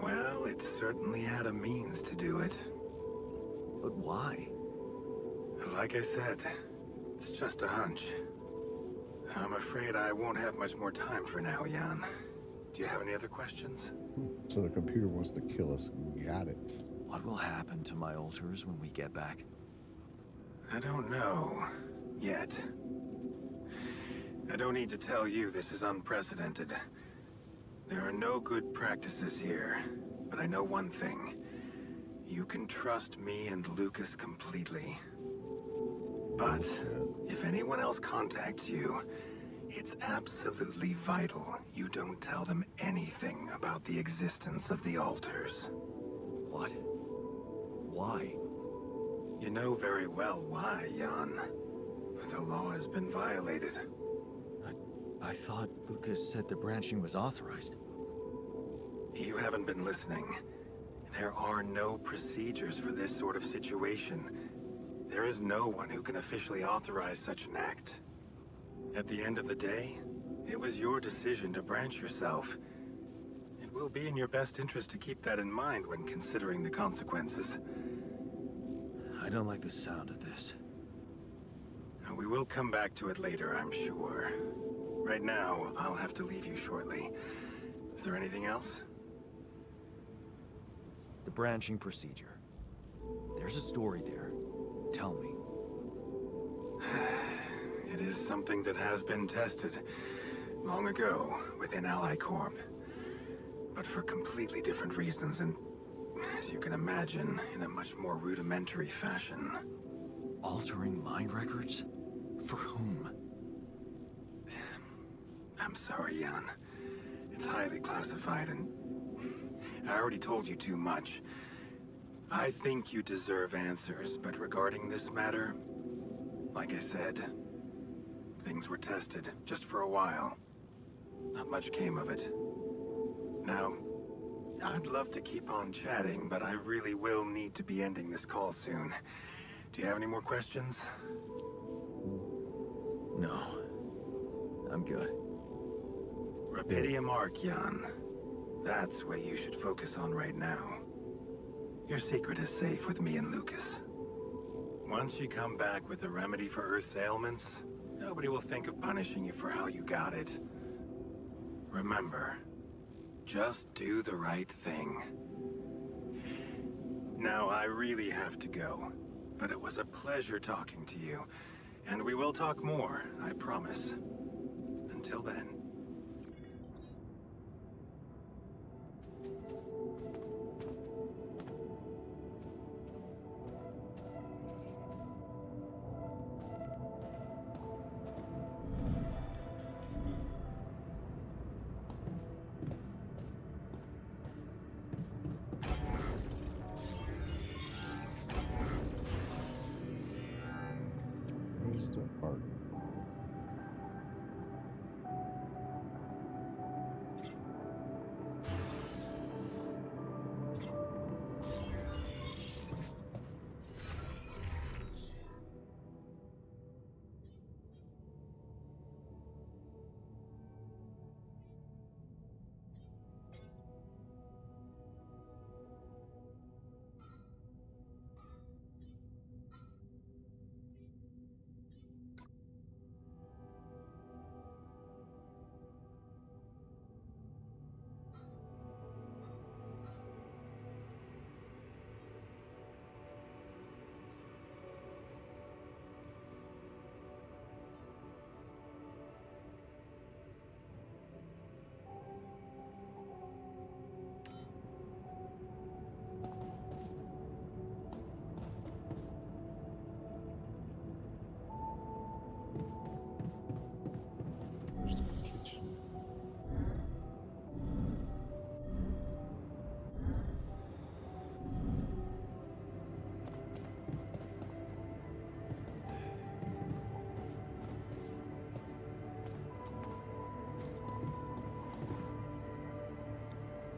Well, it certainly had a means to do it. But why? Like I said, it's just a hunch. I'm afraid I won't have much more time for now, Jan. Do you have any other questions? So the computer wants to kill us. Got it. What will happen to my alters when we get back? I don't know. Yet. I don't need to tell you this is unprecedented. There are no good practices here, but I know one thing. You can trust me and Lucas completely. But if anyone else contacts you, it's absolutely vital you don't tell them anything about the existence of the Alters. What? Why? You know very well why, Jan. The law has been violated. I thought Lucas said the branching was authorized. You haven't been listening. There are no procedures for this sort of situation. There is no one who can officially authorize such an act. At the end of the day, it was your decision to branch yourself. It will be in your best interest to keep that in mind when considering the consequences. I don't like the sound of this. We will come back to it later, I'm sure. Right now, I'll have to leave you shortly. Is there anything else? The branching procedure. There's a story there. Tell me. It is something that has been tested long ago within Ally Corp. But for completely different reasons and, as you can imagine, in a much more rudimentary fashion. Altering mind records? For whom? I'm sorry, Jan. It's highly classified and I already told you too much. I think you deserve answers, but regarding this matter, like I said, things were tested just for a while. Not much came of it. Now, I'd love to keep on chatting, but I really will need to be ending this call soon. Do you have any more questions? No. I'm good. Rapidium Arc, Jan. That's what you should focus on right now. Your secret is safe with me and Lucas. Once you come back with a remedy for Earth's ailments, nobody will think of punishing you for how you got it. Remember, just do the right thing. Now, I really have to go, but it was a pleasure talking to you, and we will talk more, I promise. Until then. Where's the part? Where's the kitchen?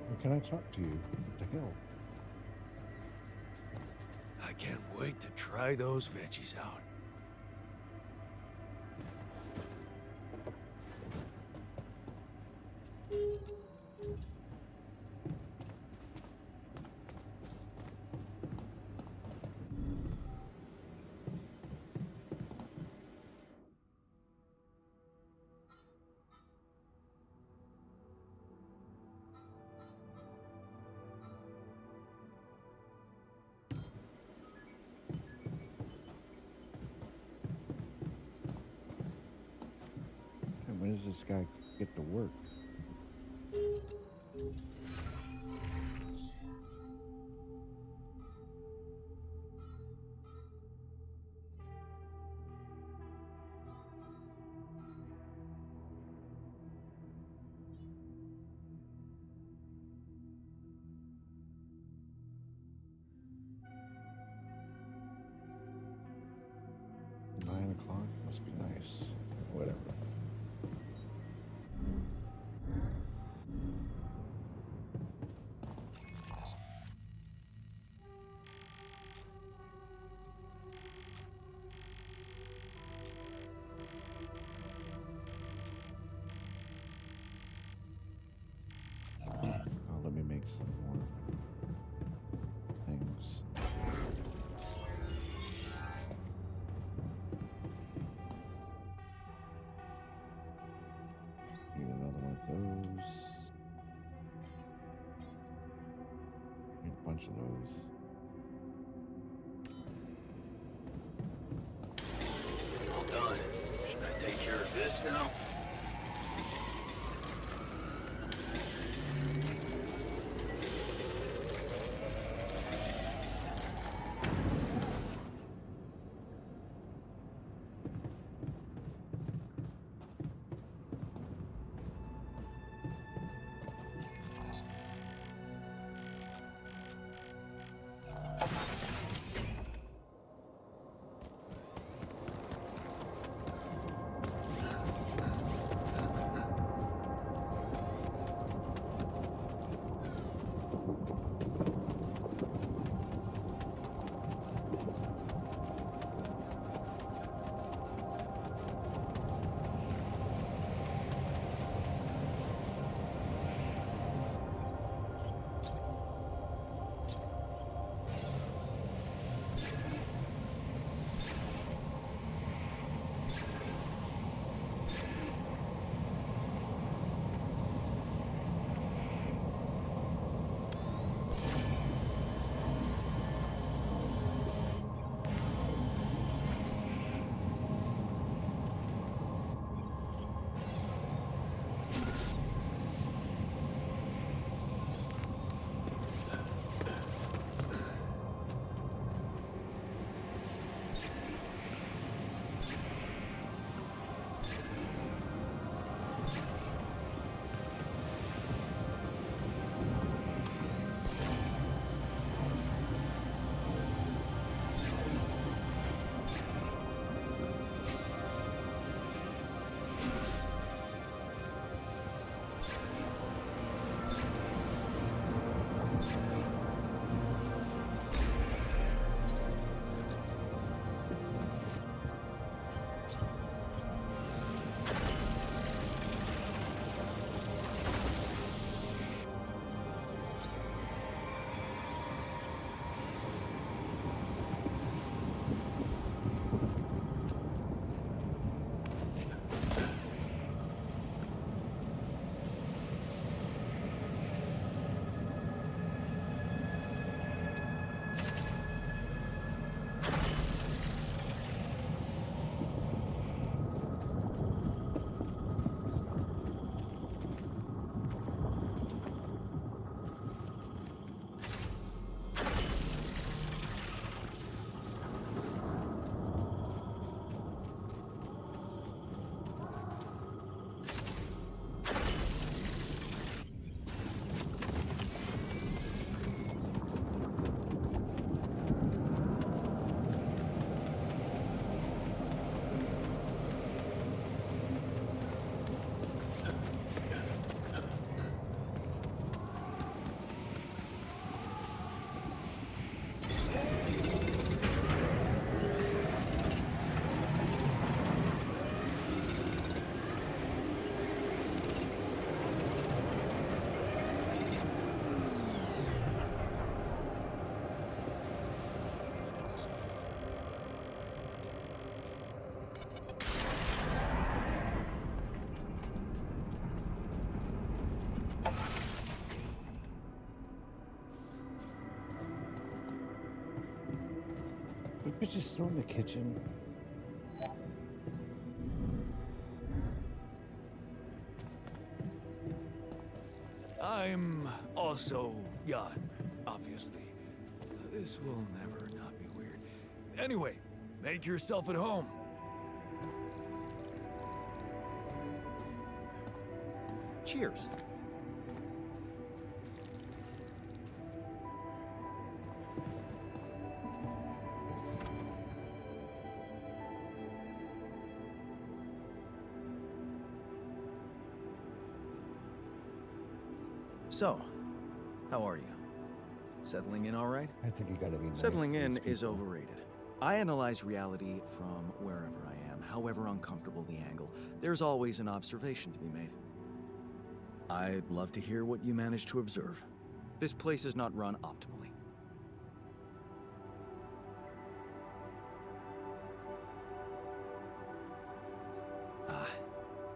Or can I talk to you? What the hell? I can't wait to try those veggies out. And when does this guy get to work? o'clock? Must be nice. Whatever. Oh, let me make some more things. Need another one of those. Need a bunch of those. All done. Should I take care of this now? The bitch is still in the kitchen. I'm also Jan, obviously. This will never not be weird. Anyway, make yourself at home. Cheers. So, how are you? Settling in all right? I think you gotta be nice Settling to in these is people. overrated. I analyze reality from wherever I am, however uncomfortable the angle. There's always an observation to be made. I'd love to hear what you managed to observe. This place is not run optimally.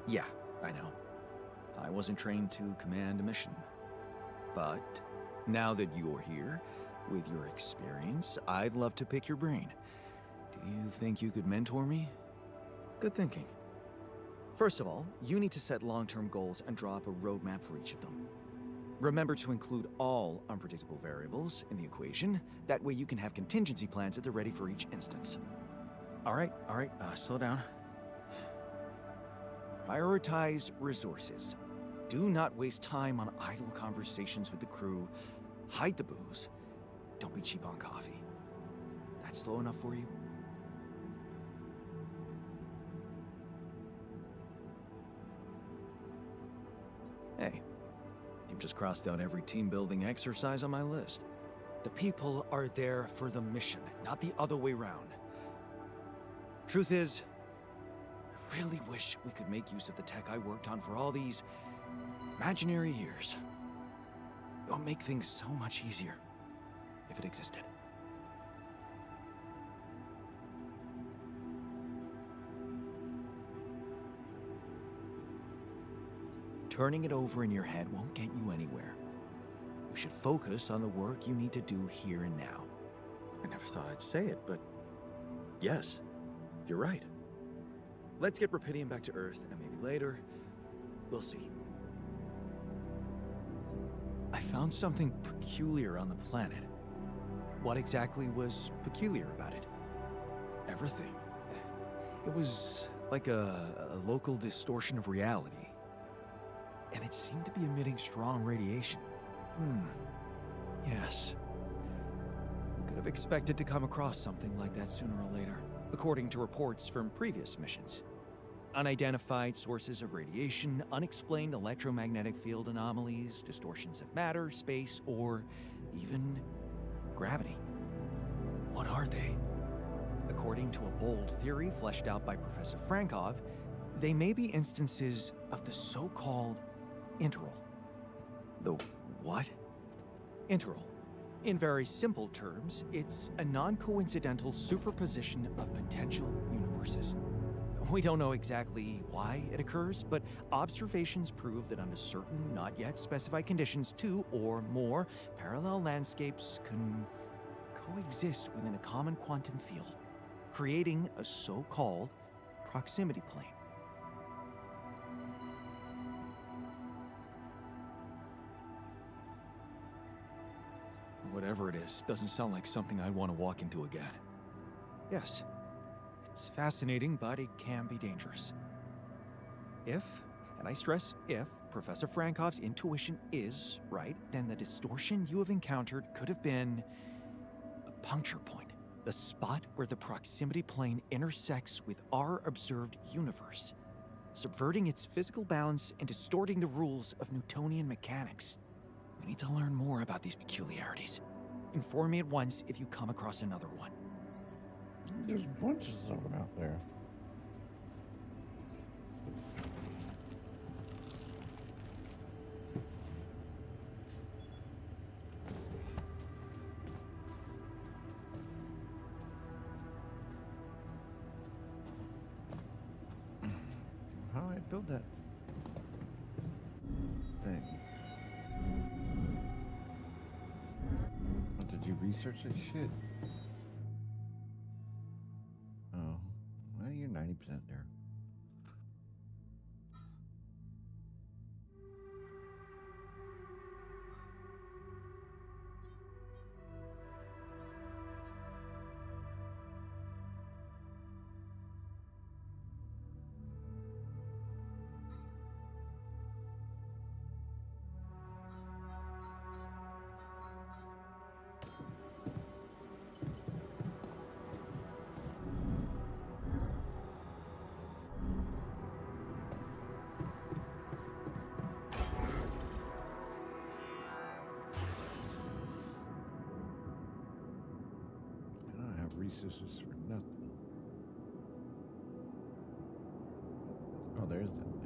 Yeah, I know. I wasn't trained to command a mission. But now that you're here, with your experience, I'd love to pick your brain. Do you think you could mentor me? Good thinking. First of all, you need to set long-term goals and draw up a roadmap for each of them. Remember to include all unpredictable variables in the equation. That way you can have contingency plans at the ready for each instance. All right, slow down. Prioritize resources. Do not waste time on idle conversations with the crew. Hide the booze. Don't be cheap on coffee. That slow enough for you? Hey, you've just crossed out every team-building exercise on my list. The people are there for the mission, not the other way round. Truth is, I really wish we could make use of the tech I worked on for all these imaginary years. It would make things so much easier if it existed. Turning it over in your head won't get you anywhere. You should focus on the work you need to do here and now. I never thought I'd say it, but yes, you're right. Let's get Rapidium back to Earth, and maybe later, we'll see. I found something peculiar on the planet. What exactly was peculiar about it? Everything. It was like a local distortion of reality. And it seemed to be emitting strong radiation. Yes. We could have expected to come across something like that sooner or later, according to reports from previous missions. Unidentified sources of radiation, unexplained electromagnetic field anomalies, distortions of matter, space, or even gravity. What are they? According to a bold theory fleshed out by Professor Frankov, they may be instances of the so-called interval. The what? Interval. In very simple terms, it's a non-coincidental superposition of potential universes. We don't know exactly why it occurs, but observations prove that under certain, not yet specified conditions, two or more parallel landscapes can coexist within a common quantum field, creating a so-called proximity plane. Whatever it is, doesn't sound like something I'd want to walk into again. Yes. It's fascinating, but it can be dangerous. If, and I stress if, Professor Frankov's intuition is right, then the distortion you have encountered could have been a puncture point, the spot where the proximity plane intersects with our observed universe, subverting its physical balance and distorting the rules of Newtonian mechanics. We need to learn more about these peculiarities. Inform me at once if you come across another one. There's bunches of them out there. How do I build that thing? Oh, did you research that shit? Oh, well, you're 90% there. resources for nothing. Oh, there's that thing.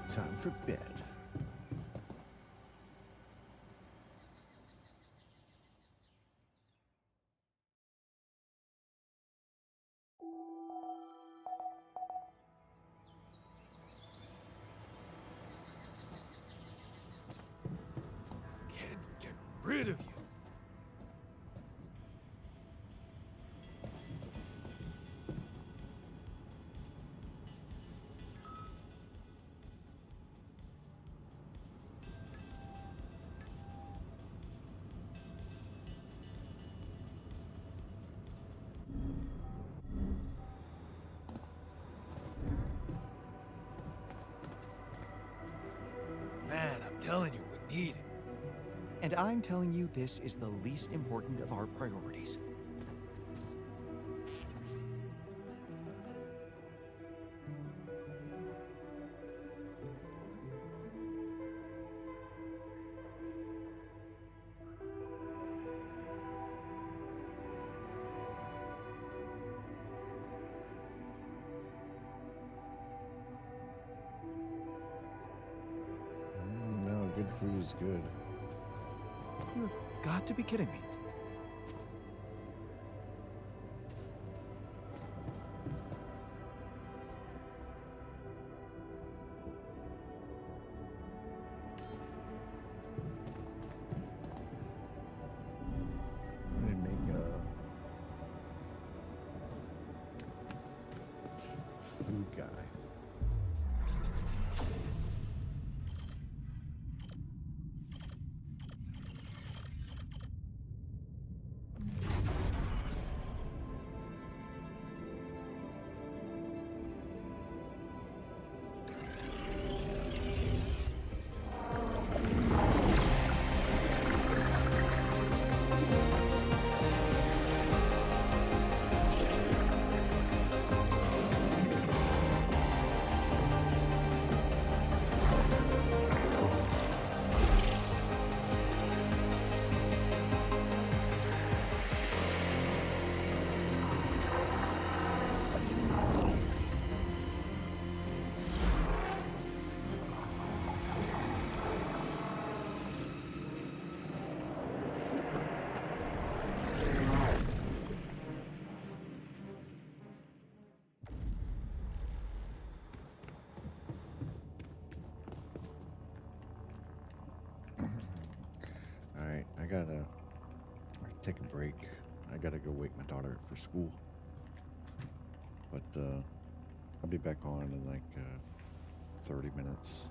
Time for bed. Can't get rid of you. Man, I'm telling you, we need it. And I'm telling you, this is the least important of our priorities. No, good food is good. You've got to be kidding me. I didn't make a food guy. All right, I gotta take a break. I gotta go wake my daughter up for school. But I'll be back on in like 30 minutes.